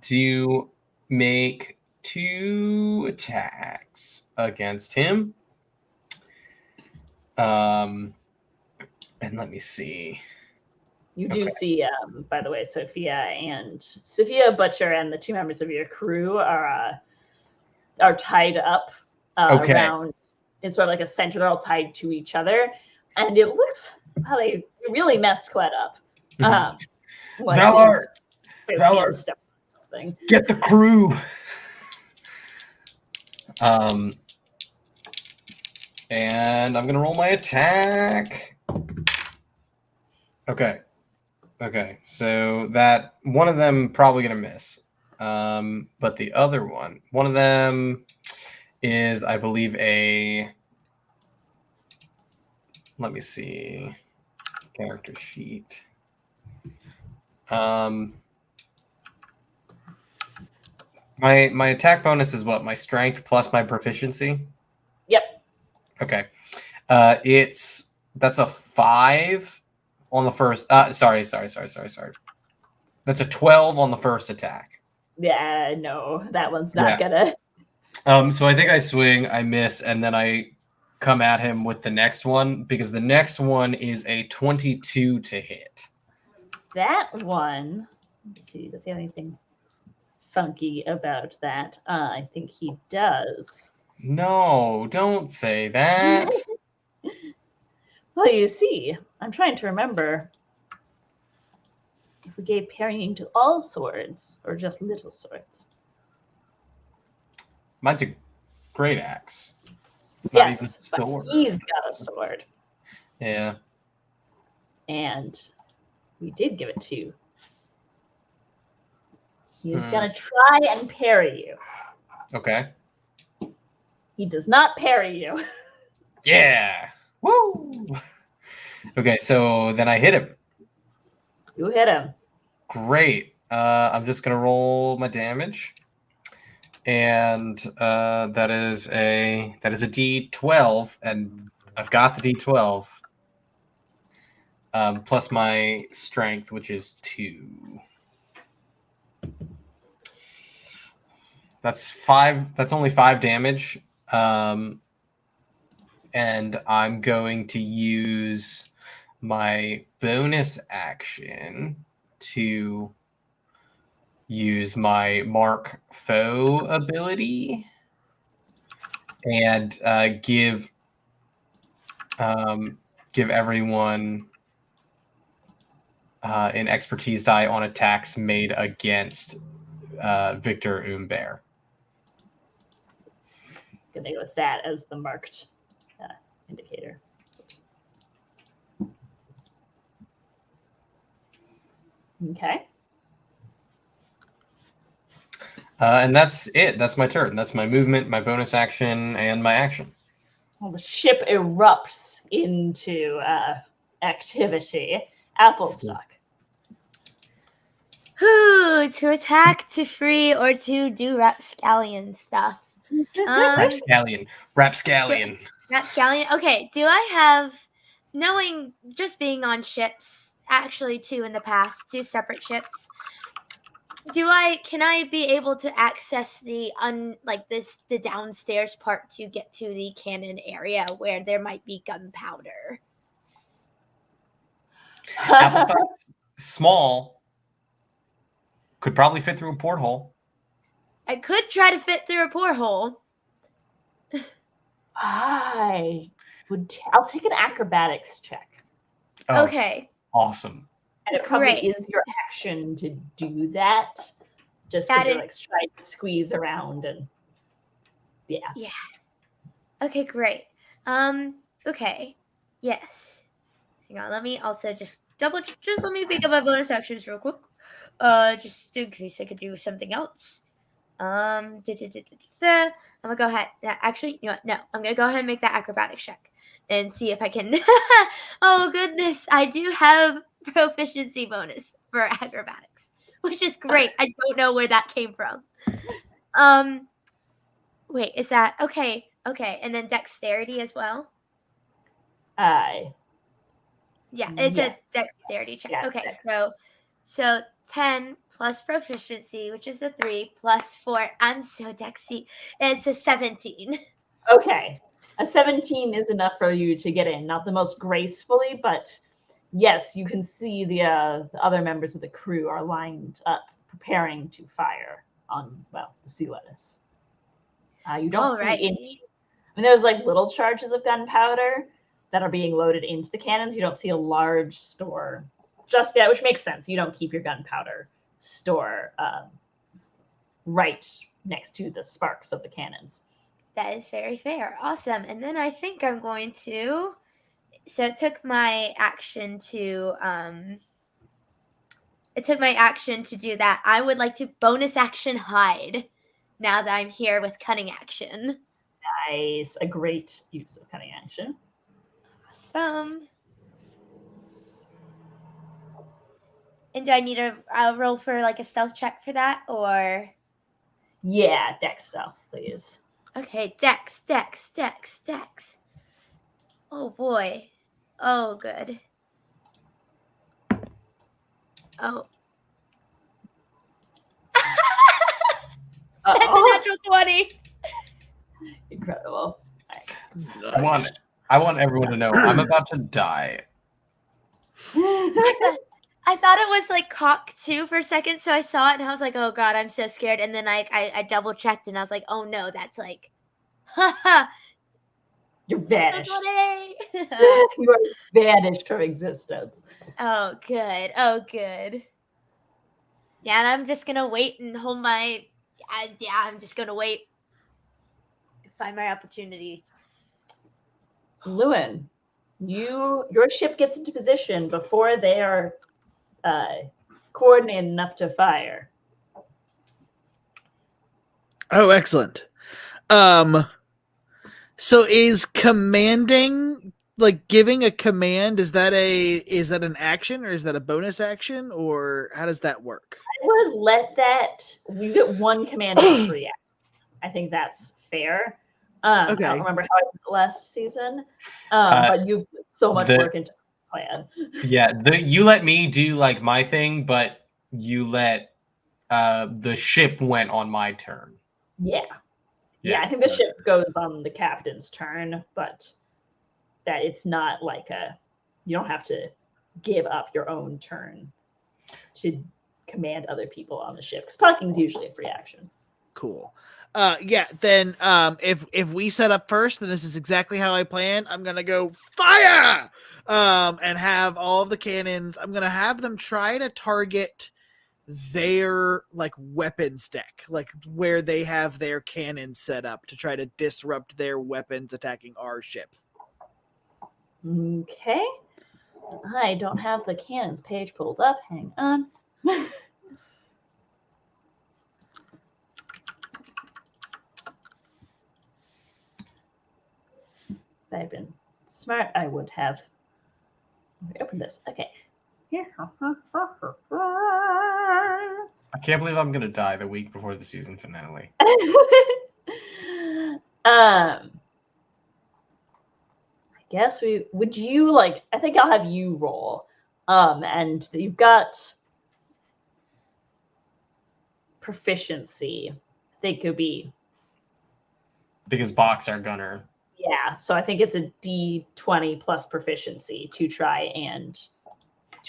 to make 2 attacks against him. And let me see.
You do see, by the way, Sophia, Butcher, and the 2 members of your crew are tied up around. It's sort of like a center. They're all tied to each other, and it looks they really messed quite up.
Valor,
something.
Get the crew. And I'm gonna roll my attack. Okay. So that one of them probably gonna miss. But the other one of them is, I believe, let me see, character sheet. My attack bonus is what? My strength plus my proficiency?
Yep.
Okay. That's a 5 on the first. Sorry. That's a 12 on the first attack.
Yeah, no, that one's not gonna.
So I think I swing, I miss, and then I come at him with the next one because the next one is a 22 to hit.
That one. Let's see. Does he have anything funky about that? I think he does.
No, don't say that.
Well, you see, I'm trying to remember if we gave parrying to all swords or just little swords.
Mine's a great axe. It's not even a sword.
But he's got a sword.
Yeah.
And we did give it to you. He's going to try and parry you.
Okay.
He does not parry you.
Yeah. Woo. Okay, so then I hit him.
You hit him.
Great. I'm just gonna roll my damage, and that is a D12, and I've got the D12 plus my strength, which is 2. That's 5. That's only 5 damage. And I'm going to use my bonus action to use my Mark Foe ability and give everyone an expertise die on attacks made against Victor Umber.
Gonna go with that as the marked indicator. Oops. Okay.
And that's it. That's my turn. That's my movement, my bonus action, and my action.
Well, the ship erupts into activity. Applestock.
To attack, to free, or to do rapscallion stuff.
Rapscallion. Rapscallion.
Scallion. Okay, do I have, knowing just being on ships, actually two in the past, two separate ships, can I be able to access the the downstairs part to get to the cannon area where there might be gunpowder?
Applesauce, small, could probably fit through a porthole.
I could try to fit through a porthole.
I'll take an acrobatics check.
Oh,
Okay.
awesome.
And it probably
Great.
is your action to do that. Just
That
because you're
is-
trying to squeeze around and yeah.
Okay, great. Okay. Yes. Hang on, let me also just let me pick up my bonus actions real quick. Just in case I could do something else. I'm gonna go ahead. Actually, you know what? No, I'm gonna go ahead and make that acrobatics check and see if I can. Oh goodness, I do have proficiency bonus for acrobatics, which is great. I don't know where that came from. Wait, is that okay? Okay, and then dexterity as well. Yeah, it's
Yes,
a dexterity check.
yeah,
Okay,
dex.
so 10 plus proficiency, which is a 3, plus 4. I'm so dexy. It's a 17.
Okay. A 17 is enough for you to get in. Not the most gracefully, but yes, you can see the other members of the crew are lined up, preparing to fire on, well, the sea lettuce. You don't see
Alrighty.
any. I mean, there's little charges of gunpowder that are being loaded into the cannons. You don't see a large store just yet, which makes sense. You don't keep your gunpowder store right next to the sparks of the cannons.
That is very fair. Awesome. And then I think I'm going to. So it took my action to. It took my action to do that. I would like to bonus action hide. Now that I'm here with cunning action.
Nice, a great use of cunning action.
Awesome. And do I need a roll for a stealth check for that, or?
Yeah, dex stealth, please.
Okay, dex. Oh boy. Oh, good. Oh. That's a natural 20.
Incredible.
Nice.
I want everyone to know I'm about to die.
I thought it was cock 2 for a second, so I saw it and I was like, oh god, I'm so scared. And then I double checked and I was like, oh no, that's haha.
You're vanished.
Oh,
You are vanished from existence.
good. Oh, good. Yeah, and I'm just gonna wait and hold my. I'm just gonna wait. Find my opportunity.
Lewin, your ship gets into position before they are coordinated enough to fire.
Oh, excellent. So is commanding, giving a command, is that an action, or is that a bonus action, or how does that work?
I would let that. You get one command for free action. I think that's fair. I don't remember how I did it last season, but you've put so much work into the plan.
Yeah, you let me do my thing, but you let the ship went on my turn.
Yeah, I think the ship goes on the captain's turn, but that it's not you don't have to give up your own turn to command other people on the ship, because talking is usually a free action.
Cool. Then if we set up first, then this is exactly how I plan. I'm gonna go fire, and have all of the cannons. I'm gonna have them try to target their weapons deck, where they have their cannons set up to try to disrupt their weapons attacking our ship.
Okay. I don't have the cannons page pulled up. Hang on. If I had been smart, I would have opened this. Okay.
I can't believe I'm gonna die the week before the season finale.
I guess would you like? I think I'll have you roll. And you've got proficiency. I think it could be.
Because Box our gunner.
Yeah, so I think it's a D20 plus proficiency to try and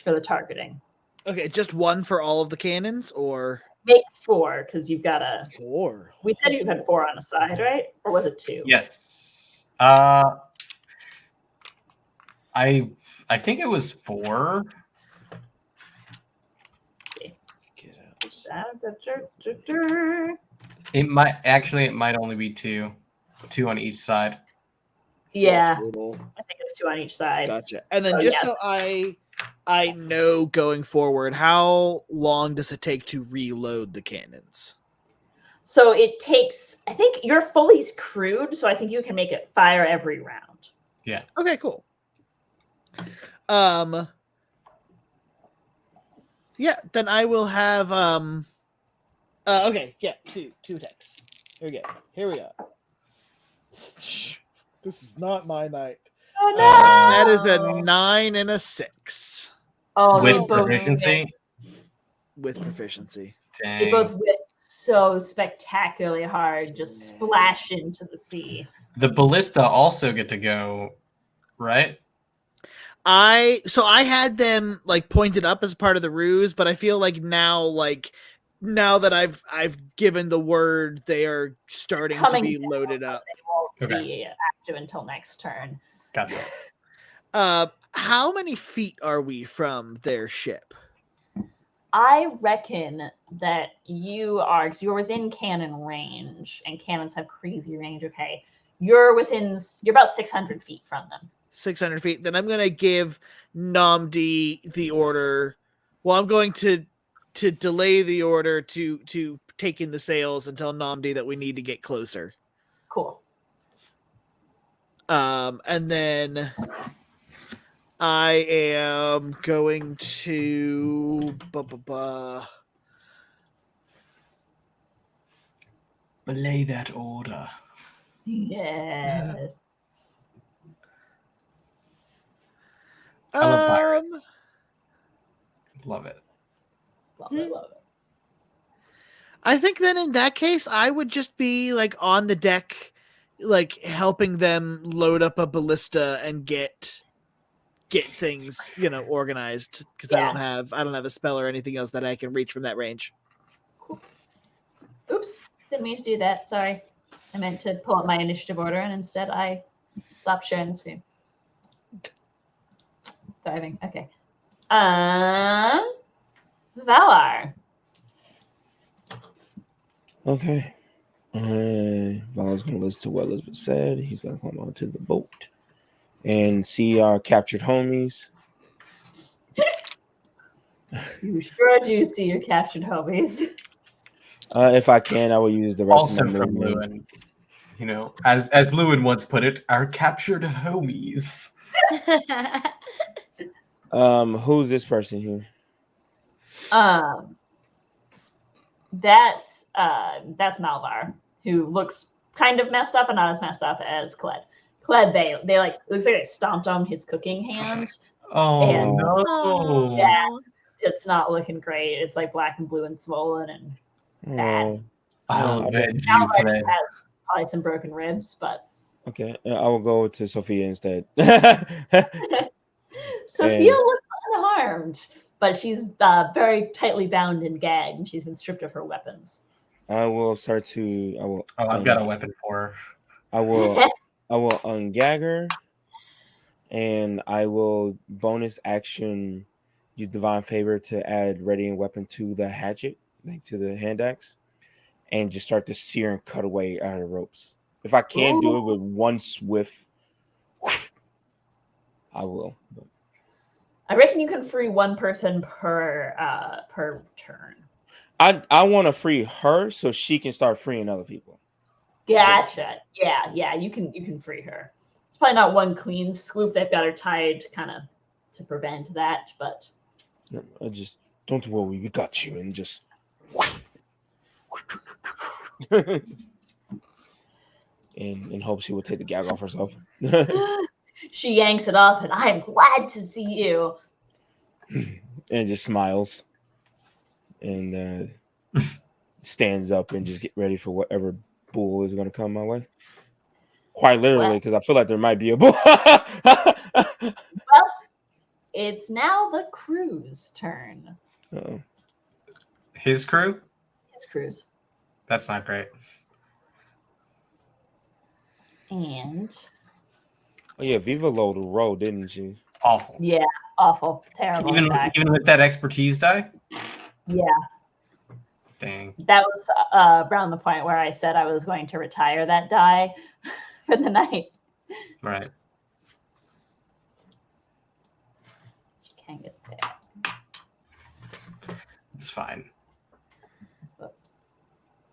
for the targeting.
Okay, just one for all of the cannons, or
Make 4 because you've got a.
4?
We said you had 4 on the side, right? Or was it 2?
Yes. I think it was 4.
Let's see.
Get
It might only be 2. 2 on each side.
Yeah,
total.
I think it's 2 on each side.
Gotcha. And then
So,
just
yes.
so I know going forward, how long does it take to reload the cannons?
So it takes. I think you're fully crewed, so I think you can make it fire every round.
Yeah.
Okay, cool. Yeah, then I will have okay, yeah, two attacks. Here we go. This is not my night.
Oh no!
That is a 9 and a 6
Oh, they
With
both
proficiency.
with proficiency.
They
Dang.
both whip so spectacularly hard, just splash into the sea.
The ballista also get to go, right?
I had them like pointed up as part of the ruse, but I feel like now that I've given the word, they are starting
Coming
to be
down,
loaded up.
They won't
Okay.
be active until next turn.
Gotcha.
How many feet are we from their ship?
I reckon that you are, because you're within cannon range, and cannons have crazy range. Okay, you're about 600 feet from them.
600 feet. Then I'm going to give Namdi the order. Well, I'm going to delay the order to take in the sails and tell Namdi that we need to get closer.
Cool.
And then I am going to
Belay that order.
Yes.
I love pirates. Love it.
Love it, love it.
I think then in that case, I would just be like on the deck, like helping them load up a ballista and get things, organized, because
Yeah.
I don't have a spell or anything else that I can reach from that range.
Oops, didn't mean to do that. Sorry. I meant to pull up my initiative order, and instead I stopped sharing the screen. Diving. Okay. Valar.
Okay. Valar's going to listen to what Elizabeth said. He's going to come onto the boat and see our captured homies.
You sure do see your captured homies.
If I can, I will use the rest
Also
of my
from
movement.
Lewin. As Lewin once put it, our captured homies.
Who's this person here?
That's Malvar, who looks kind of messed up and not as messed up as Kled. Kled, they like, it looks like they stomped on his cooking hand.
Oh
And-
no!
Yeah. It's not looking great. It's like black and blue and swollen, and
Oh,
I'll avenge you,
Malvar
Kled.
just has probably some broken ribs, but
okay. I will go to Sophia instead.
Sophia looks unharmed, but she's very tightly bound and gagged, and she's been stripped of her weapons.
I will start to. I will.
Oh, I've got a weapon for her.
I will ungag her, and I will bonus action use divine favor to add readying weapon to the hatchet, like to the hand axe, and just start to sear and cut away out of the ropes. If I can't do it with one swift, I will. But
I reckon you can free one person per turn.
I want to free her so she can start freeing other people.
Gotcha. Yeah, you can free her. It's probably not one clean swoop. They've got her tied kind of to prevent that, but
I just don't worry, we got you, and just. in hopes she will take the gag off herself.
She yanks it off, and I'm glad to see you.
And just smiles and stands up and just get ready for whatever bull is going to come my way. Quite literally, because I feel like there might be a bull.
Well, it's now the crew's turn.
Uh-oh.
His crew?
His crew's.
That's not great.
And
Oh yeah, Viva low the roll, didn't she?
Awful.
yeah, awful, terrible.
Even with that expertise die?
Yeah,
Dang.
that was around the point where I said I was going to retire that die for the night.
Right.
She can't get there.
It's fine.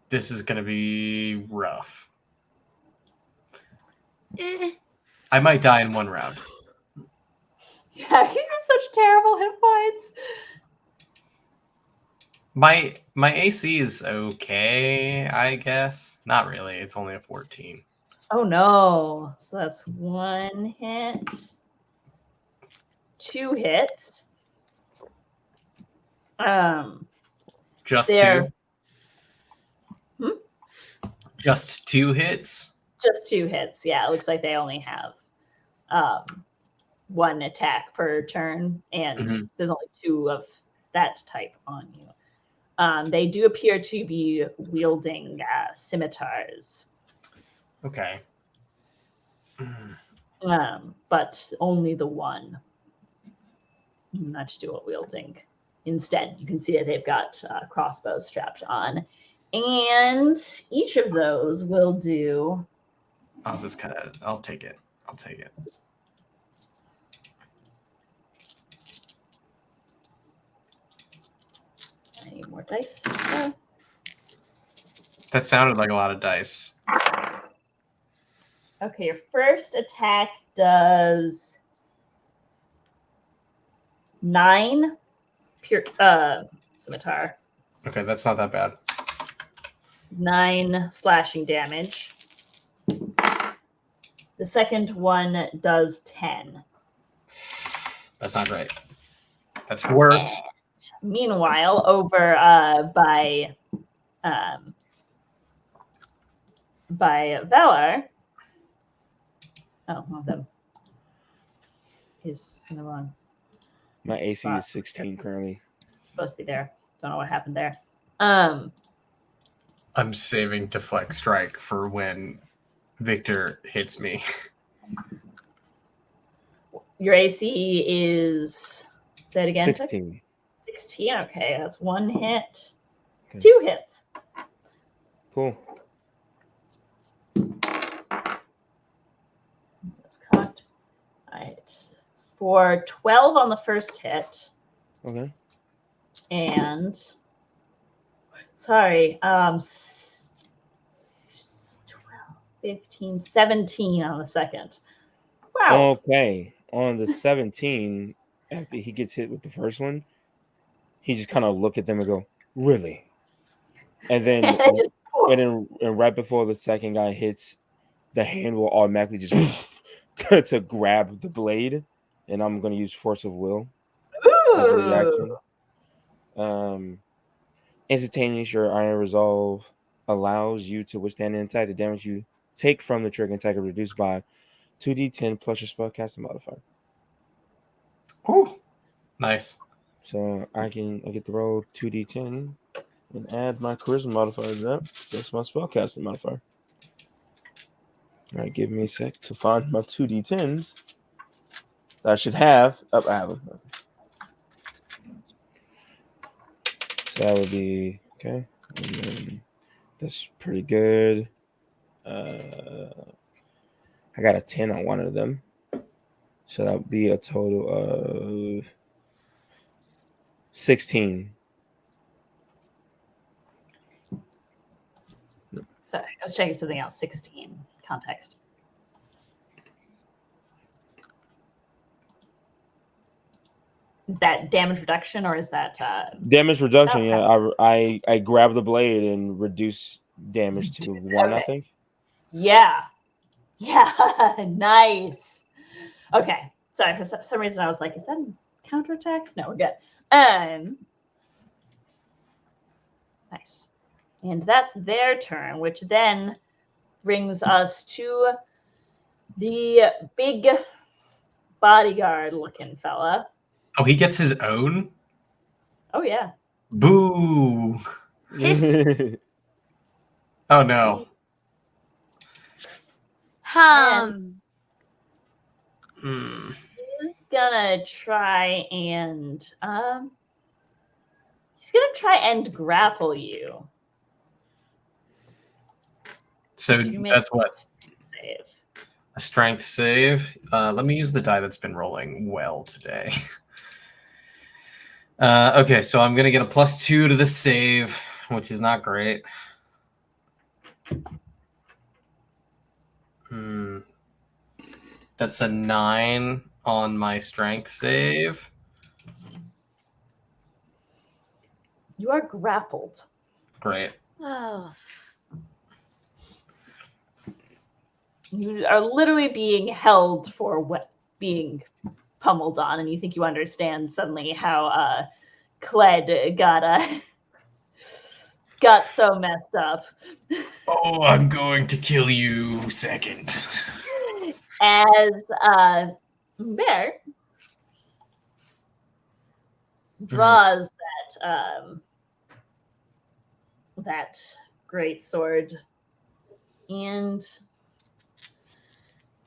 This is going to be rough. I might die in one round.
Yeah, you have such terrible hit points.
My AC is okay, I guess. Not really. It's only a 14.
Oh no. So that's 1 hit. 2 hits.
Just
There.
2? Just 2 hits?
Just 2 hits. Yeah, it looks like they only have 1 attack per turn, and there's only 2 of that type on you. They do appear to be wielding scimitars,
Okay.
but only the one. Not dual wielding. Instead, you can see that they've got crossbows strapped on, and each of those will do.
I'll take it.
I need more dice.
That sounded like a lot of dice.
Okay, your first attack does 9 pure scimitar.
Okay, that's not that bad.
9 slashing damage. The second one does 10.
That's not great. That's worse.
Meanwhile, over by Valar. Oh, one of them is in the wrong.
My AC is 16 currently.
Supposed to be there. Don't know what happened there.
I'm saving Deflect Strike for when Victor hits me.
Your AC is. Say it again.
16.
16. Okay, that's 1 hit.
Okay.
2 hits.
Cool.
That's cocked. All right. For 12 on the first hit.
Okay.
And. Sorry. 12, 15, 17 on the second. Wow.
Okay. On the 17, after he gets hit with the first one, he just kind of look at them and go, "Really?" And then, and right before the second guy hits, the hand will automatically just to grab the blade, and I'm going to use force of will as a reaction. Instantaneous, your iron resolve allows you to withstand an attack. The damage you take from the trigger attack is reduced by 2d10 plus your spellcasting modifier.
Ooh, nice.
So I get to roll 2d10 and add my charisma modifier to that. That's my spellcasting modifier. All right, give me a sec to find my 2d10s that I should have. Oh, I have them. So that would be okay. And then that's pretty good. I got a 10 on one of them. So that would be a total of 16.
Sorry, I was checking something else. 16 context. Is that damage reduction or is that
Damage reduction?
Okay.
Yeah, I grab the blade and reduce damage to 1. I think.
Yeah. Yeah, nice. Okay, sorry, for some reason I was like, is that a counterattack? No, we're good. Nice. And that's their turn, which then brings us to the big bodyguard looking fella.
Oh, he gets his own?
Oh, yeah.
Boo! Oh no. Hmm.
He's gonna try and grapple you.
So
You make
that's what?
save.
A strength save. Let me use the die that's been rolling well today. Okay, so I'm gonna get a +2 to the save, which is not great. That's a 9 on my strength save.
You are grappled.
Great.
Oh.
You are literally being held for being pummeled on, and you think you understand suddenly how Cled got so messed up.
Oh, I'm going to kill you second.
As Bear draws that great sword, and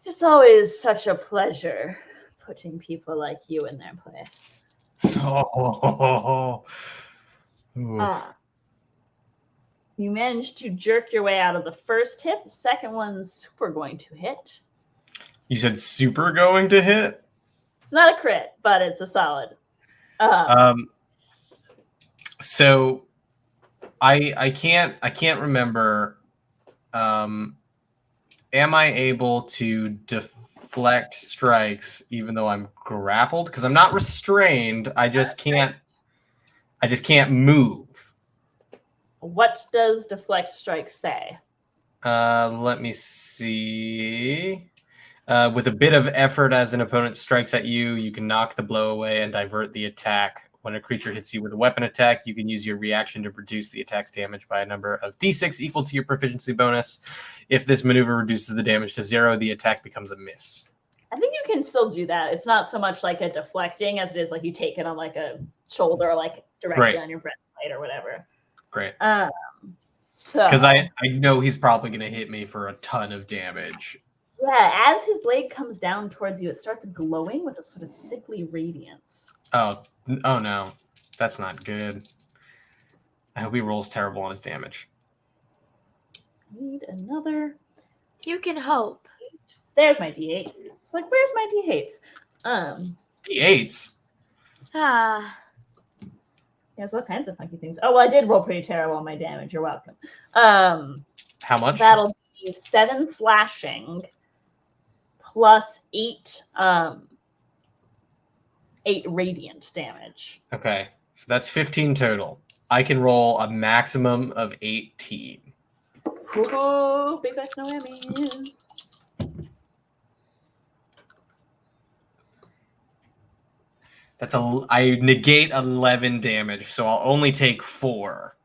it's always such a pleasure putting people like you in their place.
Oh.
You managed to jerk your way out of the first hit. The second one's super going to hit.
You said super going to hit?
It's not a crit, but it's a solid.
So I can't remember. Am I able to deflect strikes even though I'm grappled? Because I'm not restrained. I just can't move.
What does deflect strike say?
Let me see. With a bit of effort as an opponent strikes at you, you can knock the blow away and divert the attack. When a creature hits you with a weapon attack, you can use your reaction to reduce the attack's damage by a number of d6 equal to your proficiency bonus. If this maneuver reduces the damage to 0, the attack becomes a miss.
I think you can still do that. It's not so much like a deflecting as it is like you take it on like a shoulder or like directly on your breastplate or whatever.
Great.
So
because I know he's probably going to hit me for a ton of damage.
Yeah, as his blade comes down towards you, it starts glowing with a sort of sickly radiance.
Oh no. That's not good. I hope he rolls terrible on his damage.
Need another.
You can hope.
There's my D8. It's like, where's my D8s?
D8s?
There's all kinds of funky things. Oh, well, I did roll pretty terrible on my damage. You're welcome.
How much?
That'll be 7 slashing plus 8 radiant damage.
Okay, so that's 15 total. I can roll a maximum of 18.
Ooh, big bucks, no whammies.
I negate 11 damage, so I'll only take 4,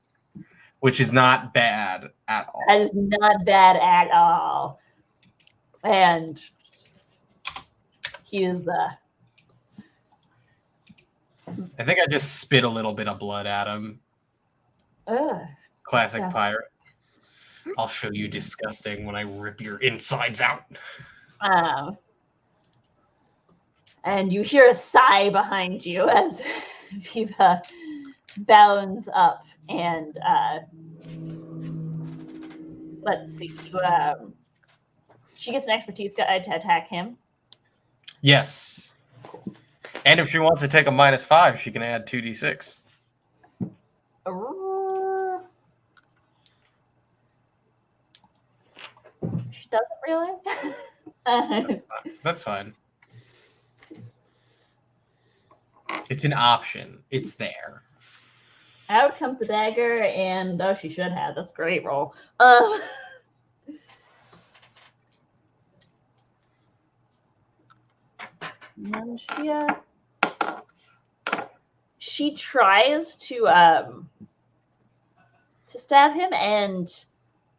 which is not bad at all.
That is not bad at all. And he is the...
I think I just spit a little bit of blood at him. Classic
disgusting.
pirate. I'll show you disgusting when I rip your insides out.
And you hear a sigh behind you as Viva bounds up and let's see. She gets an expertise guide to attack him.
Yes. And if she wants to take a -5, she can add 2d6.
She doesn't really.
That's fine. It's an option. It's there.
Out comes the dagger, and she should have. That's a great roll. She tries to stab him, and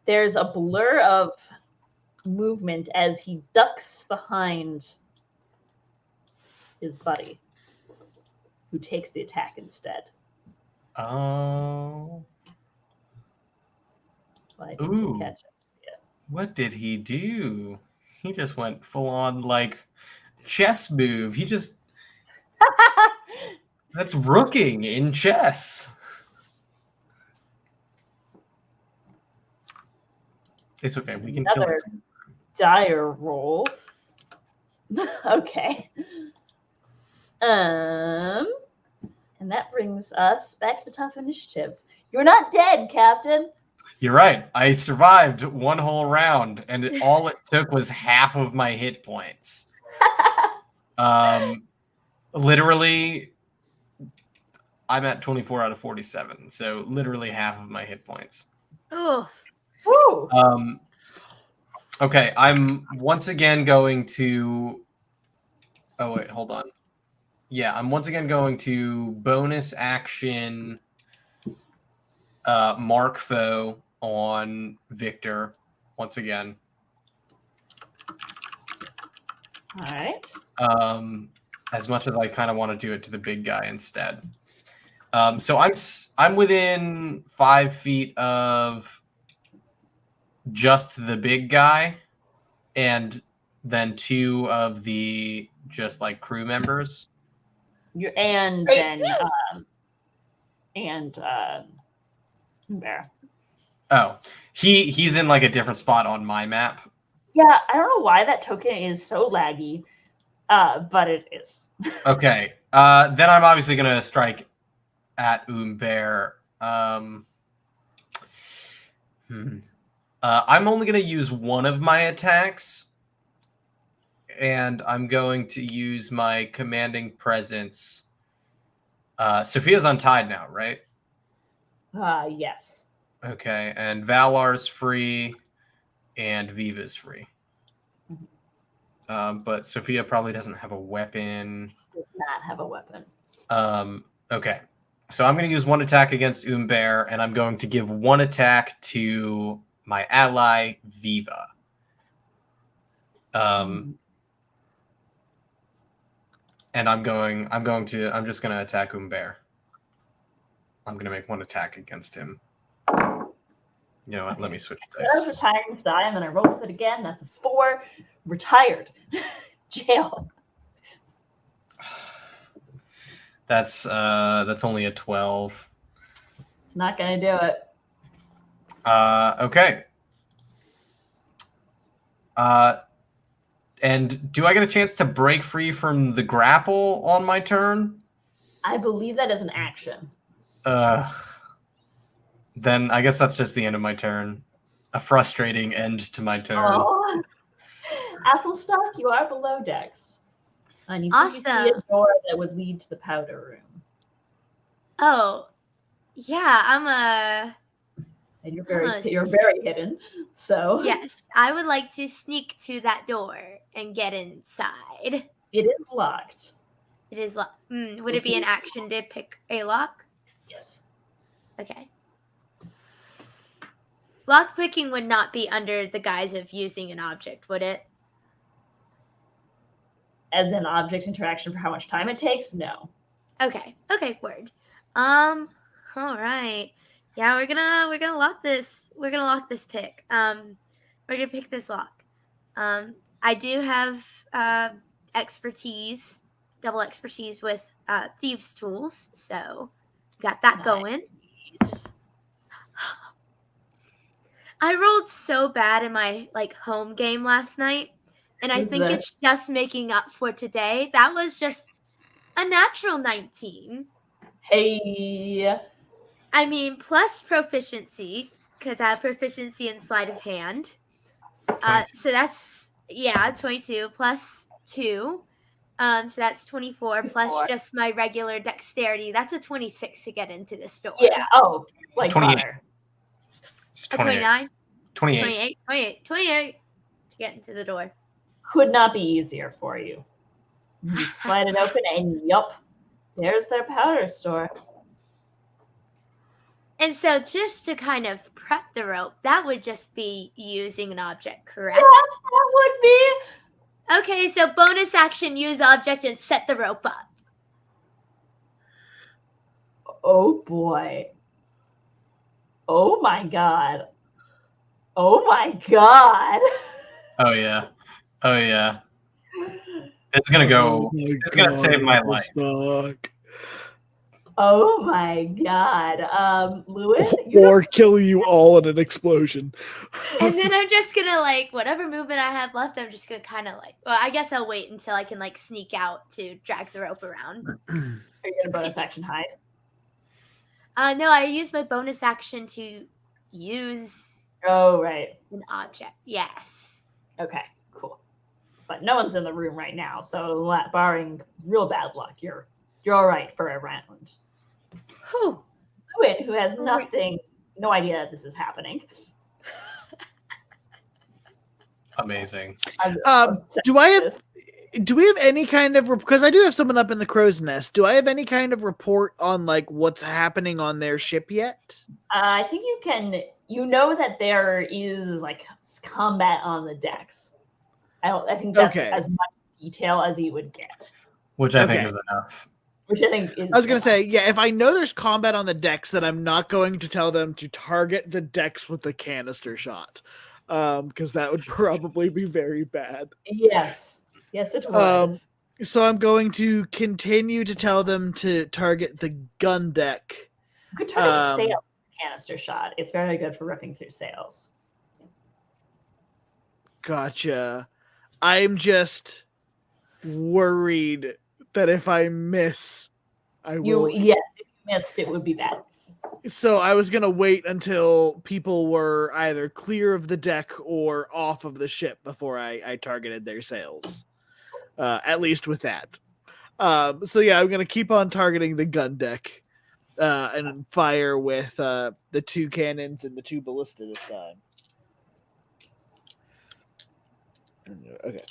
there's a blur of movement as he ducks behind his buddy, who takes the attack instead.
Oh.
Like
Ooh.
to catch up.
What did he do? He just went full on like chess move. He just that's rooking in chess. It's okay. We can kill
Another
this.
dire roll. Okay. And that brings us back to the top of initiative. You're not dead, Captain.
You're right. I survived one whole round, and all it took was half of my hit points. Literally, I'm at 24 out of 47, so literally half of my hit points.
Oh.
Woo!
Okay, I'm once again going to... Oh, wait, hold on. Yeah, I'm once again going to bonus action Mark Foe on Victor once again.
All right.
As much as I kind of want to do it to the big guy instead. So I'm within 5 feet of just the big guy, and then 2 of the just like crew members.
Bear.
Oh, he's in like a different spot on my map.
Yeah, I don't know why that token is so laggy, but it is.
Okay, then I'm obviously gonna strike at Bear. I'm only gonna use one of my attacks, and I'm going to use my commanding presence. Sophia's untied now, right?
Yes.
Okay, and Valar's free, and Viva's free.
Mm-hmm.
But Sophia probably doesn't have a weapon.
Does not have a weapon.
Okay, so I'm going to use one attack against Bear, and I'm going to give one attack to my ally Viva. And I'm just going to attack Bear. I'm going to make one attack against him. You know what? Let me switch
So that was
dice.
retiring this die, and then I roll with it again. That's a 4. Retired. Jail.
That's only a 12.
It's not gonna do it.
Okay. And do I get a chance to break free from the grapple on my turn?
I believe that is an action.
Then I guess that's just the end of my turn. A frustrating end to my turn.
Oh. Applestock, you are below decks. And you think you see a
Awesome.
door that would lead to the powder room.
Oh, yeah,
And you're very hidden. So
yes, I would like to sneak to that door and get inside.
it is locked.
It is locked. Would it be an action to pick a lock?
Yes.
Okay. Lock picking would not be under the guise of using an object, would it?
As an object interaction for how much time it takes? No.
Okay. Okay, word. All right. Yeah, we're gonna lock this. We're gonna lock this pick. We're gonna pick this lock. I do have expertise, double expertise with thieves' tools, so got that going.
Nice.
I rolled so bad in my home game last night, and I think it's just making up for today. That was just a natural 19.
Hey.
I mean, plus proficiency, because I have proficiency in sleight of hand. So that's 22 plus 2. So that's 24 plus just my regular dexterity. That's a 26 to get into this door.
Yeah. Oh, like
28.
butter.
A 29?
28.
28 to get into the door.
Could not be easier for you. You slide it open, and yup, there's their powder store.
And so, just to kind of prep the rope, that would just be using an object, correct?
Yeah, that would be.
Okay, so bonus action, use object, and set the rope up.
Oh boy. Oh my god. Oh my god.
Oh yeah. Oh yeah. It's gonna go. It's gonna save my life.
Suck.
Oh my god. Lewin,
Or kill you all in an explosion.
And then I'm just gonna whatever movement I have left, I'm just gonna kind of well, I guess I'll wait until I can sneak out to drag the rope around.
are you gonna bonus action hide?
No, I use my bonus action to use
Oh right.
an object. Yes.
Okay, cool. But no one's in the room right now, so barring real bad luck, you're all right for a round.
Whew.
Lewin, who has no idea that this is happening.
Amazing.
Do we have any kind of, because I do have someone up in the crow's nest, do I have any kind of report on what's happening on their ship yet?
I think you know that there is combat on the decks. I think that's as much detail as you would get.
Which I think is enough.
Which I think is.
I was going to say, yeah, if I know there's combat on the decks, then I'm not going to tell them to target the decks with the canister shot. Because that would probably be very bad.
Yes. Yes, it would.
So I'm going to continue to tell them to target the gun deck.
You could target the sails with a canister shot. It's very good for ripping through sails.
Gotcha. I'm just worried that if I miss, I will.
Yes, if you missed, it would be bad.
So I was gonna wait until people were either clear of the deck or off of the ship before I targeted their sails. At least with that. So yeah, I'm gonna keep on targeting the gun deck, and fire with the 2 cannons and the 2 ballista this time. Okay.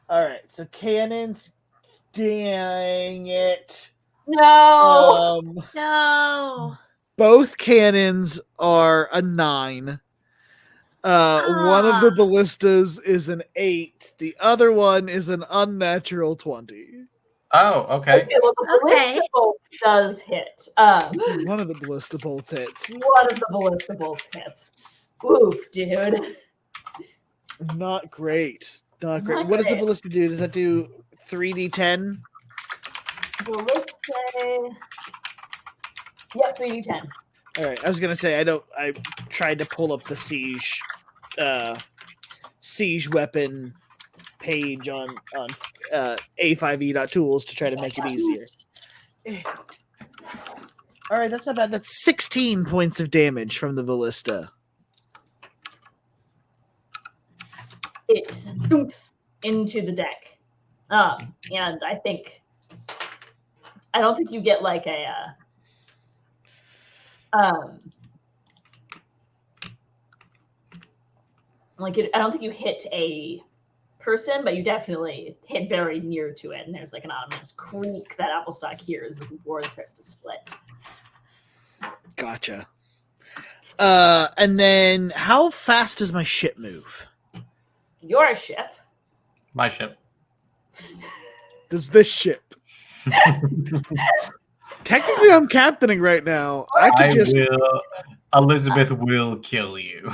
All right. So cannons. Dang it.
No.
No.
Both cannons are a 9. One of the ballistas is an 8. The other one is an unnatural 20.
Oh, okay.
Well, the ballista bolt does hit.
One of the ballista bolts hits.
One of the ballista bolts hits. Oof, dude.
Not great. Not great.
Not
What does the
great.
ballista do? Does that do 3d10?
Well, let's say. Yep, 3d10.
All right. I was gonna say I tried to pull up the siege weapon page on A5E.tools to try to make it easier. All right, that's not bad. That's 16 points of damage from the ballista.
It thumps into the deck. And I don't think you get I don't think you hit a person, but you definitely hit very near to it, and there's an ominous creak that Applestock hears as the board starts to split.
Gotcha. And then how fast does my ship move?
Your ship.
My ship.
Does this ship? Technically, I'm captaining right now.
Elizabeth will kill you.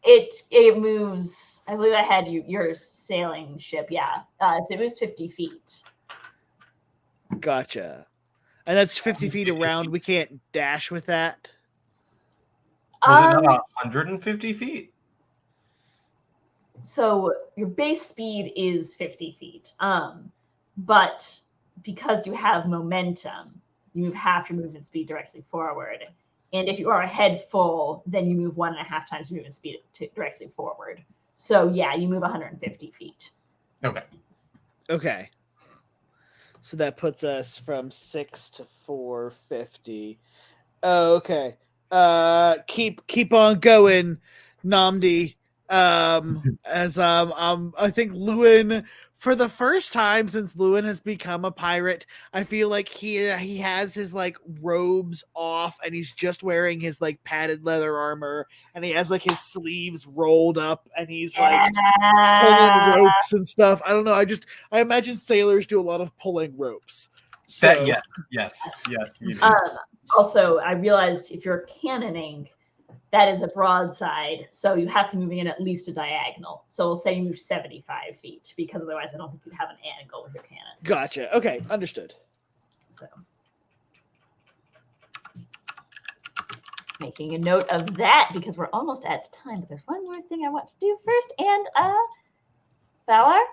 It moves. I believe I had your sailing ship. Yeah. So it moves 50 feet.
Gotcha. And that's 50 feet around. We can't dash with that.
Was it not 150 feet?
So your base speed is 50 feet. But because you have momentum, you move half your movement speed directly forward. And if you are ahead full, then you move 1.5 times movement speed directly forward. So yeah, you move 150 feet.
Okay.
Okay. So that puts us from 6 to 450. Oh, okay. Keep on going, Namdi. I think Lewin, for the first time since Lewin has become a pirate, I feel like he has his like robes off and he's just wearing his like padded leather armor and he has like his sleeves rolled up and he's like pulling ropes and stuff. I don't know. I imagine sailors do a lot of pulling ropes. So
Yes. You do.
Also, I realized if you're cannoning, that is a broadside, so you have to move in at least a diagonal. So we'll say you move 75 feet, because otherwise I don't think you'd have an angle with your cannon.
Gotcha. Okay, understood.
So making a note of that, because we're almost at time, but there's one more thing I want to do first. And Valar?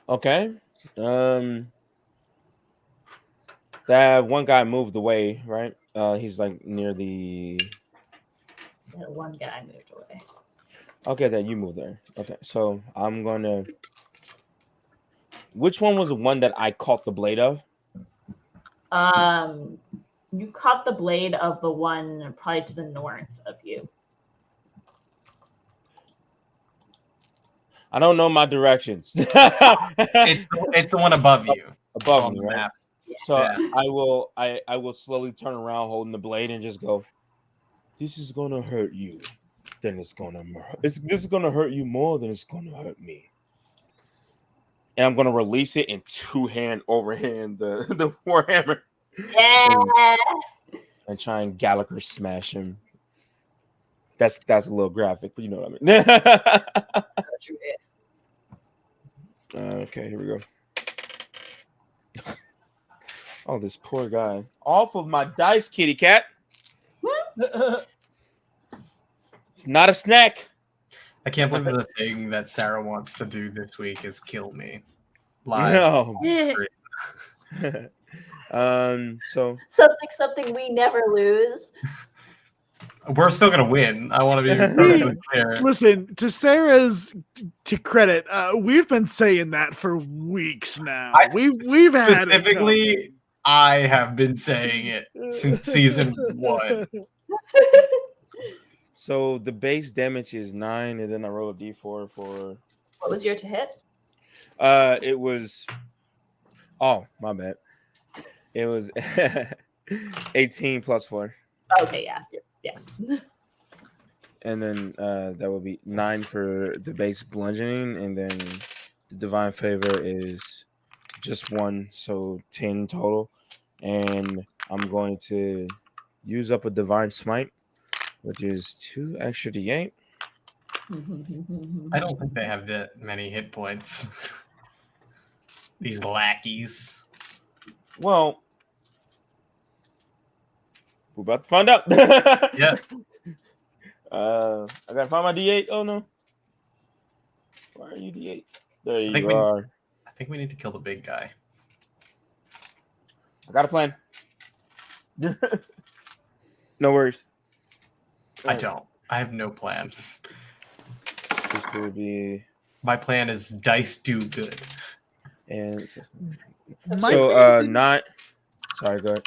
Okay. That one guy moved away, right? He's like near the.
That one guy moved away.
Okay, that you moved there. Okay, so I'm gonna. Which one was the one that I caught the blade of?
You caught the blade of the one probably to the north of you.
I don't know my directions.
It's the one above you.
Above
on
me,
the
right?
map.
So
Yeah.
I will slowly turn around holding the blade and just go, this is gonna hurt you. Then this is gonna hurt you more than it's gonna hurt me. And I'm gonna release it in two-hand overhand the warhammer.
Yeah.
And try and Gallagher smash him. That's a little graphic, but you know what I mean. Okay, here we go. Oh, this poor guy. Off of my dice, kitty cat. It's not a snack.
I can't believe the thing that Sarah wants to do this week is kill me live.
No.
On the stream.
So
Something we never lose.
We're still gonna win. I want to be perfectly clear.
Listen, to Sarah's credit, we've been saying that for weeks now. We've had it
Specifically, I have been saying it since season 1.
So the base damage is 9, and then I roll a d4 for.
What was your to hit?
It was. Oh, my bad. It was 18 plus 4.
Okay, yeah.
And then that would be 9 for the base bludgeoning, and then the divine favor is just 1, so 10 total. And I'm going to use up a divine smite, which is 2 extra d8.
I don't think they have that many hit points. These lackeys.
Well, we're about to find out.
Yeah.
I gotta find my d8. Oh no. Why are you d8? There you are.
I think we need to kill the big guy.
I got a plan. No worries.
I don't. I have no plan.
This will be.
My plan is dice do good.
And
My
so
plan
not. Sorry, go ahead.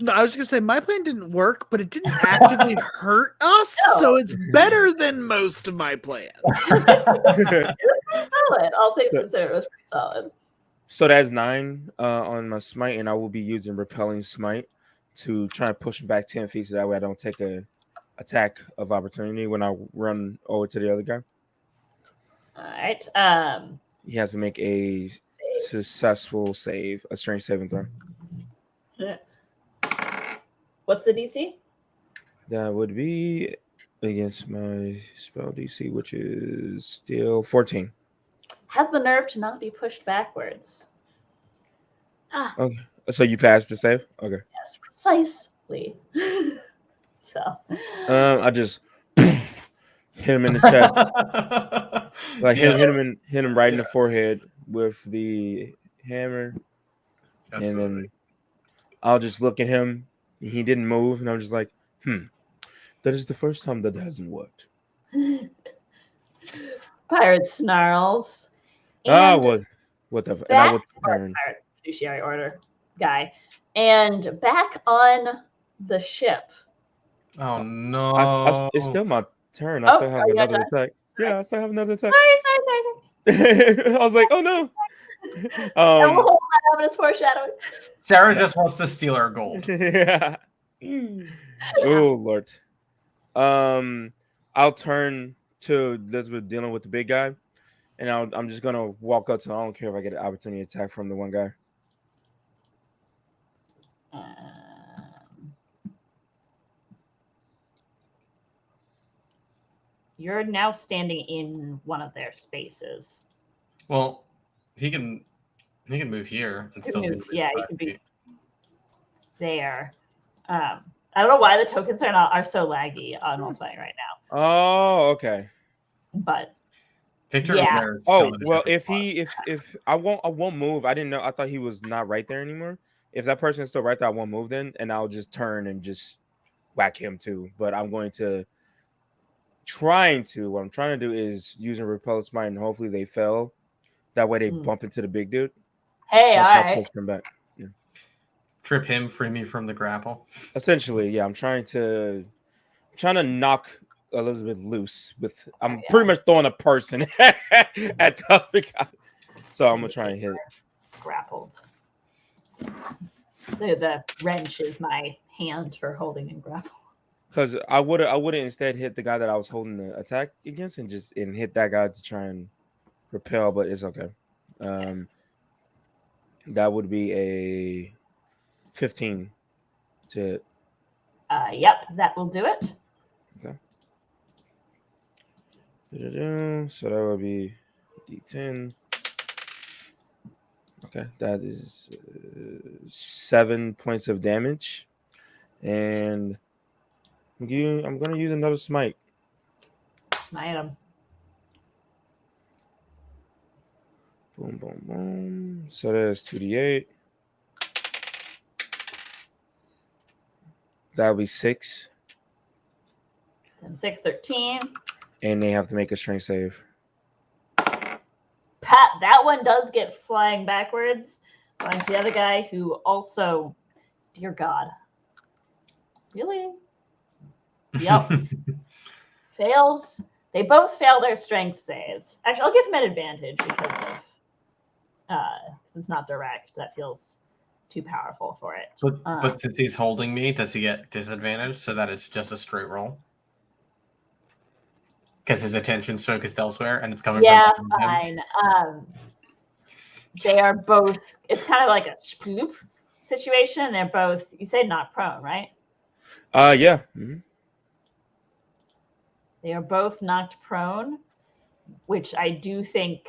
No, I was gonna say my plan didn't work, but it didn't actively hurt us, so it's better than most of my plans.
Solid. All things considered, it was pretty solid.
So that's 9 on my smite, and I will be using repelling smite to try and push him back 10 feet, so that way I don't take a attack of opportunity when I run over to the other guy.
All right.
He has to make a successful save, a strength saving throw.
What's the DC?
That would be against my spell DC, which is still 14.
Has the nerve to not be pushed backwards.
Okay. So you passed the save? Okay.
Yes, precisely. So.
I just hit him in the chest. Like hit him right in the forehead with the hammer.
Absolutely.
And then I'll just look at him. He didn't move, and I'm just like, that is the first time that hasn't worked.
Pirate snarls.
Whatever. And I would turn.
Pirate fiduciary order guy. And back on the ship.
Oh no!
It's still my turn. I
Oh,
still have
are you
another
done?
attack.
Sorry.
Yeah, I still have another attack.
Sorry.
I was like, oh no.
And we'll hold that ominous foreshadowing.
Sarah just wants to steal our gold.
Yeah. Oh Lord. I'll turn to Elizabeth dealing with the big guy, and I'm just gonna walk up to. I don't care if I get an opportunity attack from the one guy.
You're now standing in one of their spaces.
Well, he can move here and still be
Move, yeah, you
5
can be
feet.
there. I don't know why the tokens are so laggy on multiplayer right now,
Oh, okay.
but
Victor
yeah.
over there is
Oh
still in a
well,
different spot.
if I won't move. I didn't know. I thought he was not right there anymore. If that person is still right there, I won't move then, and I'll just turn and just whack him too. But I'm going to what I'm trying to do is using repel smite, and hopefully they fail. That way they bump into the big dude.
Hey, all
I'll
right.
push them back.
Trip him, free me from the grapple.
Essentially, yeah, I'm trying to knock Elizabeth loose with. I'm pretty much throwing a person at the other guy. So I'm gonna try and hit.
Grappled. The wrench is my hand for holding and grapple.
Because I would instead hit the guy that I was holding the attack against and hit that guy to try and repel, but it's okay. That would be a 15 to hit.
Yep, that will do it.
Okay. So that would be D10. Okay, that is 7 points of damage, and I'm gonna use another smite.
Smite him.
Boom, boom, boom. So that's 2d8. That'll be 6.
6, 13.
And they have to make a strength save.
Pat, that one does get flying backwards. Going to the other guy who also, dear God. Really? Yep. Fails. They both fail their strength saves. Actually, I'll give him an advantage because it's not direct. That feels too powerful for it.
But since he's holding me, does he get disadvantage so that it's just a straight roll? Because his attention's focused elsewhere and it's coming from
fine. They are both, it's kind of like a sploop situation. They're both, you say not prone, right?
Yeah. Mm-hmm.
They are both knocked prone, which I do think,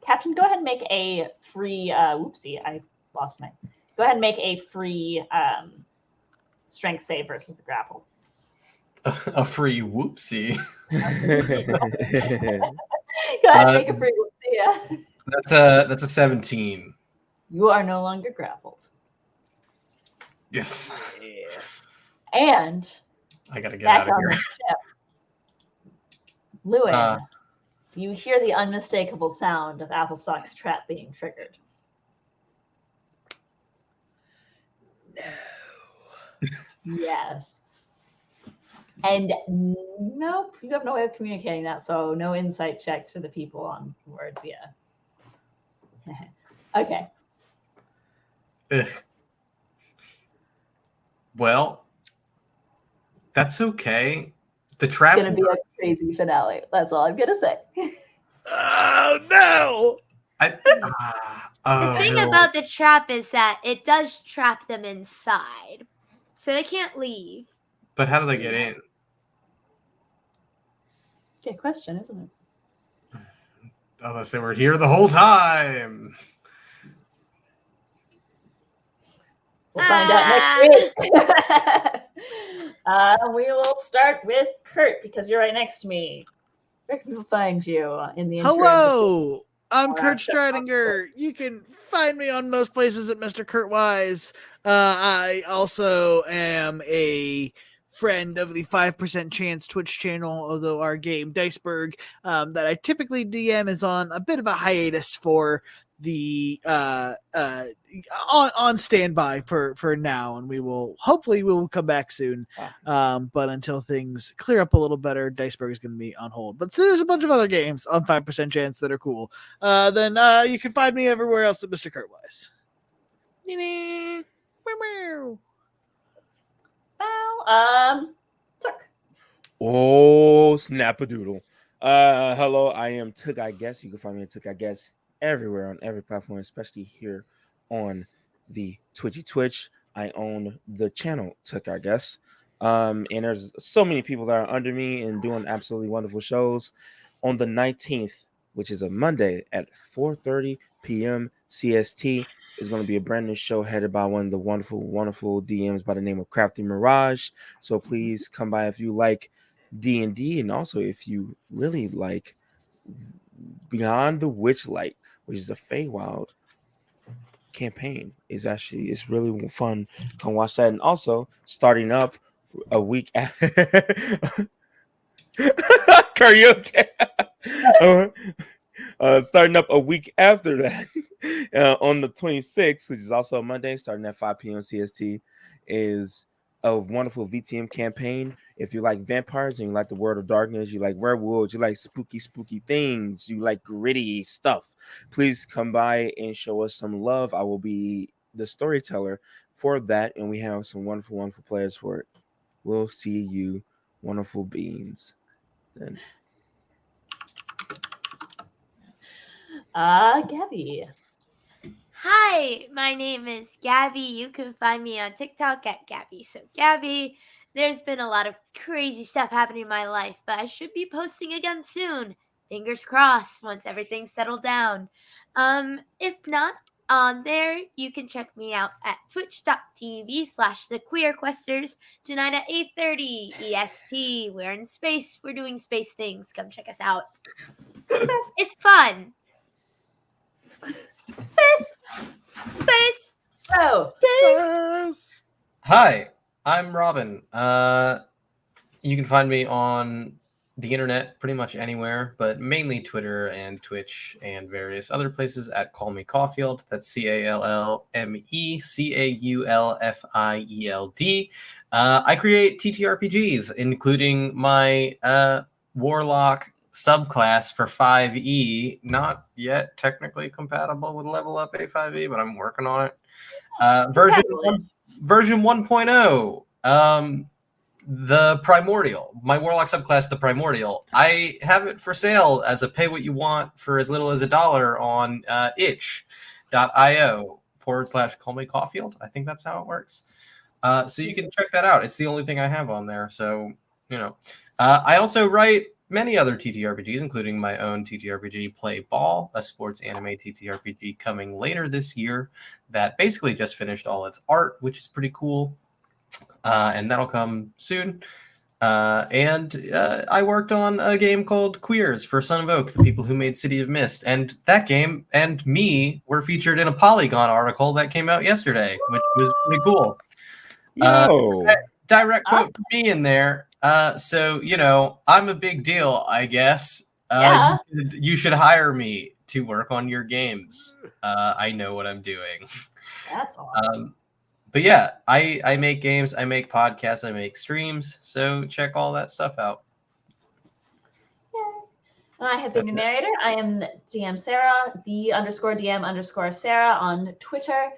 Captain, go ahead and make a free, whoopsie, I lost my, go ahead and make a free strength save versus the grapple.
A free whoopsie.
Go ahead and make a free whoopsie, yeah.
That's a 17.
You are no longer grappled.
Yes.
Yeah. And
I gotta get out of here.
Lewin, you hear the unmistakable sound of Applestock's trap being triggered. No. Yes. And nope, you have no way of communicating that, so no insight checks for the people on board via. Okay.
Ugh. Well, that's okay. The trap
It's gonna be a crazy finale. That's all I'm gonna say.
Oh no!
The thing about the trap is that it does trap them inside, so they can't leave.
But how do they get in?
Good question, isn't it?
Unless they were here the whole time.
We'll find out next week. We will start with Kurt because you're right next to me. Where can people find you in the interim?
Hello, I'm Kurt Stridinger. You can find me on most places at Mr. Kurt Wise. I also am a friend of the 5% Chance Twitch channel, although our game Diceberg that I typically DM is on a bit of a hiatus for the on standby for now, and we will come back soon. But until things clear up a little better, Diceberg is going to be on hold. But there's a bunch of other games on 5% chance that are cool. Then you can find me everywhere else at Mr. Kurtwise.
Tuck.
Oh, snap-a-doodle. Hello, I am Took, I Guess. You can find me at Took, I Guess everywhere on every platform, especially here on the Twitch. I own the channel Took, I Guess. And there's so many people that are under me and doing absolutely wonderful shows. On the 19th, which is a Monday at 4:30 p.m. CST, is going to be a brand new show headed by one of the wonderful DMs by the name of Crafty Mirage. So please come by if you like D&D, and also if you really like Beyond the Witchlight, which is a Feywild campaign. It's really fun. Come watch that. And also starting up a week karaoke. Starting up a week after that, on the 26th, which is also a Monday, starting at 5 p.m. CST, is a wonderful VTM campaign. If you like vampires and you like the World of Darkness, you like werewolves, you like spooky things, you like gritty stuff, please come by and show us some love. I will be the storyteller for that, and we have some wonderful players for it. We'll see you, wonderful beings. Then.
Gabby.
Hi, my name is Gabby. You can find me on TikTok at Gabby. So Gabby, there's been a lot of crazy stuff happening in my life, but I should be posting again soon. Fingers crossed once everything's settled down. If not on there, you can check me out at twitch.tv/thequeerquesters tonight at 8:30 EST. We're in space. We're doing space things. Come check us out. It's fun. Space.
Oh,
Space.
Hi, I'm Robin. You can find me on the internet pretty much anywhere, but mainly Twitter and Twitch and various other places at Call Me Caulfield. That's CALLMECAULFIELD. I create TTRPGs, including my Warlock subclass for 5E, not yet technically compatible with level up A5E, but I'm working on it. Version 1.0, the Primordial, my Warlock subclass, the Primordial. I have it for sale as a pay what you want for as little as $1 on itch.io/Call Me Caulfield. I think that's how it works. So you can check that out. It's the only thing I have on there. So, I also write many other TTRPGs, including my own TTRPG Play Ball, a sports anime TTRPG coming later this year that basically just finished all its art, which is pretty cool. And that'll come soon. I worked on a game called Queers for Son of Oak, the people who made City of Mist. And that game and me were featured in a Polygon article that came out yesterday, which was pretty cool. Direct quote from me in there. So, I'm a big deal, I guess.
Yeah.
You should hire me to work on your games. I know what I'm doing.
That's awesome.
But yeah, I make games, I make podcasts, I make streams. So check all that stuff out.
Yay. I have been the narrator. I am DM Sarah, the_DM_Sarah on Twitter.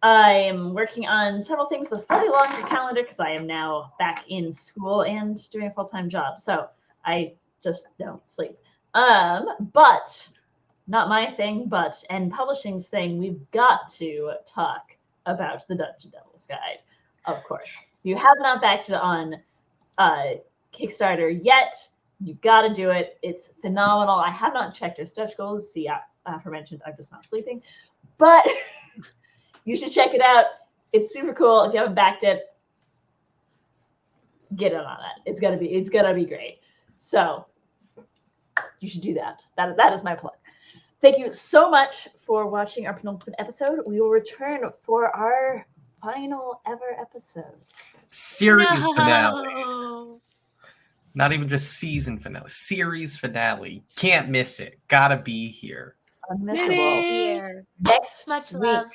I'm working on several things with a slightly longer calendar because I am now back in school and doing a full-time job. So I just don't sleep. But not my thing, and publishing's thing, we've got to talk about the Dungeon Devil's Guide, of course. If you have not backed it on Kickstarter yet, you got to do it. It's phenomenal. I have not checked your stretch goals. See, aforementioned, I'm just not sleeping. But you should check it out. It's super cool. If you haven't backed it, get in on it. It's gonna be great. So you should do that. That is my plug. Thank you so much for watching our penultimate episode. We will return for our final ever episode.
Series finale. Not even just season finale. Series finale. Can't miss it. Gotta be here.
unmissable.
Here.
Next
Much
week,
love.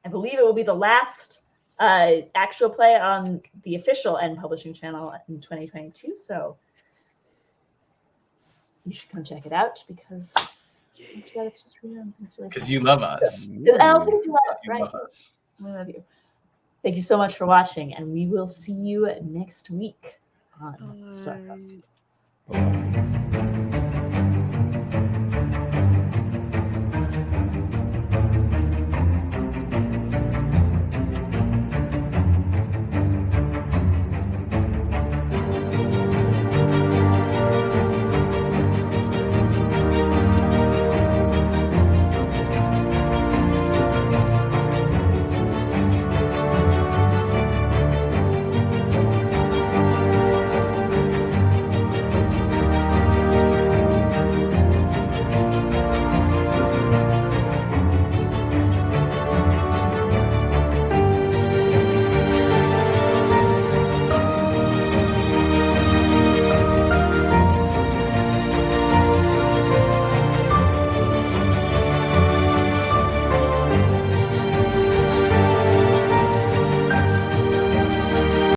I believe it will be the last actual play on the official End Publishing channel in 2022. So you should come check it out because it's just reruns and it's really
Because
fun.
you love us.
I also get you love us,
You
right?
love us.
We love you. Thank you so much for watching, and we will see you next week on Star-Crossed Seaway.
Bye-bye.